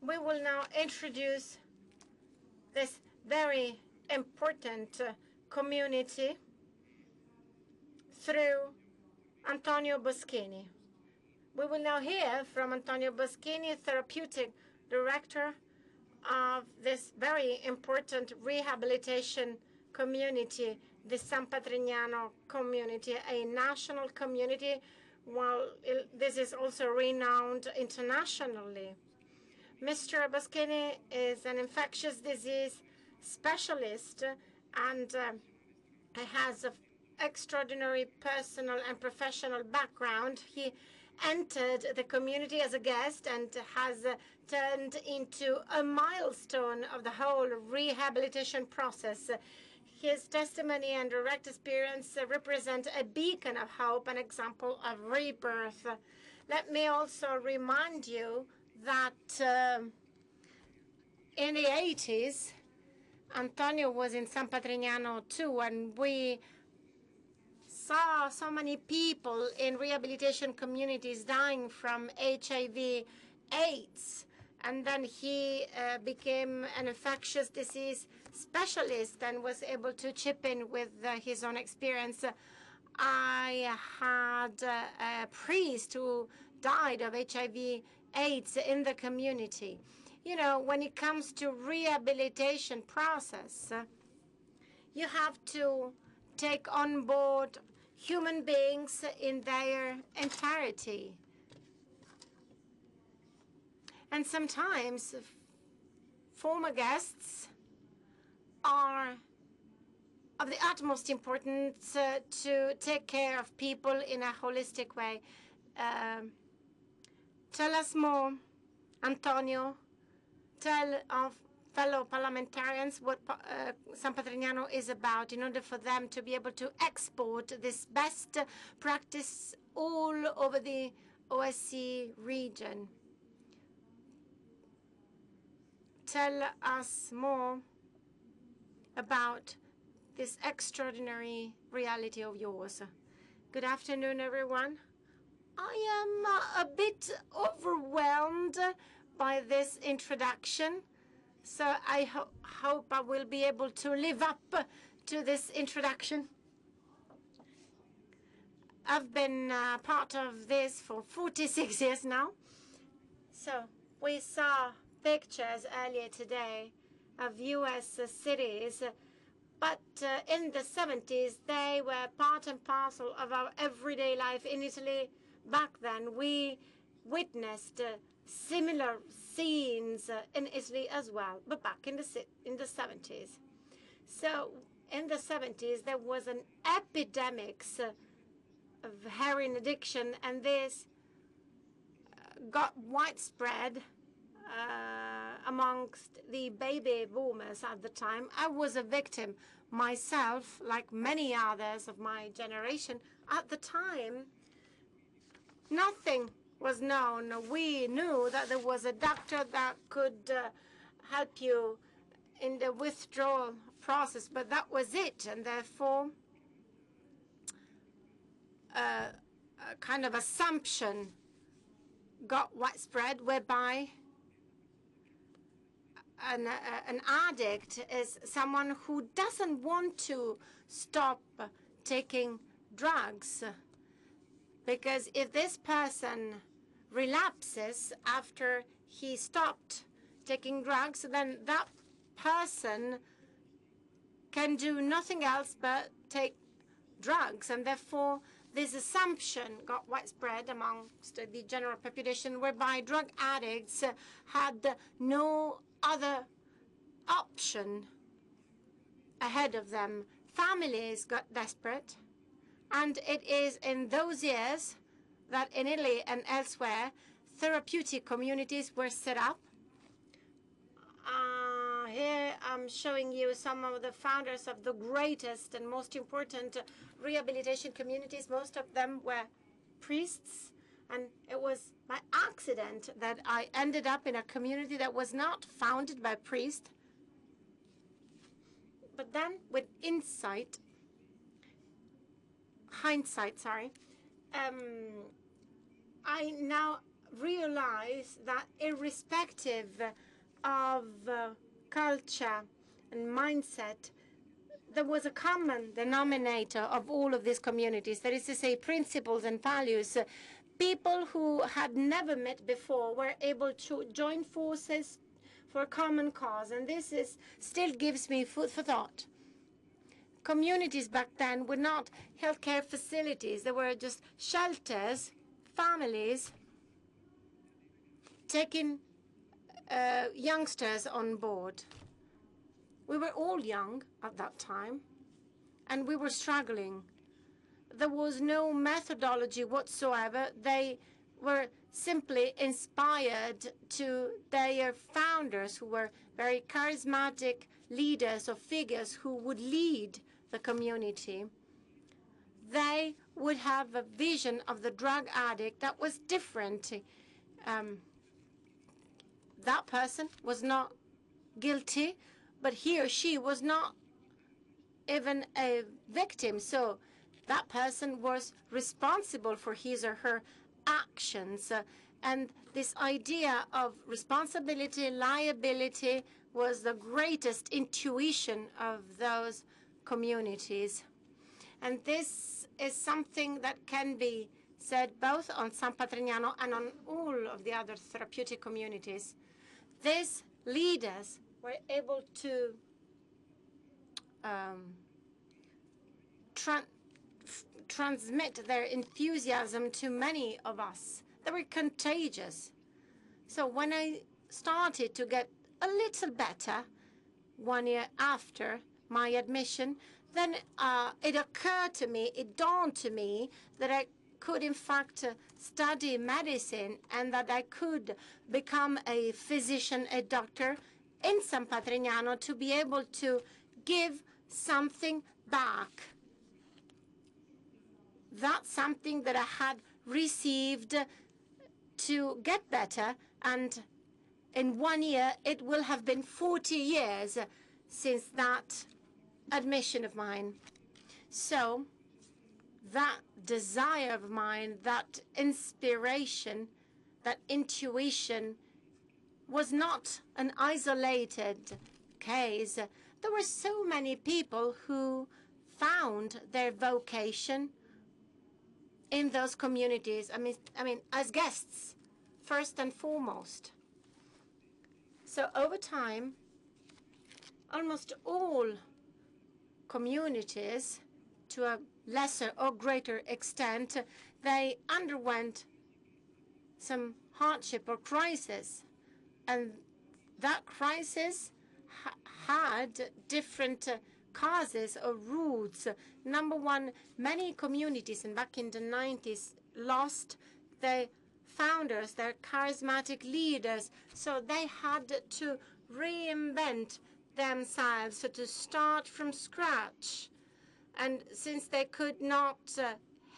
We will now introduce this very important community through Antonio Boschini. We will now hear from Antonio Boschini, Therapeutic Director of this very important rehabilitation community, the San Patrignano community, a national community, while this is also renowned internationally. Mr. Boschini is an infectious disease specialist and has an extraordinary personal and professional background. He entered the community as a guest and has turned into a milestone of the whole rehabilitation process. His testimony and direct experience represent a beacon of hope, an example of rebirth. Let me also remind you that in the 80s, Antonio was in San Patrignano too, and we saw so many people in rehabilitation communities dying from HIV/AIDS. And then he became an infectious disease specialist and was able to chip in with his own experience. I had a priest who died of HIV/AIDS in the community. You know, when it comes to rehabilitation process, you have to take on board human beings in their entirety. And sometimes former guests are of the utmost importance to take care of people in a holistic way. Tell us more, Antonio. Tell our fellow parliamentarians what San Patrignano is about in order for them to be able to export this best practice all over the OSCE region. Tell us more about this extraordinary reality of yours. Good afternoon, everyone. I am a bit overwhelmed by this introduction, so I hope I will be able to live up to this introduction. I've been part of this for 46 years now. So we saw pictures earlier today of US cities, but in the 70s, they were part and parcel of our everyday life in Italy. Back then, we witnessed similar scenes in Italy as well, but back in the 70s. So in the 70s, there was an epidemic of heroin addiction, and this got widespread amongst the baby boomers at the time. I was a victim myself, like many others of my generation. At the time, nothing was known. We knew that there was a doctor that could help you in the withdrawal process, but that was it. And therefore, a kind of assumption got widespread whereby an addict is someone who doesn't want to stop taking drugs. Because if this person relapses after he stopped taking drugs, then that person can do nothing else but take drugs. And therefore, this assumption got widespread amongst the general population, whereby drug addicts had no other option ahead of them. Families got desperate, and it is in those years that in Italy and elsewhere, therapeutic communities were set up. Here I'm showing you some of the founders of the greatest and most important rehabilitation communities. Most of them were priests, and it was by accident that I ended up in a community that was not founded by priests. But then with hindsight, I now realize that irrespective of culture and mindset, there was a common denominator of all of these communities, that is to say, principles and values. People who had never met before were able to join forces for a common cause, and this still gives me food for thought. Communities back then were not healthcare facilities. They were just shelters, families taking youngsters on board. We were all young at that time, and we were struggling. There was no methodology whatsoever. They were simply inspired to their founders, who were very charismatic leaders or figures who would lead the community. They would have a vision of the drug addict that was different. That person was not guilty, but he or she was not even a victim. So that person was responsible for his or her actions. And this idea of responsibility, liability, was the greatest intuition of those communities. And this is something that can be said both on San Patrignano and on all of the other therapeutic communities. These leaders were able to transmit their enthusiasm to many of us. They were contagious. So when I started to get a little better 1 year after my admission, then it occurred to me, it dawned to me that I could in fact study medicine and that I could become a physician, a doctor in San Patrignano, to be able to give something back. That's something that I had received to get better, and in 1 year it will have been 40 years since that admission of mine. So that desire of mine, that inspiration, that intuition was not an isolated case. There were so many people who found their vocation in those communities. I mean, as guests, first and foremost. So over time, almost all communities, to a lesser or greater extent, they underwent some hardship or crisis. And that crisis had different causes or roots. Number one, many communities, and back in the 90s, lost their founders, their charismatic leaders. So they had to reinvent themselves, so to start from scratch. And since they could not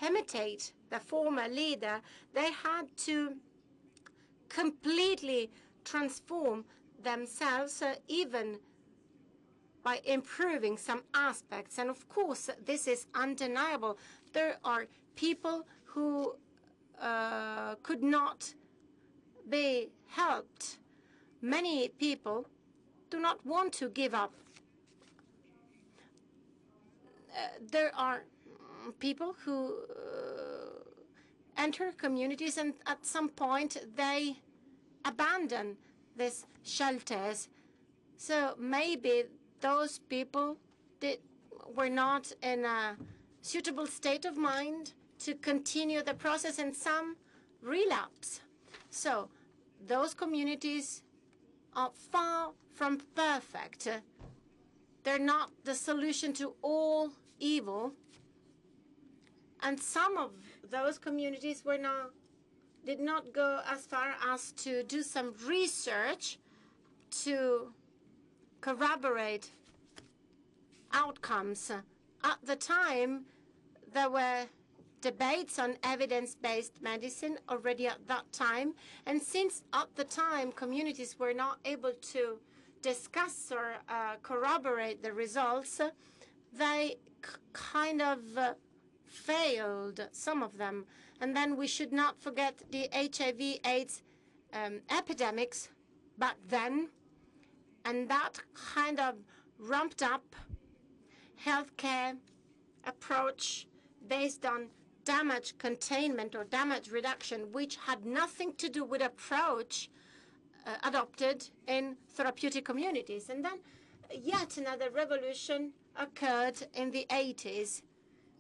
imitate the former leader, they had to completely transform themselves, even by improving some aspects. And of course, this is undeniable. There are people who could not be helped. Many people do not want to give up. There are people who enter communities, and at some point they abandon these shelters. So maybe those people were not in a suitable state of mind to continue the process, and some relapse. So those communities are far from perfect. They're not the solution to all evil. And some of those communities did not go as far as to do some research to corroborate outcomes. At the time, there were debates on evidence-based medicine already at that time. And since at the time communities were not able to discuss or corroborate the results, they kind of failed, some of them. And then we should not forget the HIV/AIDS epidemics back then. And that kind of ramped up healthcare approach based on damage containment or damage reduction, which had nothing to do with approach adopted in therapeutic communities. And then yet another revolution occurred in the 80s,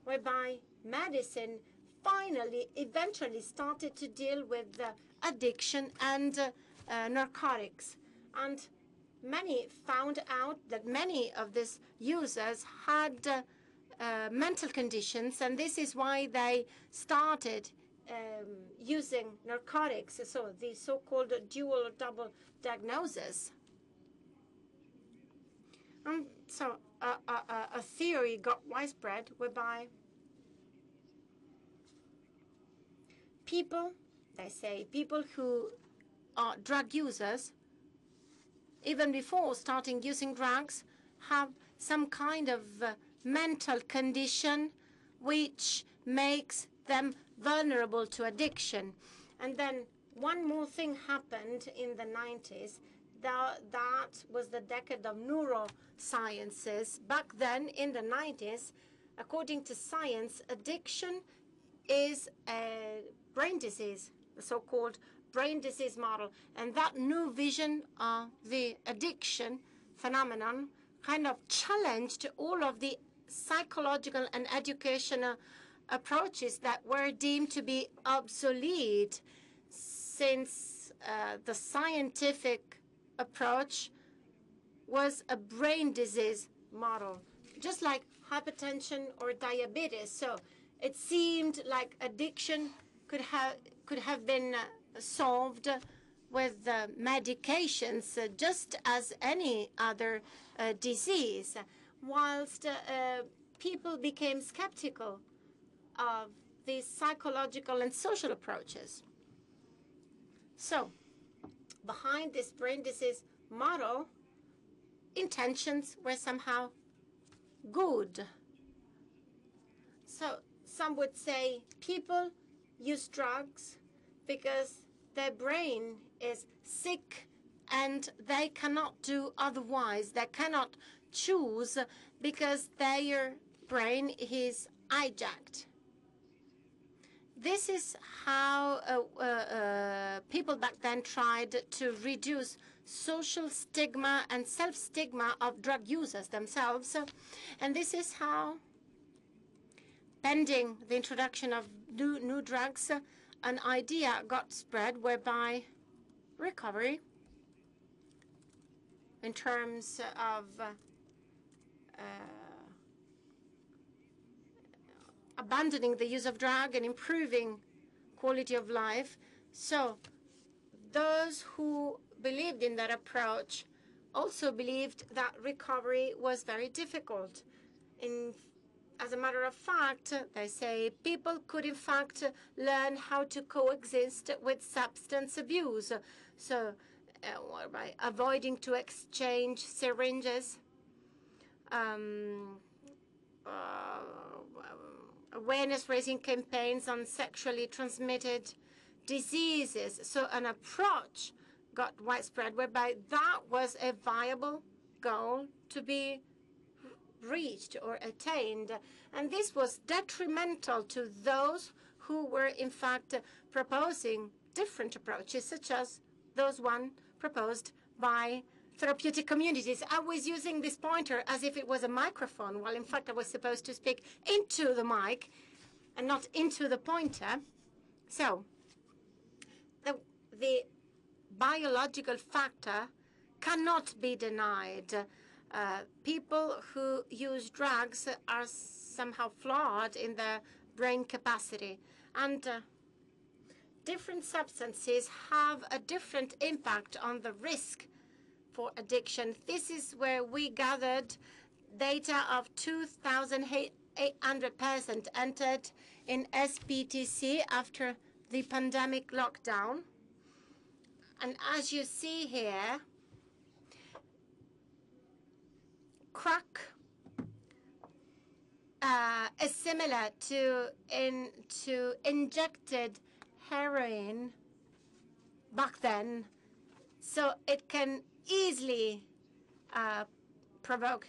whereby medicine finally, eventually started to deal with addiction and narcotics. And many found out that many of these users had mental conditions, and this is why they started using narcotics, so the so-called dual or double diagnosis. And so a theory got widespread whereby people, they say, people who are drug users, even before starting using drugs, have some kind of mental condition which makes them vulnerable to addiction. And then one more thing happened in the 90s. That was the decade of neurosciences. Back then, in the 90s, according to science, addiction is a brain disease, the so-called brain disease model. And that new vision of the addiction phenomenon kind of challenged all of the psychological and educational approaches that were deemed to be obsolete, since the scientific approach was a brain disease model, just like hypertension or diabetes. So it seemed like addiction could have been solved with medications, just as any other disease, whilst people became skeptical of these psychological and social approaches. So behind this brain disease model, intentions were somehow good. So some would say people use drugs because their brain is sick and they cannot do otherwise. They cannot choose because their brain is hijacked. This is how people back then tried to reduce social stigma and self-stigma of drug users themselves. And this is how, pending the introduction of new drugs, an idea got spread whereby recovery in terms of abandoning the use of drug and improving quality of life. So those who believed in that approach also believed that recovery was very difficult. As a matter of fact, they say people could in fact learn how to coexist with substance abuse. So by avoiding to exchange syringes, awareness-raising campaigns on sexually transmitted diseases. So an approach got widespread whereby that was a viable goal to be reached or attained. And this was detrimental to those who were in fact proposing different approaches, such as those one proposed by therapeutic communities. I was using this pointer as if it was a microphone, while in fact I was supposed to speak into the mic. and not into the pointer. So the biological factor cannot be denied. People who use drugs are somehow flawed in their brain capacity, and different substances have a different impact on the risk for addiction. This is where we gathered data of 2,800 persons entered in SPTC after the pandemic lockdown. And as you see here, crack is similar to injected heroin back then, so it can easily provoke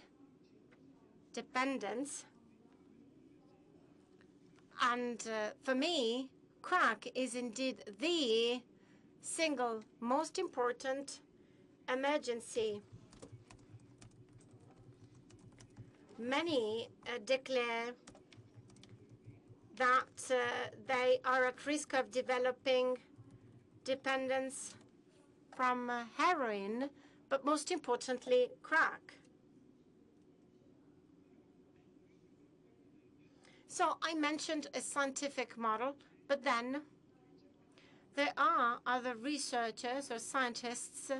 dependence. And for me, crack is indeed the single most important emergency. Many declare that they are at risk of developing dependence from heroin, but most importantly, crack. So I mentioned a scientific model, but then there are other researchers or scientists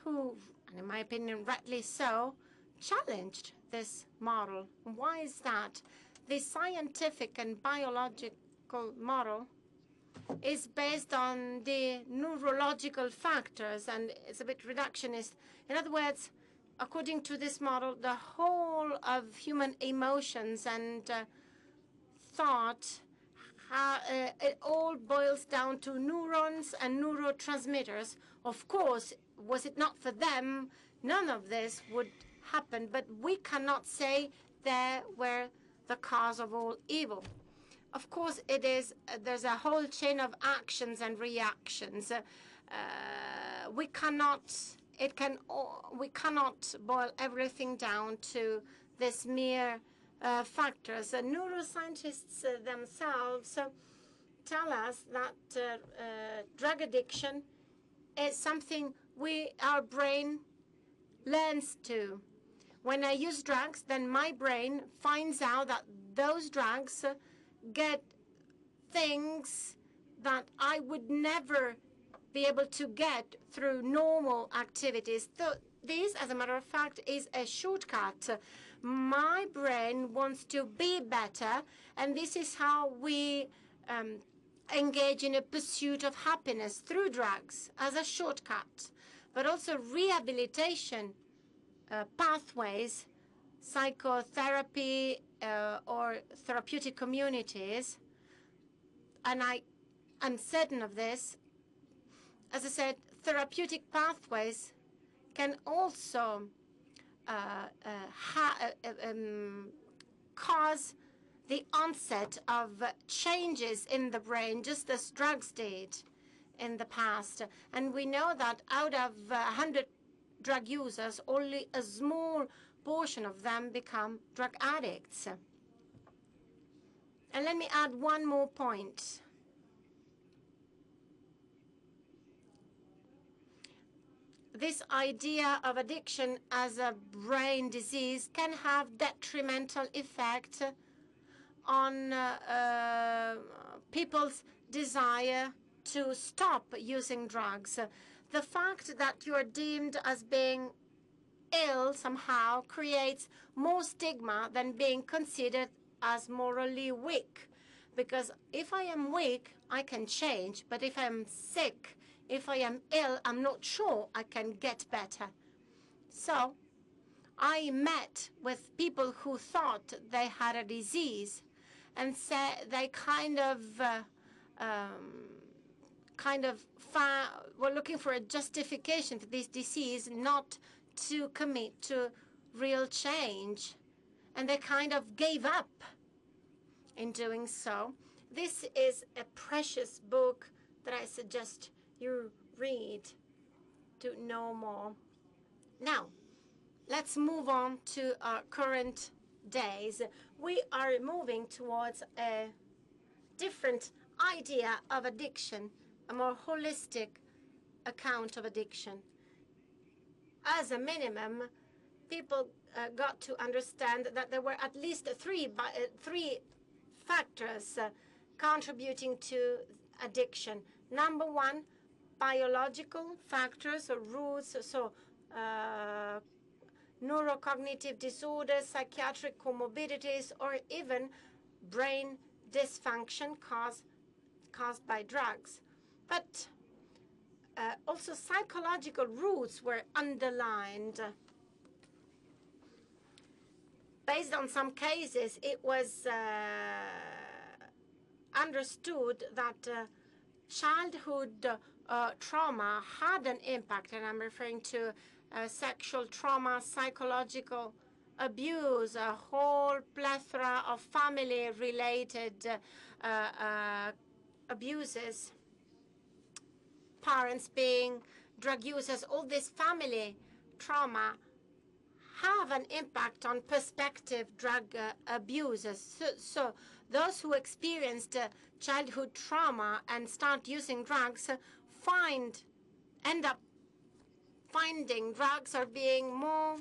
who, and in my opinion, rightly so, challenged this model. Why is that? The scientific and biological model is based on the neurological factors, and it's a bit reductionist. In other words, according to this model, the whole of human emotions and thought, it all boils down to neurons and neurotransmitters. Of course, was it not for them, none of this would happen, but we cannot say they were the cause of all evil. Of course, it is. There's a whole chain of actions and reactions. We cannot boil everything down to this mere factors. Neuroscientists themselves tell us that drug addiction is something our brain learns to. When I use drugs, then my brain finds out that those drugs get things that I would never be able to get through normal activities. This, as a matter of fact, is a shortcut. My brain wants to be better, and this is how we engage in a pursuit of happiness through drugs as a shortcut, but also rehabilitation pathways, psychotherapy or therapeutic communities, and I'm certain of this. As I said, therapeutic pathways can also cause the onset of changes in the brain, just as drugs did in the past. And we know that out of 100 drug users, only a small portion of them become drug addicts. And let me add one more point. This idea of addiction as a brain disease can have detrimental effect on people's desire to stop using drugs. The fact that you are deemed as being ill somehow creates more stigma than being considered as morally weak. Because if I am weak, I can change. But if I'm sick, if I am ill, I'm not sure I can get better. So I met with people who thought they had a disease, and said they were looking for a justification for this disease, not to commit to real change. And they kind of gave up in doing so. This is a precious book that I suggest you read to know more. Now, let's move on to our current days. we are moving towards a different idea of addiction, a more holistic account of addiction. As a minimum, people got to understand that there were at least three factors contributing to addiction. Number one, biological factors or roots, so neurocognitive disorders, psychiatric comorbidities, or even brain dysfunction caused by drugs. But also psychological roots were underlined. Based on some cases, it was understood that childhood trauma had an impact, and I'm referring to sexual trauma, psychological abuse, a whole plethora of family-related abuses, parents being drug users. All this family trauma have an impact on prospective drug abusers. So those who experienced childhood trauma and start using drugs end up finding drugs are being more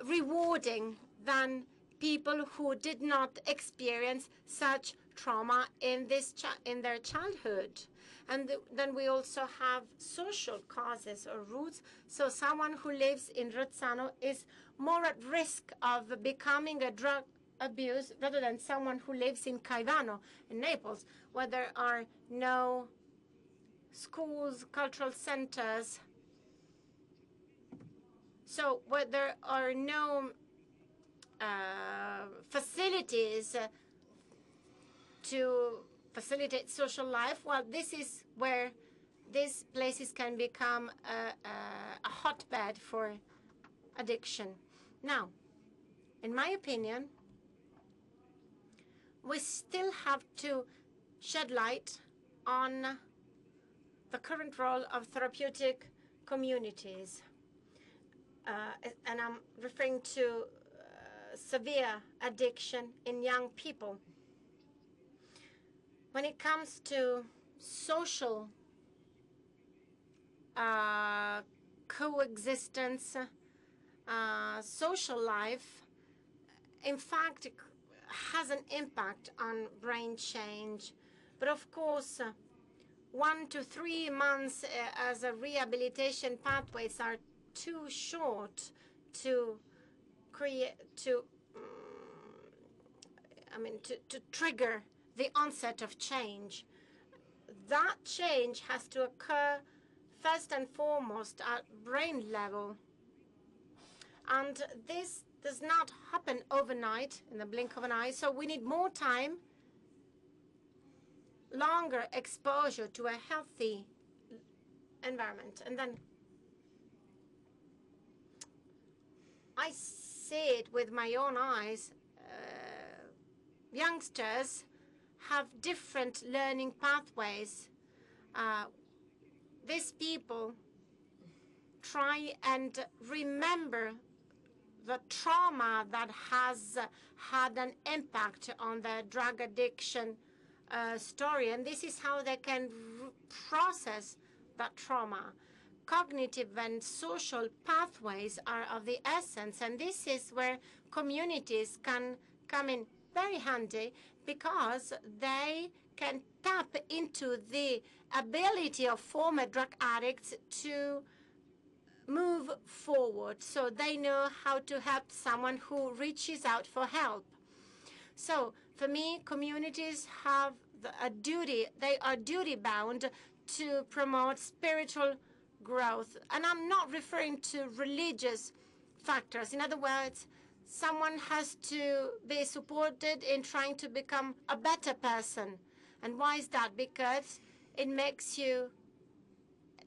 rewarding than people who did not experience such trauma in their childhood. And then we also have social causes or roots. So someone who lives in Rozzano is more at risk of becoming a drug abuse rather than someone who lives in Caivano, in Naples, where there are no schools, cultural centers. So where there are no facilities to facilitate social life, well, this is where these places can become a hotbed for addiction. Now, in my opinion, we still have to shed light on the current role of therapeutic communities. And I'm referring to severe addiction in young people. When it comes to social coexistence, social life, in fact, has an impact on brain change. But of course, 1 to 3 months as a rehabilitation pathways are too short to create, to trigger the onset of change. That change has to occur first and foremost at brain level. And this does not happen overnight, in the blink of an eye, so we need more time, longer exposure to a healthy environment. And then I see it with my own eyes. Youngsters have different learning pathways. These people try and remember the trauma that has had an impact on their drug addiction story, and this is how they can process that trauma. Cognitive and social pathways are of the essence, and this is where communities can come in very handy, because they can tap into the ability of former drug addicts to move forward, so they know how to help someone who reaches out for help. So for me, communities have a duty, they are duty-bound to promote spiritual growth. And I'm not referring to religious factors. In other words, someone has to be supported in trying to become a better person. And why is that? Because it makes you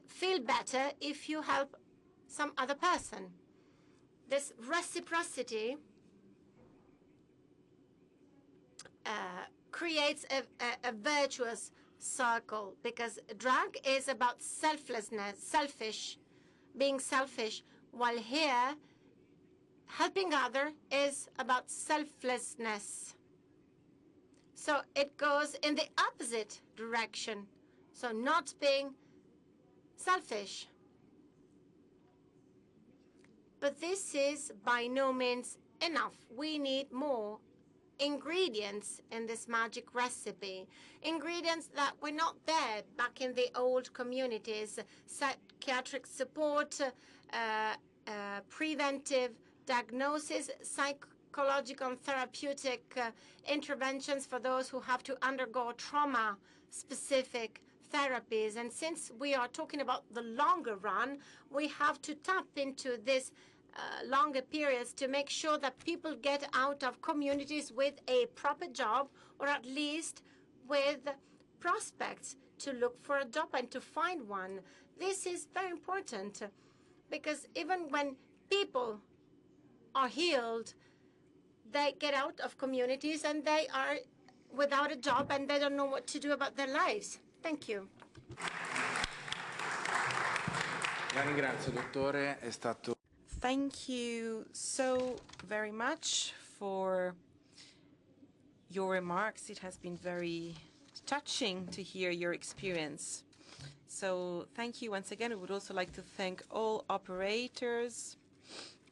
feel better if you help some other person. This reciprocity creates a virtuous circle, because drug is about selflessness, being selfish, while here helping other is about selflessness. So it goes in the opposite direction. So not being selfish. But this is by no means enough. We need more ingredients in this magic recipe. Ingredients that were not there back in the old communities. Psychiatric support, preventive diagnosis, psychological and therapeutic interventions for those who have to undergo trauma-specific therapies. And since we are talking about the longer run, we have to tap into this longer periods to make sure that people get out of communities with a proper job, or at least with prospects to look for a job and to find one. This is very important because even when people are healed, they get out of communities and they are without a job and they don't know what to do about their lives. Thank you. La ringrazio, dottore, è stato... Thank you so very much for your remarks. It has been very touching to hear your experience. So thank you once again. We would also like to thank all operators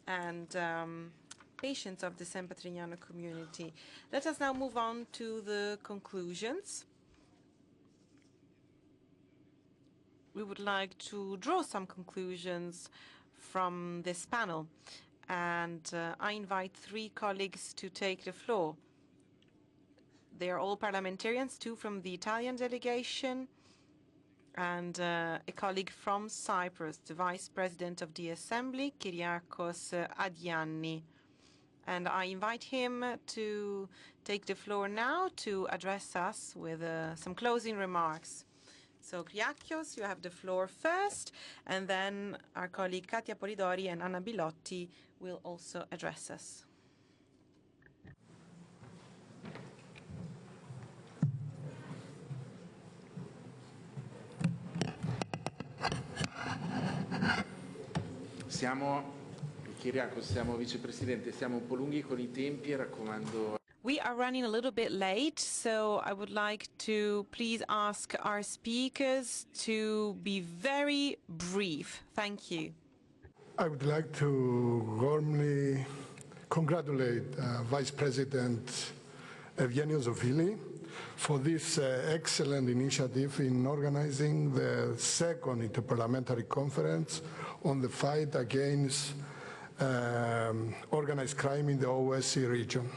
and patients of the San Patrignano community. Let us now move on to the conclusions. We would like to draw some conclusions from this panel, and I invite 3 colleagues to take the floor. They are all parliamentarians, 2 from the Italian delegation, and a colleague from Cyprus, the Vice President of the Assembly, Kyriakos Adianni. And I invite him to take the floor now to address us with some closing remarks. So, Kyriakos, you have the floor first, and then our colleague Katia Polidori and Anna Bilotti will also address us. Kyriakos, siamo vicepresidente, siamo un po' lunghi con i tempi e raccomando... We are running a little bit late, so I would like to please ask our speakers to be very brief. Thank you. I would like to warmly congratulate Vice President Eugenio Zoffili for this excellent initiative in organizing the second interparliamentary conference on the fight against organized crime in the OSCE region,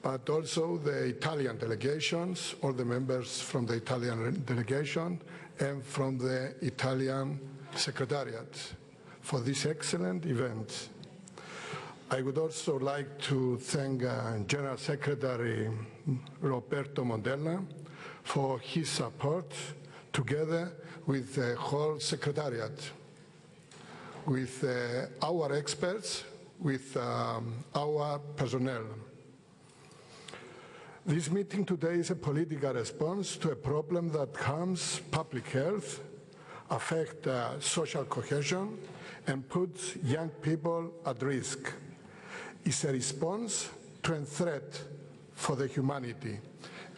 but also the Italian delegations, all the members from the Italian delegation and from the Italian Secretariat for this excellent event. I would also like to thank General Secretary Roberto Mondella for his support, together with the whole Secretariat, with our experts, with our personnel. This meeting today is a political response to a problem that harms public health, affects social cohesion, and puts young people at risk. It's a response to a threat for the humanity.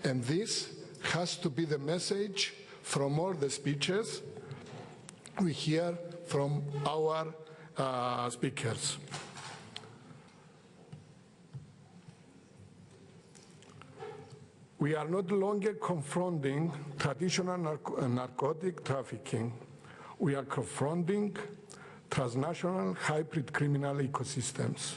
And this has to be the message from all the speeches we hear from our speakers. We are no longer confronting traditional narcotic trafficking. We are confronting transnational hybrid criminal ecosystems,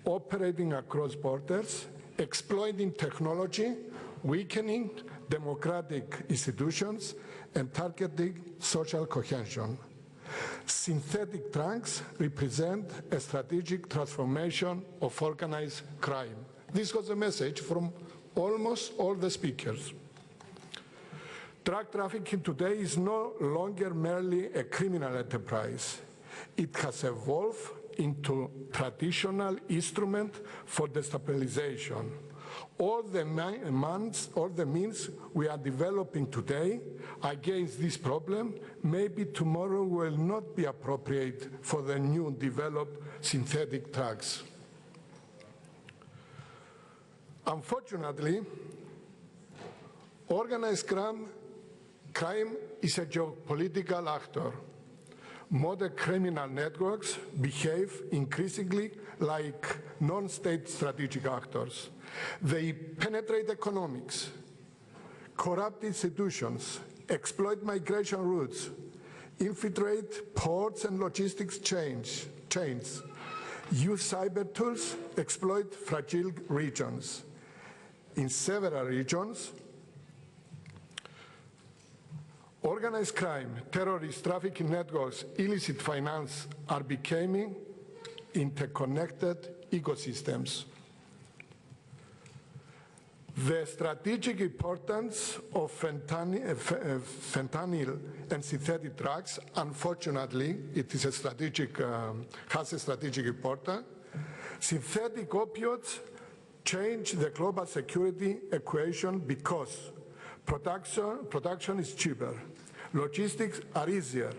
operating across borders, exploiting technology, weakening democratic institutions, and targeting social cohesion. Synthetic drugs represent a strategic transformation of organized crime. This was a message from almost all the speakers. Drug trafficking today is no longer merely a criminal enterprise. It has evolved into traditional instrument for destabilization. All the means we are developing today against this problem maybe tomorrow will not be appropriate for the new developed synthetic drugs. Unfortunately, organized crime is a geopolitical actor. Modern criminal networks behave increasingly like non-state strategic actors. They penetrate economics, corrupt institutions, exploit migration routes, infiltrate ports and logistics chains, use cyber tools, exploit fragile regions. In several regions, organized crime, terrorist trafficking networks, illicit finance are becoming interconnected ecosystems. The strategic importance of fentanyl and synthetic drugs, unfortunately, it is a strategic, has a strategic importance. Synthetic opioids change the global security equation because production is cheaper, logistics are easier,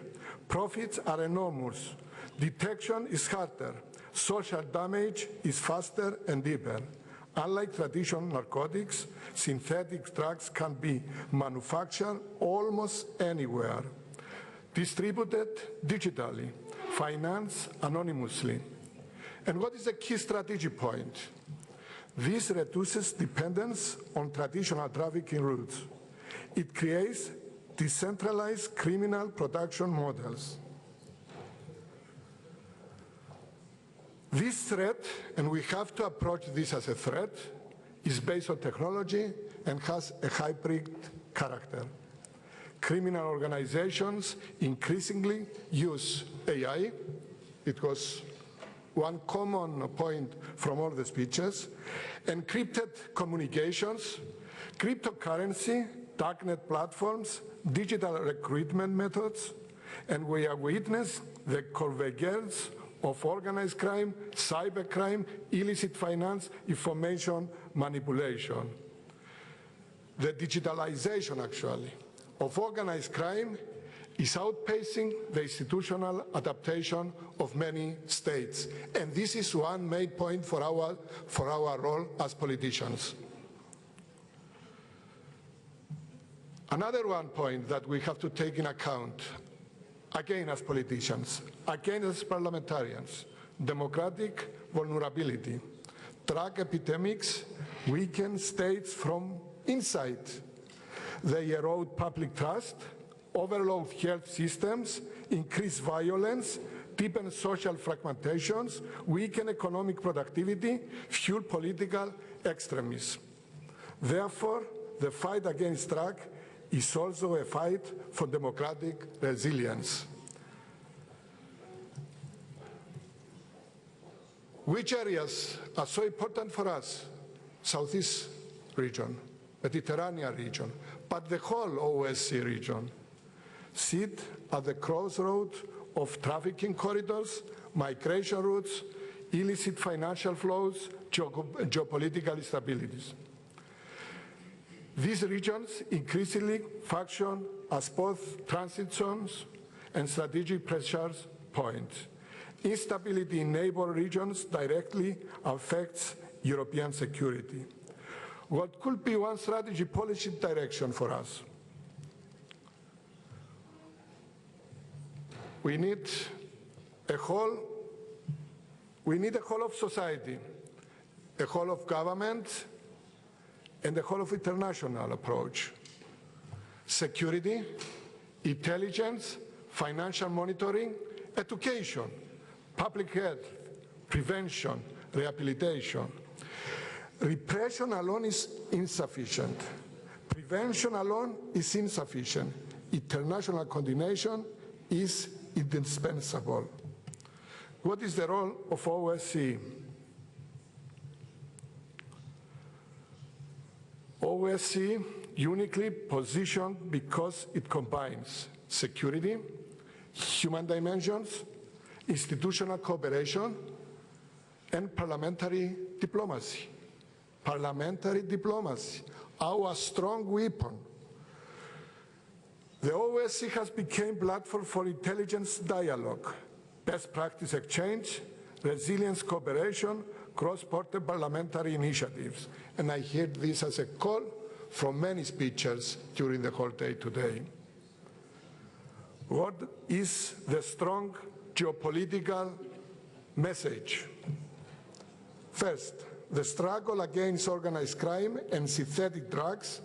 profits are enormous, detection is harder, social damage is faster and deeper. Unlike traditional narcotics, synthetic drugs can be manufactured almost anywhere, distributed digitally, financed anonymously. And what is the key strategy point? This reduces dependence on traditional trafficking routes. It creates decentralized criminal production models. This threat, and we have to approach this as a threat, is based on technology and has a hybrid character. Criminal organizations increasingly use AI. It was one common point from all the speeches. Encrypted communications, cryptocurrency, darknet platforms, digital recruitment methods, and we have witnessed the convergence of organized crime, cybercrime, illicit finance, information manipulation. The digitalization, actually, of organized crime is outpacing the institutional adaptation of many states. And this is one main point for our role as politicians. Another one point that we have to take in account, again as politicians, again as parliamentarians, democratic vulnerability. Drug epidemics weaken states from inside. They erode public trust, overload health systems, increase violence, deepen social fragmentations, weaken economic productivity, fuel political extremism. Therefore, the fight against drug is also a fight for democratic resilience. Which areas are so important for us? Southeast region, Mediterranean region, but the whole OSCE region sit at the crossroads of trafficking corridors, migration routes, illicit financial flows, geopolitical instabilities. These regions increasingly function as both transit zones and strategic pressure points. Instability in neighbor regions directly affects European security. What could be one strategy policy direction for us? We need a whole of society, a whole of government, and the whole of international approach. Security, intelligence, financial monitoring, education, public health, prevention, rehabilitation. Repression alone is insufficient. Prevention alone is insufficient. International coordination is indispensable. What is the role of OSCE? OSCE uniquely positioned because it combines security, human dimensions, institutional cooperation, and parliamentary diplomacy. Parliamentary diplomacy, our strong weapon. The OSCE has become a platform for intelligence dialogue, best practice exchange, resilience cooperation, cross-border parliamentary initiatives. And I heard this as a call from many speakers during the whole day today. What is the strong geopolitical message? First, the struggle against organized crime and synthetic drugs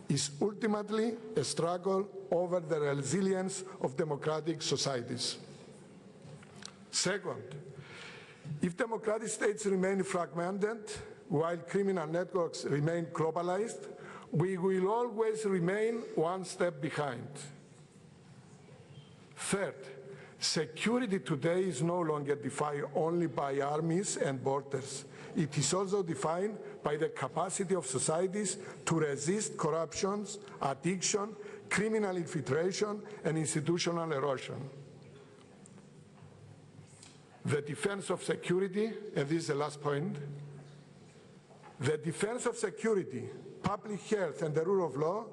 is ultimately a struggle over the resilience of democratic societies. Second, if democratic states remain fragmented while criminal networks remain globalized, we will always remain one step behind. Third, security today is no longer defined only by armies and borders. It is also defined by the capacity of societies to resist corruption, addiction, criminal infiltration, and institutional erosion. The defense of security, and this is the last point, the defense of security, public health, and the rule of law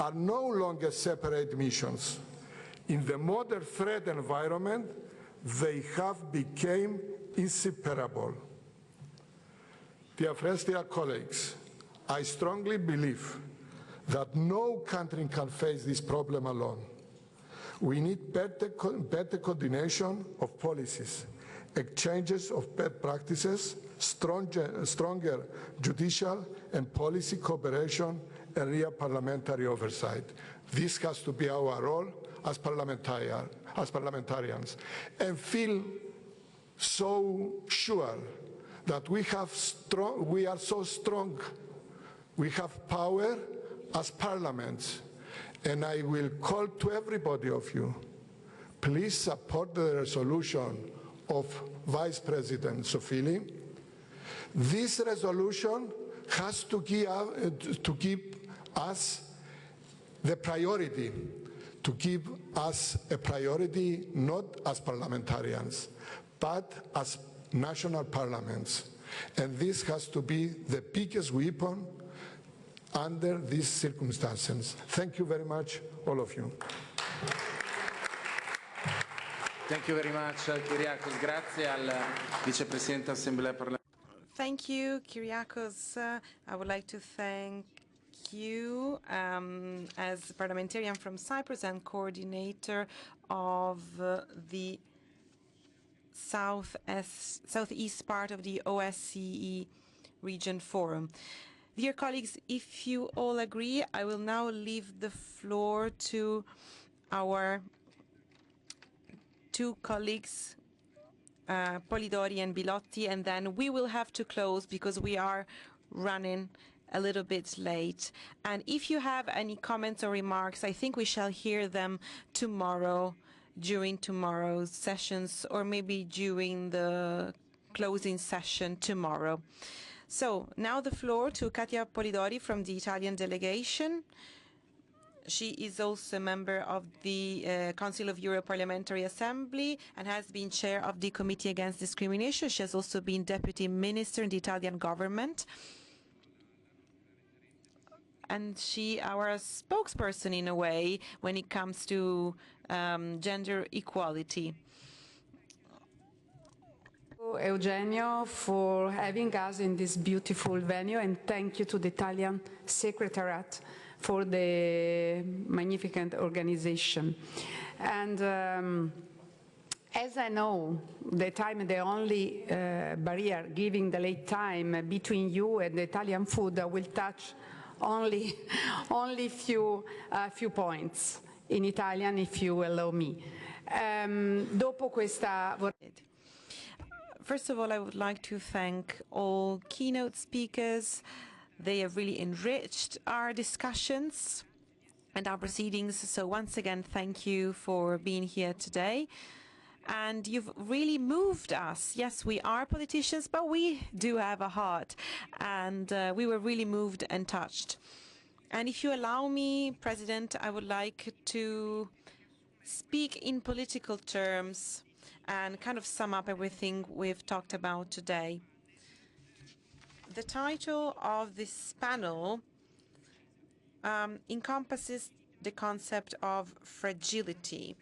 are no longer separate missions. In the modern threat environment, they have become inseparable. Dear friends, dear colleagues, I strongly believe that no country can face this problem alone. We need better coordination of policies, exchanges of best practices, stronger judicial and policy cooperation, and real parliamentary oversight. This has to be our role as parliamentarians, and feel so sure that we are so strong, we have power as parliaments, and I will call to everybody of you, please support the resolution of Vice President Zoffili. This resolution has to give us the priority, to give us a priority not as parliamentarians, but as national parliaments. And this has to be the biggest weapon under these circumstances. Thank you very much, all of you. Thank you very much, Kyriakos. Grazie al Vicepresidente dell'Assemblea parlamentare. Thank you, Kyriakos. I would like to thank you as parliamentarian from Cyprus and coordinator of the southeast part of the OSCE Region Forum. Dear colleagues, if you all agree, I will now leave the floor to our two colleagues, Polidori and Bilotti, and then we will have to close because we are running a little bit late. And if you have any comments or remarks, I think we shall hear them tomorrow, during tomorrow's sessions, or maybe during the closing session tomorrow. So now the floor to Katia Polidori from the Italian delegation. She is also a member of the Council of Europe Parliamentary Assembly and has been chair of the Committee Against Discrimination. She has also been deputy minister in the Italian government. And she our spokesperson in a way when it comes to gender equality. Eugenio for having us in this beautiful venue, and thank you to the Italian Secretariat for the magnificent organization. And as I know, the time, the only barrier giving the late time between you and the Italian food, I will touch only few points in Italian, if you allow me. Dopo questa First of all, I would like to thank all keynote speakers. They have really enriched our discussions and our proceedings. So once again, thank you for being here today. And you've really moved us. Yes, we are politicians, but we do have a heart. And we were really moved and touched. And if you allow me, President, I would like to speak in political terms and kind of sum up everything we've talked about today. The title of this panel encompasses the concept of fragility.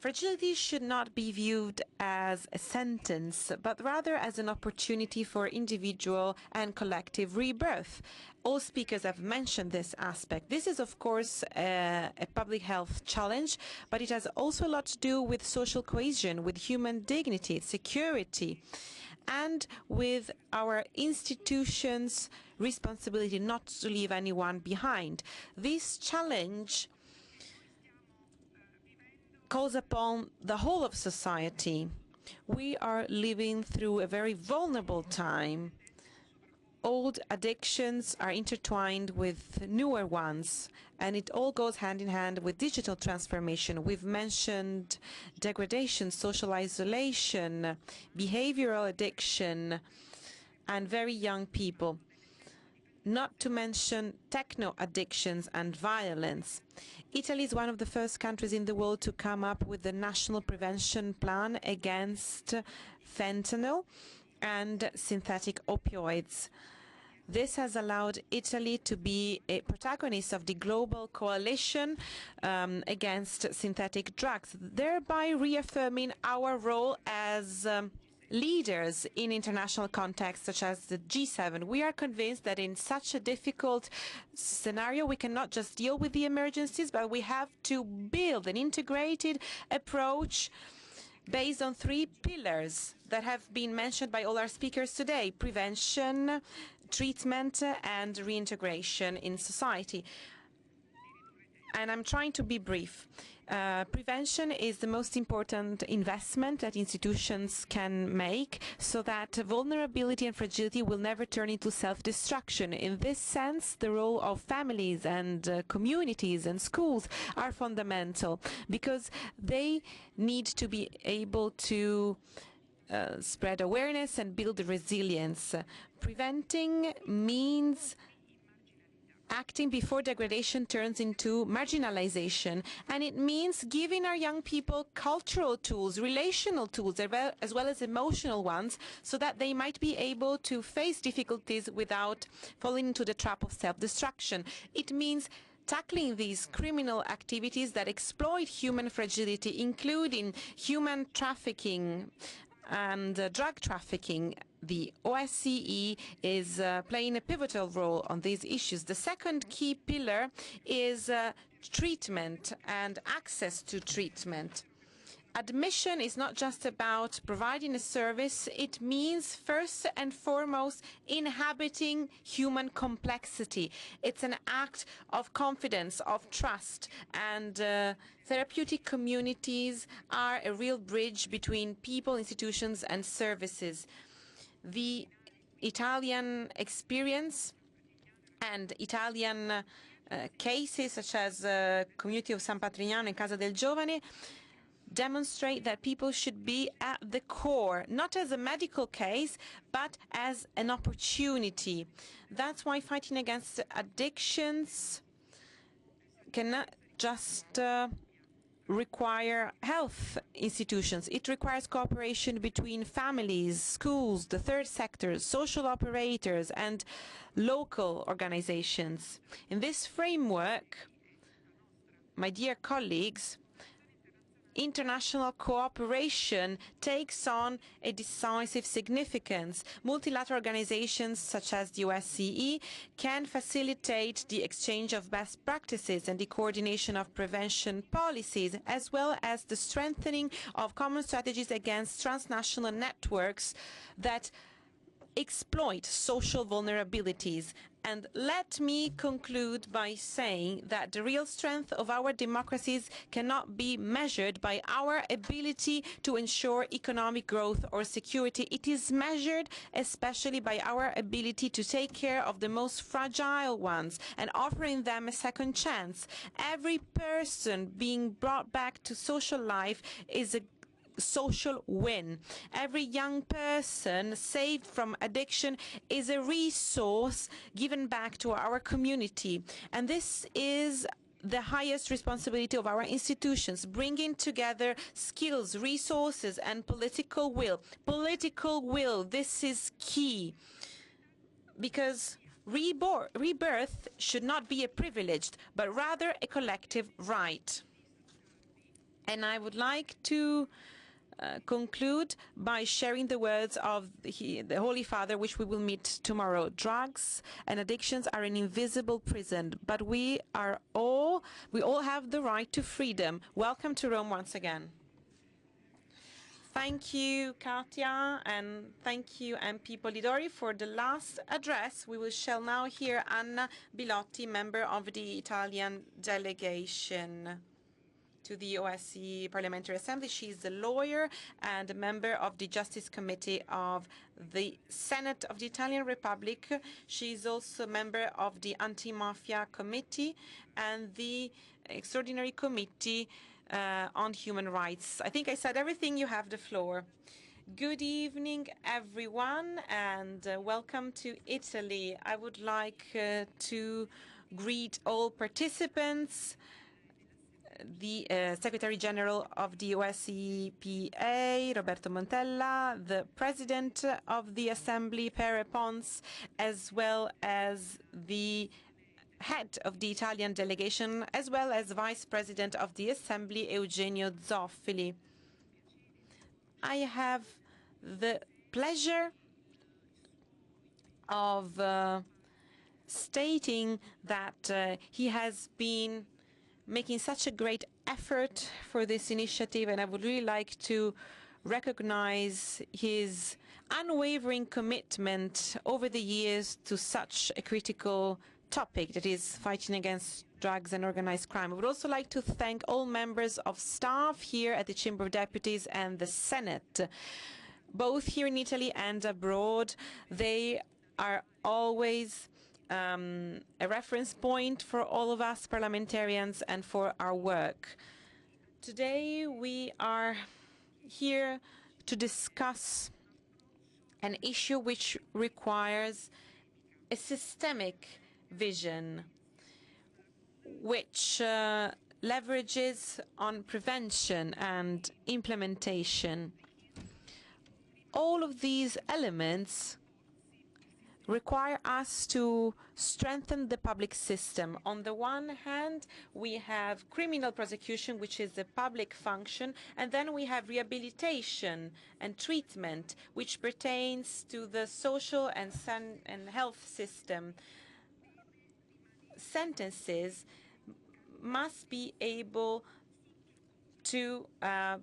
Fragility should not be viewed as a sentence, but rather as an opportunity for individual and collective rebirth. All speakers have mentioned this aspect. This is, of course, a public health challenge, but it has also a lot to do with social cohesion, with human dignity, security, and with our institutions' responsibility not to leave anyone behind. This challenge calls upon the whole of society. We are living through a very vulnerable time. Old addictions are intertwined with newer ones, and it all goes hand in hand with digital transformation. We've mentioned degradation, social isolation, behavioral addiction, and very young people, not to mention techno-addictions and violence. Italy is one of the first countries in the world to come up with the National Prevention Plan against fentanyl and synthetic opioids. This has allowed Italy to be a protagonist of the global coalition against synthetic drugs, thereby reaffirming our role as leaders in international contexts such as the G7. We are convinced that in such a difficult scenario we cannot just deal with the emergencies, but we have to build an integrated approach based on 3 pillars that have been mentioned by all our speakers today: prevention, treatment, and reintegration in society. And I'm trying to be brief. Prevention is the most important investment that institutions can make so that vulnerability and fragility will never turn into self-destruction. In this sense, the role of families and communities and schools are fundamental because they need to be able to spread awareness and build resilience. Preventing means acting before degradation turns into marginalization, and it means giving our young people cultural tools, relational tools, as well as emotional ones, so that they might be able to face difficulties without falling into the trap of self-destruction. It means tackling these criminal activities that exploit human fragility, including human trafficking and drug trafficking. The OSCE is playing a pivotal role on these issues. The second key pillar is treatment and access to treatment. Admission is not just about providing a service, it means first and foremost inhabiting human complexity. It's an act of confidence, of trust, and therapeutic communities are a real bridge between people, institutions, and services. The Italian experience and Italian cases such as community of San Patrignano and Casa del Giovane demonstrate that people should be at the core, not as a medical case, but as an opportunity. That's why fighting against addictions cannot just require health institutions. It requires cooperation between families, schools, the third sector, social operators, and local organizations. In this framework, my dear colleagues, international cooperation takes on a decisive significance. Multilateral organizations such as the OSCE can facilitate the exchange of best practices and the coordination of prevention policies, as well as the strengthening of common strategies against transnational networks that exploit social vulnerabilities. And let me conclude by saying that the real strength of our democracies cannot be measured by our ability to ensure economic growth or security. It is measured especially by our ability to take care of the most fragile ones and offering them a second chance. Every person being brought back to social life is a social win. Every young person saved from addiction is a resource given back to our community. And this is the highest responsibility of our institutions, bringing together skills, resources, and political will. Political will, this is key, because rebirth should not be a privilege, but rather a collective right. And I would like to conclude by sharing the words of the Holy Father, which we will meet tomorrow. Drugs and addictions are an invisible prison, but we all have the right to freedom. Welcome to Rome once again. Thank you, Katia, and thank you, MP Polidori, for the last address. We shall now hear Anna Bilotti, member of the Italian delegation to the OSCE Parliamentary Assembly. She is a lawyer and a member of the Justice Committee of the Senate of the Italian Republic. She is also a member of the Anti-Mafia Committee and the Extraordinary Committee on Human Rights. I think I said everything. You have the floor. Good evening, everyone, and welcome to Italy. I would like to greet all participants, the Secretary General of the OSCE Roberto Montella, the President of the Assembly, Pere Pons, as well as the head of the Italian delegation, as well as Vice President of the Assembly, Eugenio Zoffili. I have the pleasure of stating that he has been making such a great effort for this initiative, and I would really like to recognize his unwavering commitment over the years to such a critical topic, that is fighting against drugs and organized crime. I would also like to thank all members of staff here at the Chamber of Deputies and the Senate, both here in Italy and abroad. They are always a reference point for all of us parliamentarians and for our work. Today we are here to discuss an issue which requires a systemic vision, which leverages on prevention and implementation. All of these elements require us to strengthen the public system. On the one hand, we have criminal prosecution, which is a public function, and then we have rehabilitation and treatment, which pertains to the social and health system. Sentences must be able to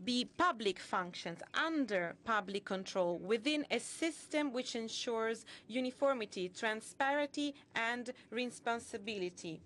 be public functions under public control within a system which ensures uniformity, transparency, and responsibility.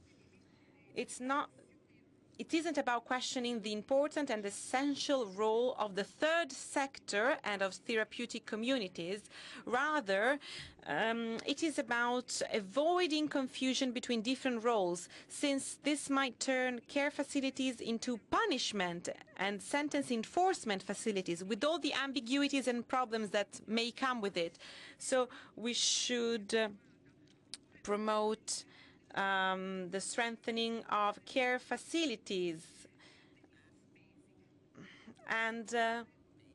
It isn't about questioning the important and essential role of the third sector and of therapeutic communities. Rather, it is about avoiding confusion between different roles, since this might turn care facilities into punishment and sentence enforcement facilities, with all the ambiguities and problems that may come with it. So we should promote the strengthening of care facilities. And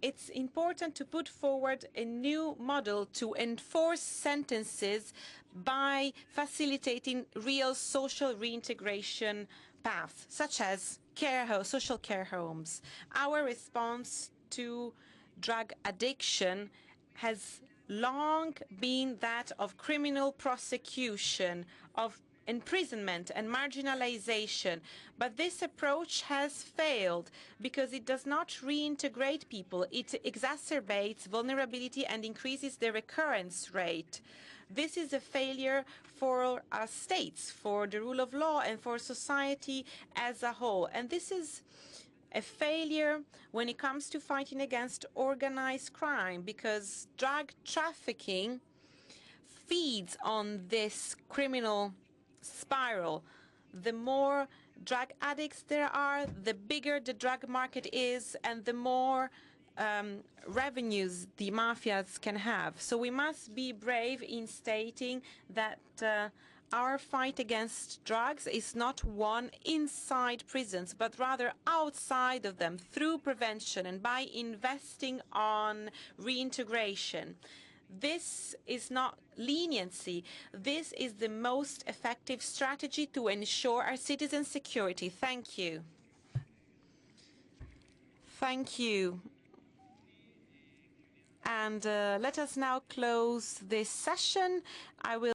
it's important to put forward a new model to enforce sentences by facilitating real social reintegration paths, such as social care homes. Our response to drug addiction has long been that of criminal prosecution, of imprisonment and marginalization, but this approach has failed because it does not reintegrate people. It exacerbates vulnerability and increases the recurrence rate. This is a failure for our states, for the rule of law, and for society as a whole. And this is a failure when it comes to fighting against organized crime, because drug trafficking feeds on this criminal spiral. The more drug addicts there are, the bigger the drug market is, and the more revenues the mafias can have. So we must be brave in stating that our fight against drugs is not won inside prisons, but rather outside of them, through prevention and by investing on reintegration. This is not leniency. This is the most effective strategy to ensure our citizens' security. Thank you. Thank you. And let us now close this session. I will